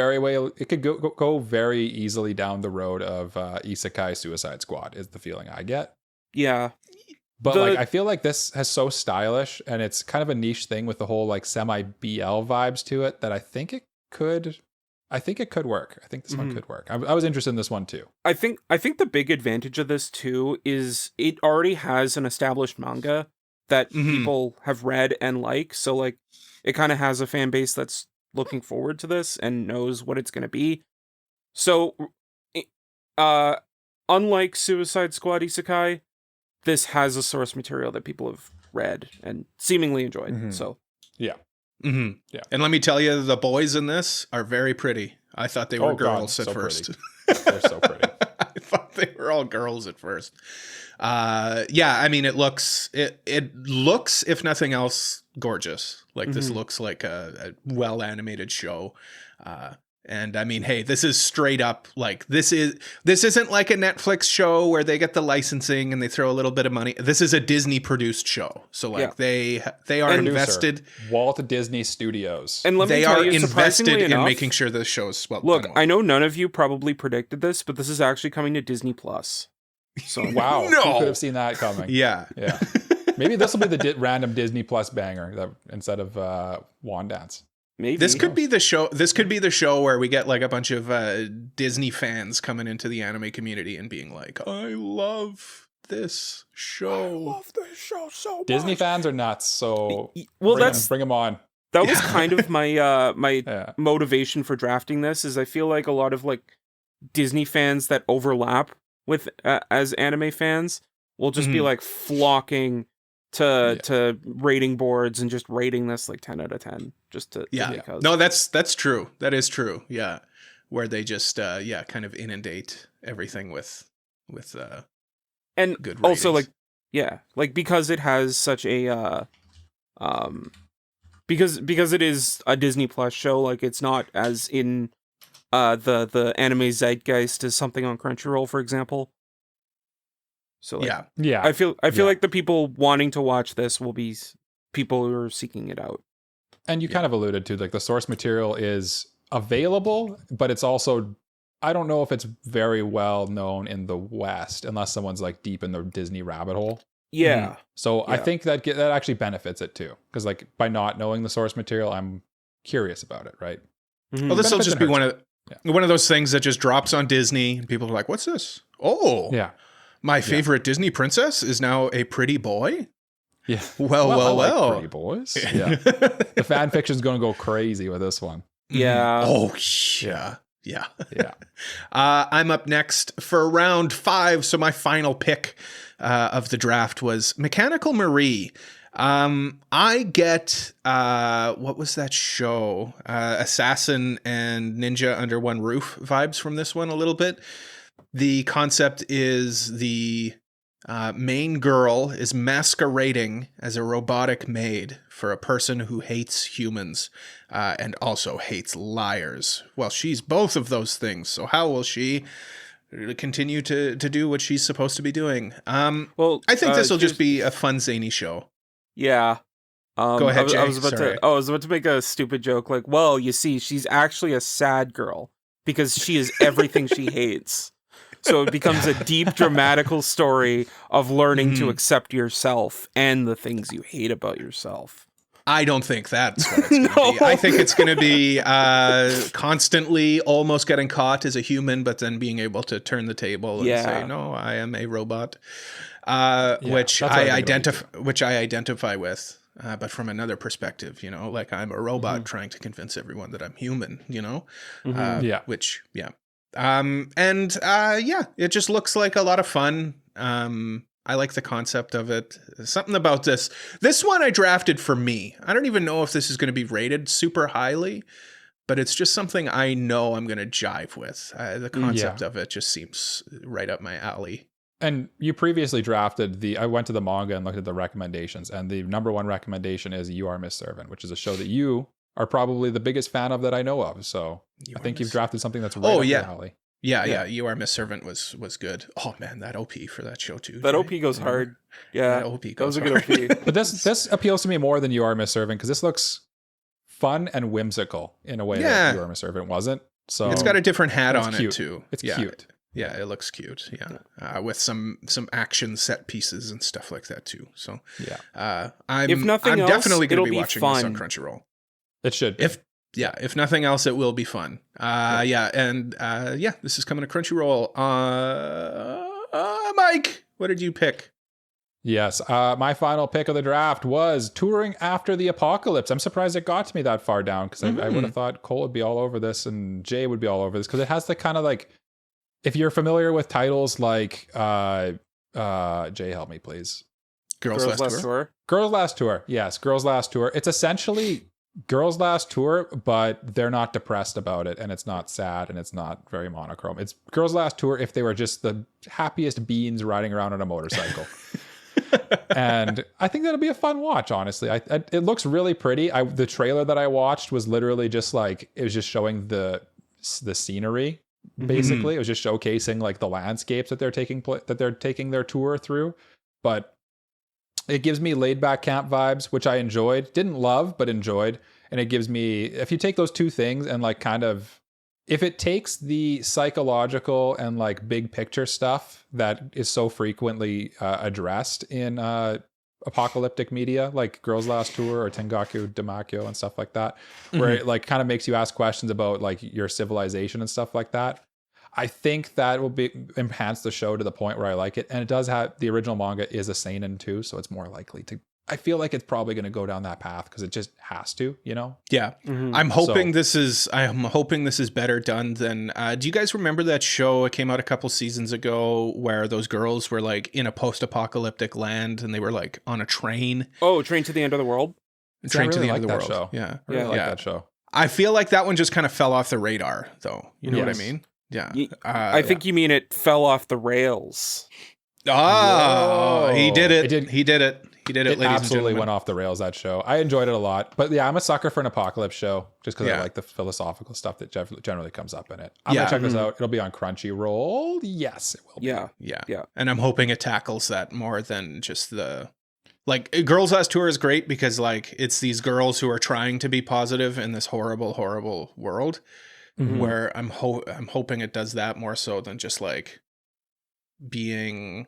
go very easily down the road of Isekai Suicide Squad is the feeling I get. Yeah. But I feel like this has so stylish, and it's kind of a niche thing with the whole like semi BL vibes to it that I think it could work. I think this one could work. I was interested in this one too. I think the big advantage of this too is it already has an established manga that people have read and like. So like it kind of has a fan base that's looking forward to this and knows what it's going to be. So unlike Suicide Squad Isekai, this has a source material that people have read and seemingly enjoyed. So, yeah. Yeah. And let me tell you, the boys in this are very pretty. I thought they were girls at first. They're so pretty. I thought they were all girls at first. I mean, it looks, if nothing else, gorgeous. Like this looks like a well animated show. And I mean, hey, this is straight up like this isn't like a Netflix show where they get the licensing and they throw a little bit of money. This is a Disney produced show. So like they are invested. Walt Disney Studios. And let me tell you, invested in making sure this show is well. Look, I know none of you probably predicted this, but this is actually coming to Disney Plus. So wow, no. Who could have seen that coming? Yeah. Maybe this will be the random Disney Plus banger that instead of Wandance. Maybe this could be the show. This could be the show where we get like a bunch of Disney fans coming into the anime community and being like, "I love this show. I love this show so much." Disney fans are nuts. So bring them on. That was kind of my motivation for drafting this. Is I feel like a lot of like Disney fans that overlap with as anime fans will just be like flocking to rating boards and just rating this like 10 out of 10 just to because. No, that's true. That is true. Yeah. Where they just kind of inundate everything with and good ratings. Also like because it has such a because it is a Disney Plus show, like it's not as in the anime zeitgeist as something on Crunchyroll, for example. So like, I feel like the people wanting to watch this will be people who are seeking it out. And you kind of alluded to like the source material is available, but it's also, I don't know if it's very well known in the West unless someone's like deep in the Disney rabbit hole. Yeah. So I think that actually benefits it too, because like by not knowing the source material, I'm curious about it, right? Well, this will just be one of those things that just drops on Disney and people are like, "What's this?" Oh, yeah. My favorite Disney princess is now a pretty boy. Yeah. Well. Like pretty boys. Yeah. The fan fiction's going to go crazy with this one. Yeah. Oh, yeah. I'm up next for round 5. So my final pick of the draft was Mechanical Marie. I get what was that show? Assassin and Ninja Under One Roof vibes from this one a little bit. The concept is the main girl is masquerading as a robotic maid for a person who hates humans and also hates liars. Well, she's both of those things. So how will she continue to do what she's supposed to be doing? Well, I think this will just be a fun, zany show. Yeah. Go ahead, Jay. I was about to make a stupid joke. Like, well, you see, she's actually a sad girl because she is everything she hates. So it becomes a deep, dramatical story of learning to accept yourself and the things you hate about yourself. I don't think that's what it's going to be. I think it's going to be constantly almost getting caught as a human, but then being able to turn the table and say, no, I am a robot, which I identify with. But from another perspective, like I'm a robot trying to convince everyone that I'm human, it just looks like a lot of fun. I like the concept of it. Something about this one I drafted for me. I don't even know if this is going to be rated super highly, but it's just something I know I'm going to jive with. The concept of it just seems right up my alley. And you previously drafted I went to the manga and looked at the recommendations, and the number one recommendation is You Are Miss Servant, which is a show that you are probably the biggest fan of that I know of. So I think you've drafted something that's right up your alley. Yeah. You Are Miss Servant was good. Oh man, that OP for that show too. That OP goes hard. Yeah, that OP goes hard. That was a good OP. But this appeals to me more than You Are Miss Servant because this looks fun and whimsical in a way that You Are Miss Servant wasn't. So it's got a different hat on it too. It's cute. Yeah, it looks cute. Yeah, with some action set pieces and stuff like that too. So I'm definitely going to be watching this on Crunchyroll. It should. If nothing else, it will be fun. This is coming to Crunchyroll. Mike, what did you pick? Yes, my final pick of the draft was Touring After the Apocalypse. I'm surprised it got to me that far down because I would have thought Cole would be all over this and Jay would be all over this because it has the kind of like, if you're familiar with titles like, Jay, help me please. Girls Last Tour? Girls Last Tour. Yes, Girls Last Tour. It's essentially Girls Last Tour, but they're not depressed about it, and it's not sad, and it's not very monochrome. It's Girls Last Tour if they were just the happiest beans riding around on a motorcycle. And I think that'll be a fun watch, honestly. It looks really pretty. The trailer that I watched was literally just like, it was just showing the scenery, basically. It was just showcasing like the landscapes that they're taking their tour through. But it gives me laid back camp vibes, which I enjoyed. Didn't love, but enjoyed. And it gives me, if you take those two things and like kind of, if it takes the psychological and like big picture stuff that is so frequently addressed in apocalyptic media, like Girls Last Tour or Tengaku Damakyo and stuff like that, where it like kind of makes you ask questions about like your civilization and stuff like that. I think that will enhance the show to the point where I like it. And it does have, the original manga is a seinen too, so it's more likely to, I feel like it's probably going to go down that path because it just has to, Yeah. I'm hoping this is better done than, do you guys remember that show? It came out a couple seasons ago where those girls were like in a post-apocalyptic land and they were like on a train. Oh, Train to the End of the World? Train to the End of the World. Show. Yeah. I really like that show. I feel like that one just kind of fell off the radar though. You know what I mean? Yeah. I think you mean it fell off the rails. Oh, he did it. He did it. It absolutely went off the rails, that show. I enjoyed it a lot. But yeah, I'm a sucker for an apocalypse show just because I like the philosophical stuff that generally comes up in it. I'm going to check this out. It'll be on Crunchyroll. Yes, it will be. Yeah. And I'm hoping it tackles that more than just like Girls Last Tour is great because like it's these girls who are trying to be positive in this horrible, horrible world where I'm hoping it does that more so than just like being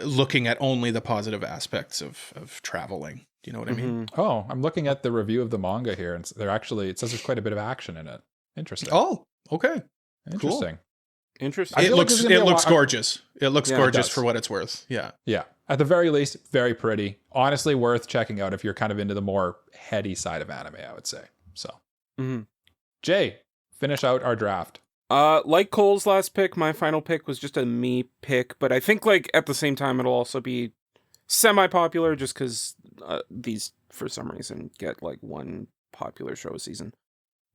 looking at only the positive aspects of traveling. Do you know what I mean? Oh, I'm looking at the review of the manga here, and it says there's quite a bit of action in it. Interesting. Oh, okay. Interesting. Cool. Interesting. It looks gorgeous. It looks gorgeous for what it's worth. Yeah. Yeah. At the very least, very pretty. Honestly, worth checking out if you're kind of into the more heady side of anime, I would say. So, Jay, finish out our draft. Like Cole's last pick, my final pick was just a me pick, but I think like at the same time it'll also be semi-popular just because these for some reason get like one popular show a season.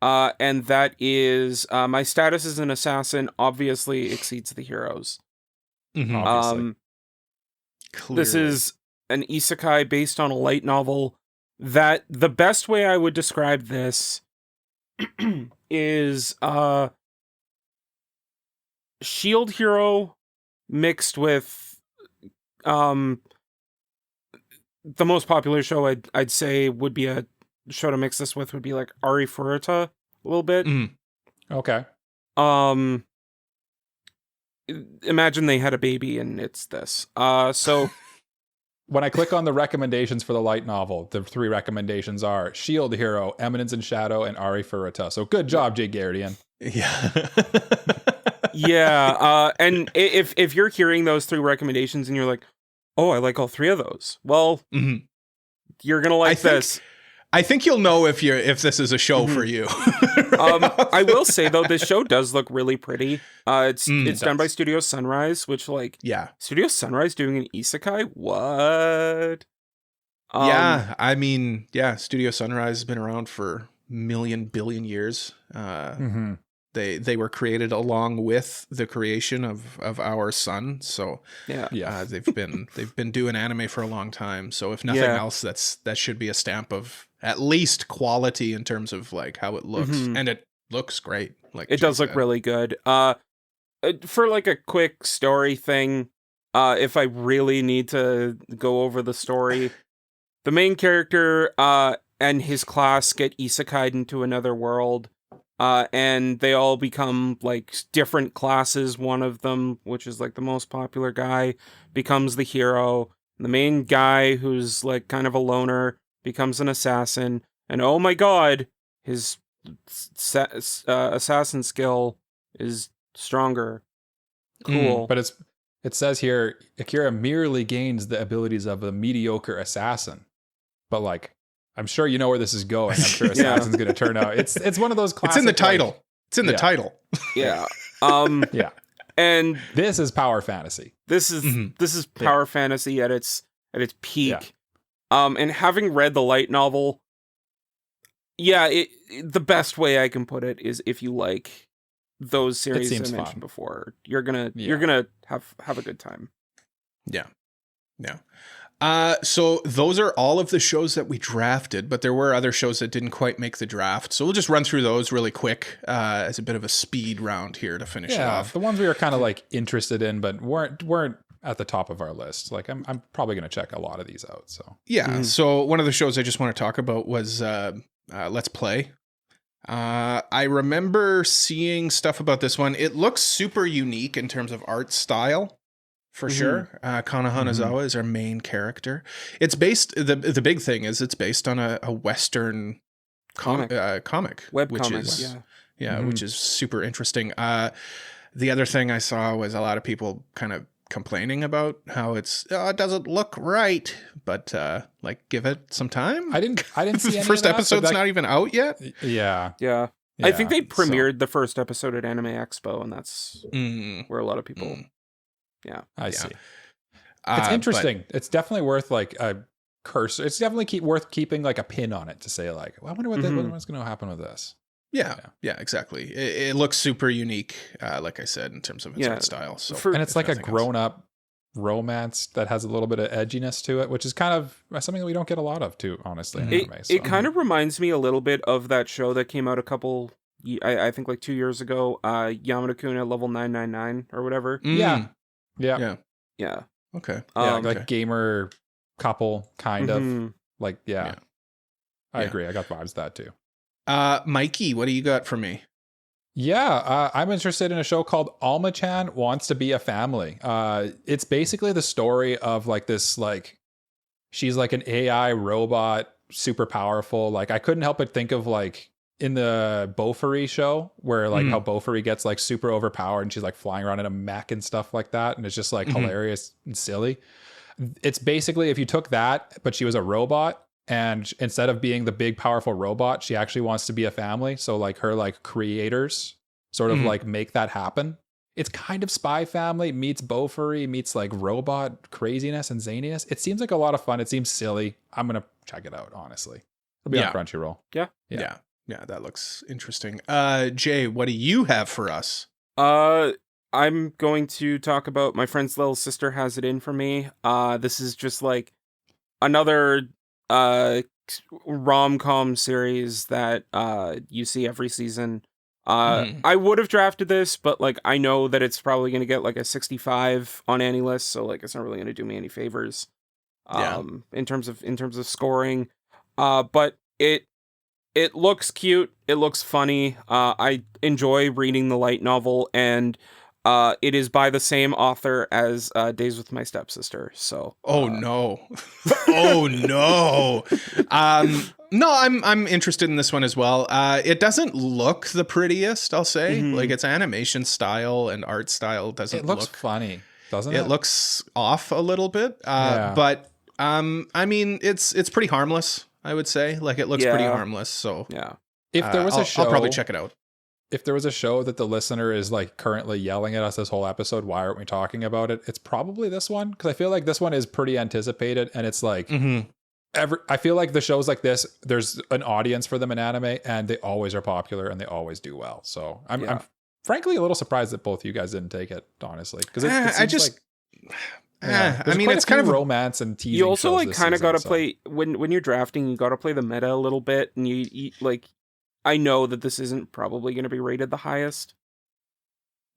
And that is My Status as an Assassin obviously exceeds the heroes. Obviously. This is an isekai based on a light novel that the best way I would describe this is shield hero mixed with the most popular show I'd say would be a show to mix this with would be like Ari Furuta a little bit. Okay. Imagine they had a baby and it's this. So when I click on the recommendations for the light novel, the 3 recommendations are Shield Hero, Eminence in Shadow, and Ari Furuta. So good job, Jay Garridian. Yeah. yeah. And if you're hearing those 3 recommendations and you're like, oh, I like all 3 of those. Well, you're going to like this. I think you'll know if this is a show for you. I will say though, this show does look really pretty. It's done by Studio Sunrise, which Studio Sunrise doing an isekai? What? I mean, Studio Sunrise has been around for billion years. They were created along with the creation of our sun. So they've been doing anime for a long time. So if nothing else, that should be a stamp of at least quality in terms of like how it looks, and it looks great. Like it does look really good. For like a quick story thing, if I really need to go over the story, the main character and his class get isekai'd into another world. And they all become like different classes. One of them, which is like the most popular guy, becomes the hero. The main guy, who's like kind of a loner, becomes an assassin. And oh my god, his assassin skill is stronger. Cool. But it says here, Akira merely gains the abilities of a mediocre assassin. But like, I'm sure you know where this is going. I'm sure Assassin's going to turn out. It's one of those classic. It's in the title. Like, it's in the title. Yeah. Yeah. And this is power fantasy. This is power fantasy at its peak. Yeah. And having read the light novel, the best way I can put it is if you like those series I mentioned before, you're gonna have a good time. Yeah. Yeah. So those are all of the shows that we drafted, but there were other shows that didn't quite make the draft. So we'll just run through those really quick as a bit of a speed round here to finish it off. The ones we were kind of like interested in, but weren't at the top of our list. Like I'm probably going to check a lot of these out. So So one of the shows I just want to talk about was Let's Play. I remember seeing stuff about this one. It looks super unique in terms of art style. For sure. Kana Hanazawa is our main character. It's based, the big thing is it's based on a Western comic. Web which comic, is, which is super interesting. The other thing I saw was a lot of people kind of complaining about how it doesn't look right, but like give it some time. I didn't see the any first of that, episode's not even out yet. Yeah. I think they premiered the first episode at Anime Expo, and that's where a lot of people I see. It's interesting. It's definitely worth like a cursor. It's definitely worth keeping like a pin on it to say like, well, I wonder what's going to happen with this. Yeah, exactly. It looks super unique, like I said, in terms of its art style. So, and it's like a grown-up romance that has a little bit of edginess to it, which is kind of something that we don't get a lot of, too, honestly. In anime, it kind of reminds me a little bit of that show that came out a couple, I think like 2 years ago, Yamada-kun at level 999 or whatever. Yeah. Okay. Like gamer couple kind of like I agree. I got vibes of that too. Mikey, what do you got for me? I'm interested in a show called Alma-chan Wants to Be a Family. It's basically the story of like this, like she's like an AI robot, super powerful. Like I couldn't help but think of like in the Bofuri show where like how Bofuri gets like super overpowered and she's like flying around in a mech and stuff like that. And it's just like hilarious and silly. It's basically if you took that, but she was a robot and instead of being the big powerful robot, she actually wants to be a family. So like her like creators sort of like make that happen. It's kind of Spy Family meets Bofuri meets like robot craziness and zaniness. It seems like a lot of fun. It seems silly. I'm going to check it out, honestly. It'll be on Crunchyroll. Yeah, that looks interesting. Jay, what do you have for us? I'm going to talk about My Friend's Little Sister Has It In For Me. This is just like another rom-com series that you see every season. I would have drafted this, but like I know that it's probably going to get like a 65 on AniList, so like it's not really going to do me any favors in terms of scoring. But it looks cute, it looks funny. I enjoy reading the light novel, and it is by the same author as Days with My Stepsister. So no. Oh no. No, I'm interested in this one as well. It doesn't look the prettiest, I'll say. Like its animation style and art style doesn't look funny, doesn't it? It looks off a little bit. But I mean it's pretty harmless, I would say. Like it looks pretty harmless. So yeah. If there was a show, I'll probably check it out. If there was a show that the listener is like currently yelling at us this whole episode, why aren't we talking about it? It's probably this one, because I feel like this one is pretty anticipated, and it's like I feel like the shows like this, there's an audience for them in anime, and they always are popular and they always do well. So I'm frankly a little surprised that both of you guys didn't take it, honestly, because I mean, it's kind of romance and teasing. You also like kind of got to play when you're drafting. You got to play the meta a little bit, and you like. I know that this isn't probably going to be rated the highest.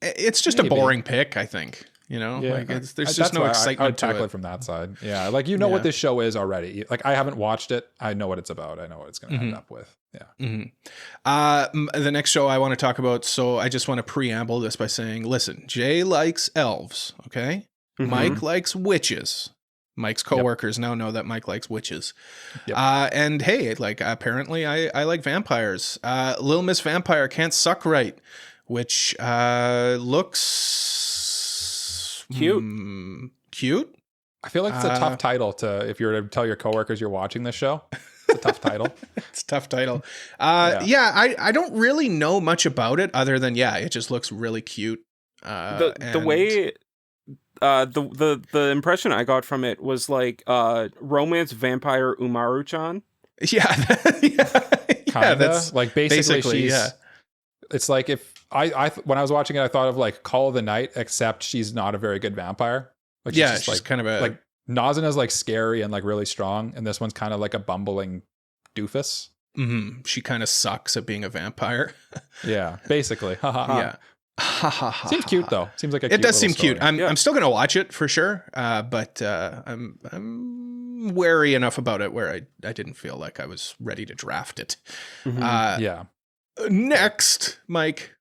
It's just a boring pick, I think. You know, like there's just no excitement to it from that side. Yeah, like what this show is already. Like I haven't watched it. I know what it's about. I know what it's going to end up with. Yeah. The next show I want to talk about. So I just want to preamble this by saying, listen, Jay likes elves. Okay, Mike likes witches. Mike's coworkers now know that Mike likes witches. And hey, like apparently I like vampires. Little Miss Vampire Can't Suck Right, which looks cute. I feel like it's a tough title if you were to tell your coworkers you're watching this show. It's a tough title. It's a tough title. I don't really know much about it other than it just looks really cute. The way the impression I got from it was like romance vampire Umaru-chan. That's like basically she's it's like if I when I was watching it I thought of like Call of the Night, except she's not a very good vampire. Like she's like kind of like Nazuna's like scary and like really strong, and this one's kind of like a bumbling doofus. She kind of sucks at being a vampire. Yeah, basically. Yeah. Seems cute though. Seems like it does seem cute. I'm still gonna watch it for sure, but I'm wary enough about it where I didn't feel like I was ready to draft it. Next, Mike.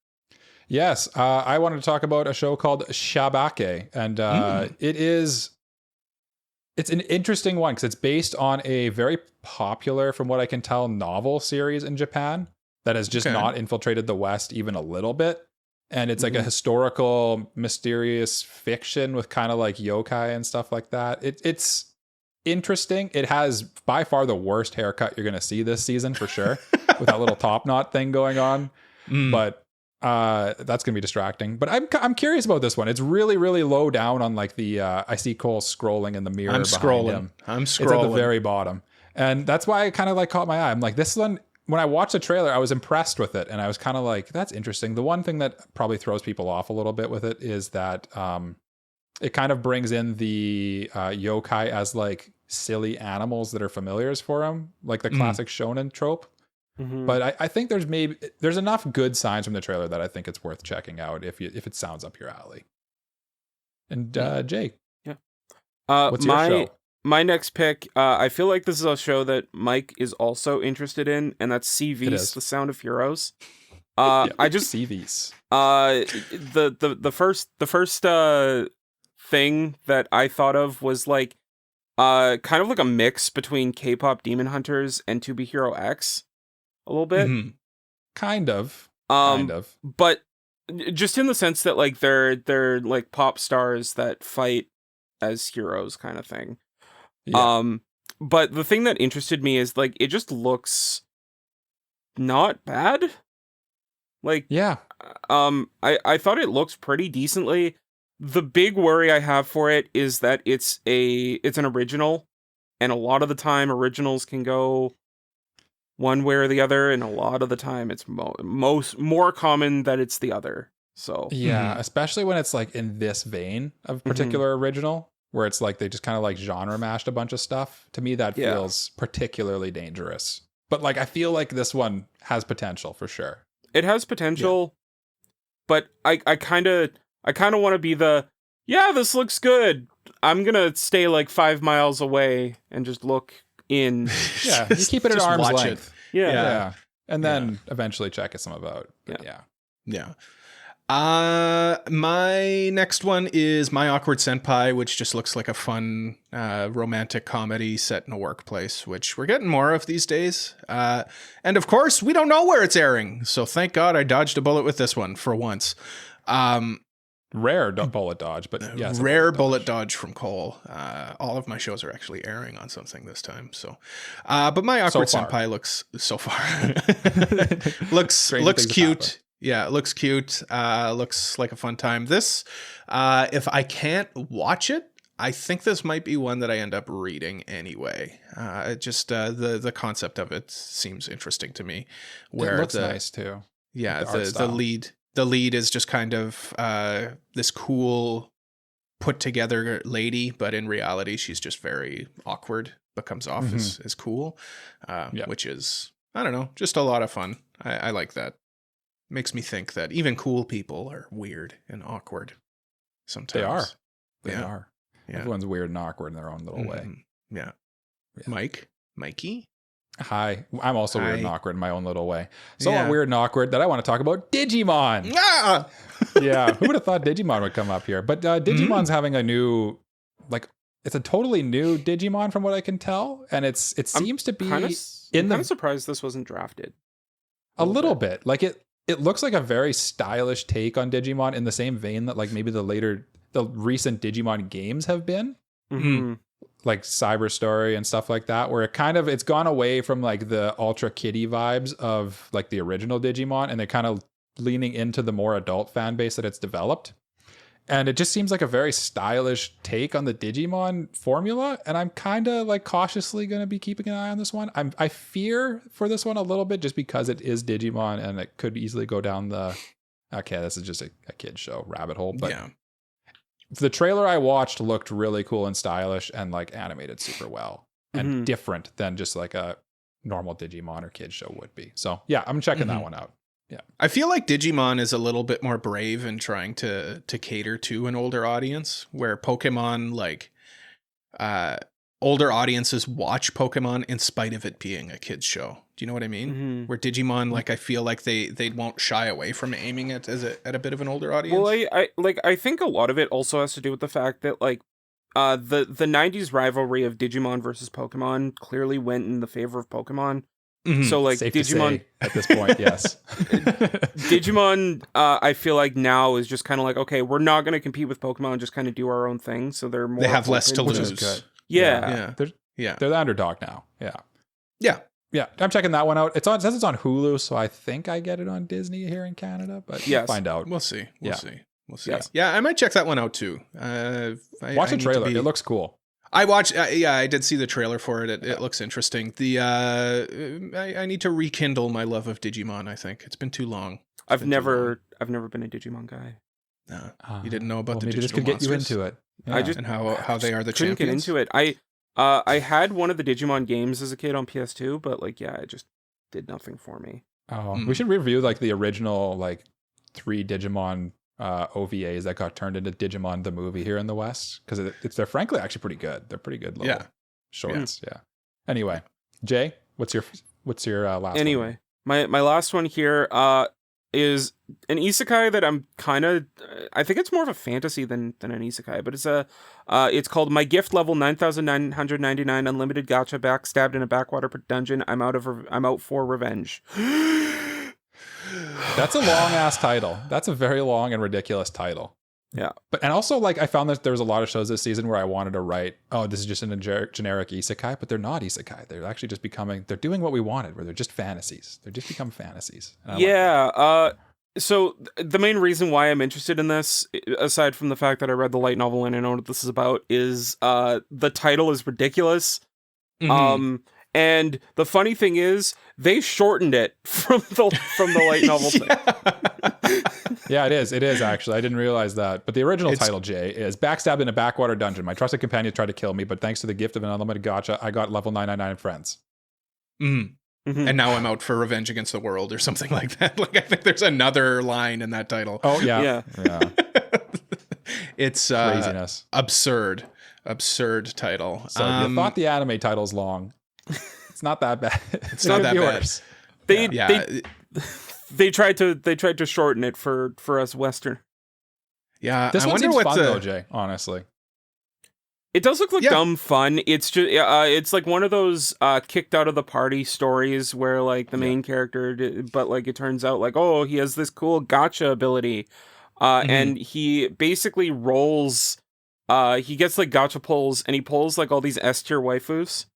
Yes, I wanted to talk about a show called Shabake, and it's an interesting one because it's based on a very popular, from what I can tell, novel series in Japan that has just not infiltrated the West even a little bit. And it's like a historical, mysterious fiction with kind of like yokai and stuff like that. It's interesting. It has by far the worst haircut you're going to see this season for sure, with that little top knot thing going on. But that's going to be distracting. But I'm curious about this one. It's really, really low down on like the I see Cole scrolling in the mirror. I'm scrolling. It's at the very bottom. And that's why it kind of like caught my eye. I'm like, this one. When I watched the trailer, I was impressed with it, and I was kind of like, that's interesting. The one thing that probably throws people off a little bit with it is that it kind of brings in the yokai as like silly animals that are familiars for him, like the classic shonen trope. But I think there's enough good signs from the trailer that I think it's worth checking out if it sounds up your alley. And Jay, what's your show? My next pick, I feel like this is a show that Mike is also interested in, and that's SI-VIS, The Sound of Heroes. I just SI-VIS. The first thing that I thought of was like kind of like a mix between K-pop Demon Hunters and To Be Hero X, a little bit. Kind of. But just in the sense that like they're like pop stars that fight as heroes, kind of thing. But the thing that interested me is like it just looks not bad. Like I thought it looks pretty decently. The big worry I have for it is that it's an original, and a lot of the time originals can go one way or the other, and a lot of the time it's more common that it's the other. So yeah, especially when it's like in this vein of particular original, where it's like they just kind of like genre mashed a bunch of stuff. To me, that feels particularly dangerous. But like, I feel like this one has potential for sure. It has potential, but I kind of want to be this looks good. I'm gonna stay like 5 miles away and just look in. Yeah, you keep it at arm's length. Yeah. And then eventually check some about. Yeah. My next one is My Awkward Senpai, which just looks like a fun romantic comedy set in a workplace, which we're getting more of these days. And of course, we don't know where it's airing, so thank God I dodged a bullet with this one for once. Rare bullet dodge, but yes, rare bullet dodge from Cole. All of my shows are actually airing on something this time. So, but My Awkward Senpai looks so far looks cute. Yeah, it looks cute. Looks like a fun time. This, if I can't watch it, I think this might be one that I end up reading anyway. Just the concept of it seems interesting to me. Where it looks nice too. Yeah, the lead is just kind of this cool, put together lady, but in reality, she's just very awkward. But comes off as cool, which is, I don't know, just a lot of fun. I like that. Makes me think that even cool people are weird and awkward sometimes. They are. Yeah. Everyone's weird and awkward in their own little way. Yeah. Mikey? Hi. I'm also weird and awkward in my own little way. So weird and awkward that I want to talk about Digimon. Yeah. Who would have thought Digimon would come up here? But Digimon's having a new, like, it's a totally new Digimon from what I can tell. And it seems to be I'm surprised this wasn't drafted. A little bit. Like it looks like a very stylish take on Digimon in the same vein that like maybe the recent Digimon games have been. Like Cyber Story and stuff like that, where it's gone away from like the Ultra Kitty vibes of like the original Digimon, and they're kind of leaning into the more adult fan base that it's developed. And it just seems like a very stylish take on the Digimon formula. And I'm kind of like cautiously going to be keeping an eye on this one. I fear for this one a little bit just because it is Digimon and it could easily go down this is just a kid's show rabbit hole. But the trailer I watched looked really cool and stylish and like animated super well and different than just like a normal Digimon or kid's show would be. So yeah, I'm checking that one out. Yeah. I feel like Digimon is a little bit more brave in trying to cater to an older audience, where Pokemon, like, older audiences watch Pokemon in spite of it being a kid's show. Do you know what I mean? Where Digimon, like, I feel like they won't shy away from aiming it at a bit of an older audience. Well, I think a lot of it also has to do with the fact that, like, the 90s rivalry of Digimon versus Pokemon clearly went in the favor of Pokemon. So like safe Digimon at this point, yes. Digimon, I feel like now is just kind of like, okay, we're not going to compete with Pokemon, just kind of do our own thing. So they have less to lose. Yeah. They're the underdog now. Yeah. I'm checking that one out. It says it's on Hulu, so I think I get it on Disney here in Canada, but we'll find out. We'll see. We'll see. Yeah, I might check that one out too. Watch the trailer. It looks cool. I watched. I did see the trailer for it. It looks interesting. I need to rekindle my love of Digimon. I think it's been too long. I've never been a Digimon guy. No, you didn't know about the maybe digital this could monsters? get you into it. Yeah. And how they are the champions. Get into it. I had one of the Digimon games as a kid on PS2, but like it just did nothing for me. We should review like the original like 3 Digimon OVAs that got turned into Digimon the movie here in the West, because they're frankly actually pretty good. They're pretty good little shorts. Yeah. Anyway, Jay, what's your last? Anyway, my last one here is an isekai that I'm I think it's more of a fantasy than an isekai, but it's called My Gift Level 9999 Unlimited Gacha Backstabbed in a Backwater Dungeon. I'm out for revenge. That's a long ass title. That's a very long and ridiculous title. Yeah. And also, like, I found that there was a lot of shows this season where I wanted to write, this is just a generic isekai, but they're not isekai. They're actually just they're doing what we wanted, where they're just fantasies. They're just become fantasies. So the main reason why I'm interested in this, aside from the fact that I read the light novel and I know what this is about, is the title is ridiculous. And the funny thing is, they shortened it from the light novel thing. Yeah, it is. It is, actually. I didn't realize that. But the original title, Jay, is Backstabbed in a Backwater Dungeon. My trusted companion tried to kill me, but thanks to the gift of an unlimited gacha, I got level 999 friends. And now I'm out for revenge against the world or something like that. Like, I think there's another line in that title. Oh, yeah. It's craziness. Absurd title. So if you thought the anime title's long, it's not that bad. It's not that bad. They tried to shorten it for us Western. Yeah, this one seems fun though, Jay. Honestly, it does look like dumb fun. It's just it's like one of those kicked out of the party stories where like the main character, but like it turns out like, oh, he has this cool gacha ability, and he basically rolls. He gets like gacha pulls, and he pulls like all these S tier waifus.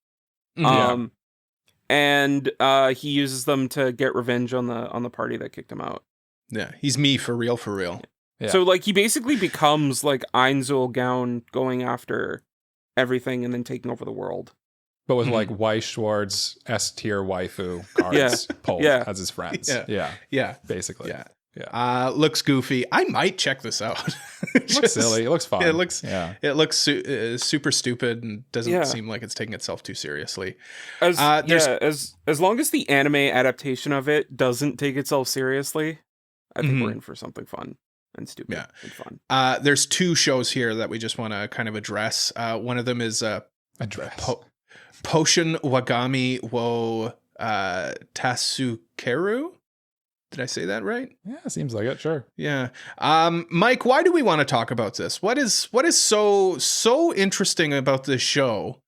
And he uses them to get revenge on the party that kicked him out. Yeah, he's me for real. Yeah. So like he basically becomes like Ainzul Gown going after everything and then taking over the world. But with like Weiss Schwartz S tier waifu cards pulled as his friends. Yeah. Basically. Yeah. Looks goofy. I might check this out. It looks silly. It looks fun. It looks super stupid and doesn't seem like it's taking itself too seriously. As long as the anime adaptation of it doesn't take itself seriously, I think we're in for something fun and stupid and fun. There's two shows here that we just want to kind of address. One of them is Potion Wagami wo Tasukeru. Did I say that right? Yeah, seems like it. Sure. Yeah. Mike, why do we want to talk about this? What is so interesting about this show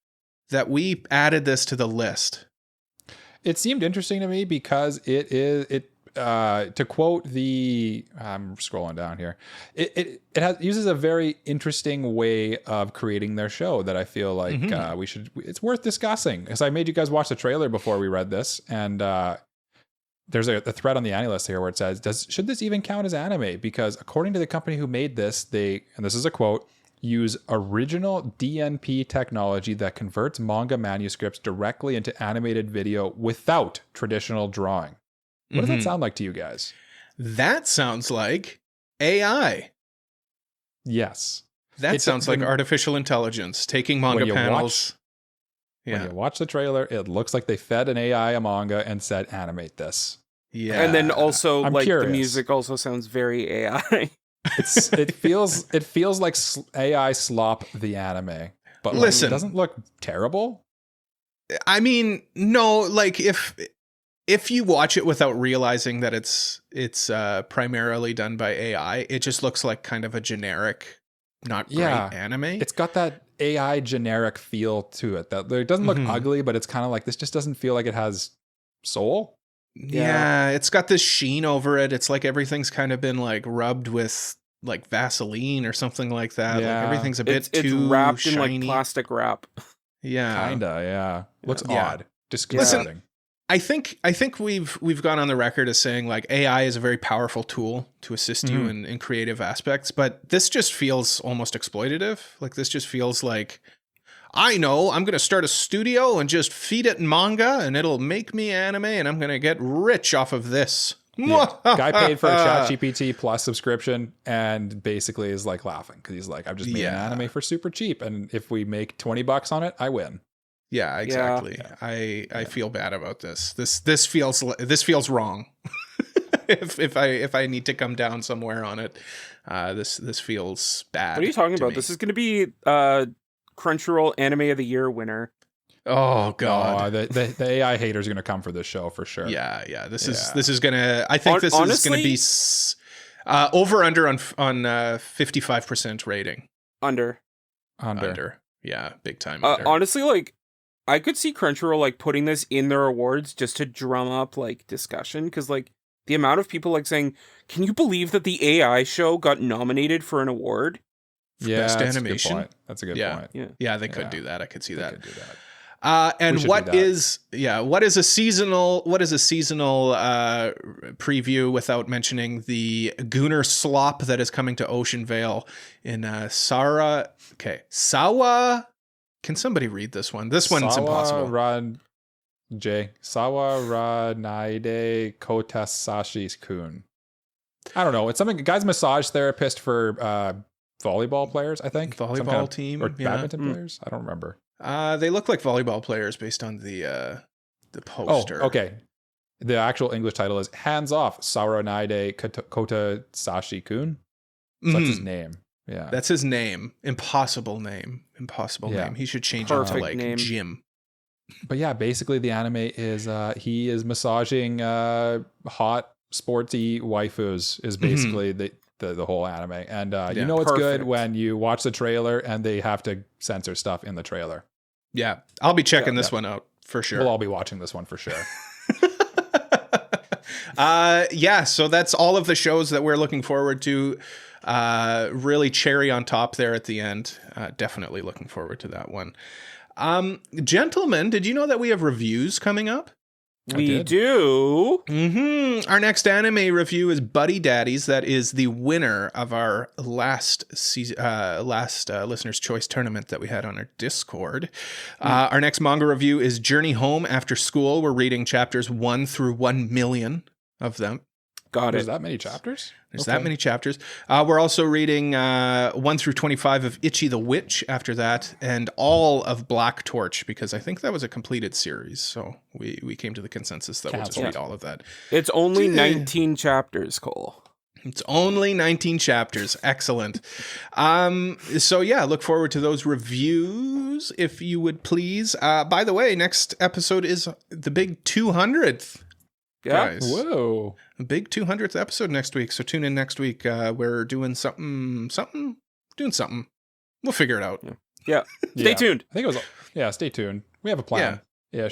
that we added this to the list? It seemed interesting to me because to quote I'm scrolling down here. It uses a very interesting way of creating their show that I feel like it's worth discussing. Because I made you guys watch the trailer before we read this, and there's a thread on the AniList here where it says, should this even count as anime? Because according to the company who made this, and this is a quote, use original DNP technology that converts manga manuscripts directly into animated video without traditional drawing. What does that sound like to you guys? That sounds like AI. Yes. That sounds like artificial intelligence taking manga panels. When you watch the trailer, it looks like they fed an AI a manga and said, animate this. Yeah. And then also I'm like curious. the music also sounds very AI. It feels like AI Slop the anime. But listen, it doesn't look terrible. I mean, no, like if you watch it without realizing that it's primarily done by AI, it just looks like kind of a generic, not great anime. It's got that AI generic feel to it. That it doesn't look ugly, but it's kind of like this just doesn't feel like it has soul. Yeah, it's got this sheen over it. It's like everything's kind of been like rubbed with like Vaseline or something like that. Yeah. Like everything's a bit it's too wrapped shiny. in like plastic wrap. Yeah. Kinda, yeah. Looks odd. Listen, I think we've gone on the record as saying like AI is a very powerful tool to assist you in creative aspects, but this just feels almost exploitative. Like this just feels like, I know I'm going to start a studio and just feed it manga and it'll make me anime and I'm going to get rich off of this. Yeah. Guy paid for a ChatGPT Plus subscription and basically is like laughing because he's like, I've just made an anime for super cheap, and if we make $20 on it, I win. Yeah, exactly. Yeah. I feel bad about this. This feels wrong. if I need to come down somewhere on it, this feels bad. What are you talking about? This is going to be Crunchyroll Anime of the Year winner. Oh god, the AI haters are going to come for this show for sure. Yeah. This is gonna. I think this is going to be over under on 55% rating. Under. Yeah, big time. Under. Honestly, like I could see Crunchyroll like putting this in their awards just to drum up like discussion, because like the amount of people like saying, "Can you believe that the AI show got nominated for an award?" Best animation. That's a good point. Yeah, they could do that. I could see that. Could do that. And what is a seasonal preview without mentioning the Gooner Slop that is coming to Ocean Vale in Sawa. Can somebody read this one? This one's impossible. Sawa Ranaide Kotasashi-kun. I don't know. It's something guy's massage therapist for volleyball players, I think. Volleyball team or badminton players. I don't remember. They look like volleyball players based on the poster. Oh, okay. The actual English title is Hands Off Saronaide Kota Sashi-kun. So that's his name. Yeah. That's his name. Impossible name. Name. He should change it to like name. Jim. But yeah, basically the anime is he is massaging hot sporty waifus is basically the whole anime. And you know it's good when you watch the trailer and they have to censor stuff in the trailer. Yeah. I'll be checking this one out for sure. We'll all be watching this one for sure. So that's all of the shows that we're looking forward to. Really cherry on top there at the end. Definitely looking forward to that one. Gentlemen, did you know that we have reviews coming up? We do. Our next anime review is Buddy Daddies. That is the winner of our last Listener's Choice tournament that we had on our Discord. Our next manga review is Journey Home After School. We're reading chapters 1 through 1 million of them. There's that many chapters? There's that many chapters. We're also reading 1 through 25 of Ichi the Witch after that, and all of Black Torch, because I think that was a completed series. So we came to the consensus that we'll just read all of that. It's only 19 chapters, Cole. It's only 19 chapters. Excellent. So yeah, look forward to those reviews, if you would please. By the way, next episode is the big 200th. Yeah. Guys. Whoa. A big 200th episode next week. So tune in next week. We're doing something. We'll figure it out. Yeah. Stay tuned. I think it was, stay tuned. We have a plan. Yeah.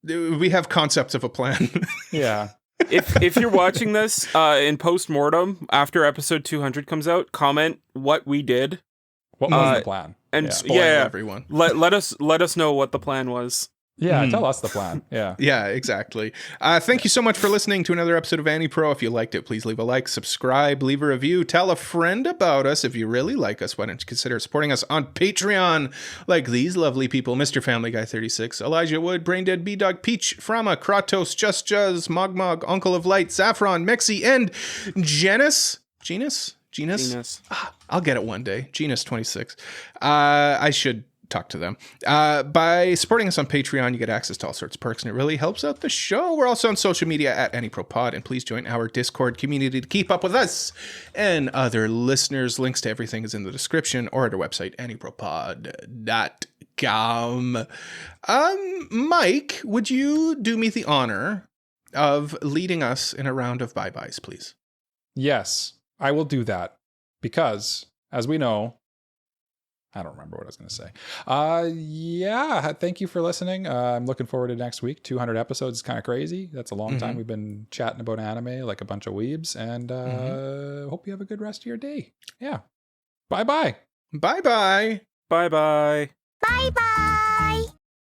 We have concepts of a plan. Yeah. If you're watching this in post-mortem after episode 200 comes out, comment what we did. What was the plan? And everyone. Let us know what the plan was. Yeah, tell us the plan. Yeah. Yeah, exactly. Thank you so much for listening to another episode of AniPro. If you liked it, please leave a like, subscribe, leave a review, tell a friend about us. If you really like us, why don't you consider supporting us on Patreon, like these lovely people: Mr. Family Guy 36, Elijah Wood, Braindead B-Dog, Peach, Frama, Kratos, Just Juzz, Mogmog, Uncle of Light, Saffron, Mexi, and Genus? I'll get it one day. Genus 26. I should talk to them. By supporting us on Patreon, you get access to all sorts of perks, and it really helps out the show. We're also on social media at AniProPod, and please join our Discord community to keep up with us and other listeners. Links to everything is in the description or at our website, AniProPod.com. Mike, would you do me the honor of leading us in a round of bye-byes, please? Yes, I will do that because, as we know, I don't remember what I was going to say. Thank you for listening. I'm looking forward to next week. 200 episodes is kind of crazy. That's a long time. We've been chatting about anime like a bunch of weebs, and hope you have a good rest of your day. Yeah. Bye-bye. Bye-bye. Bye-bye. Bye-bye.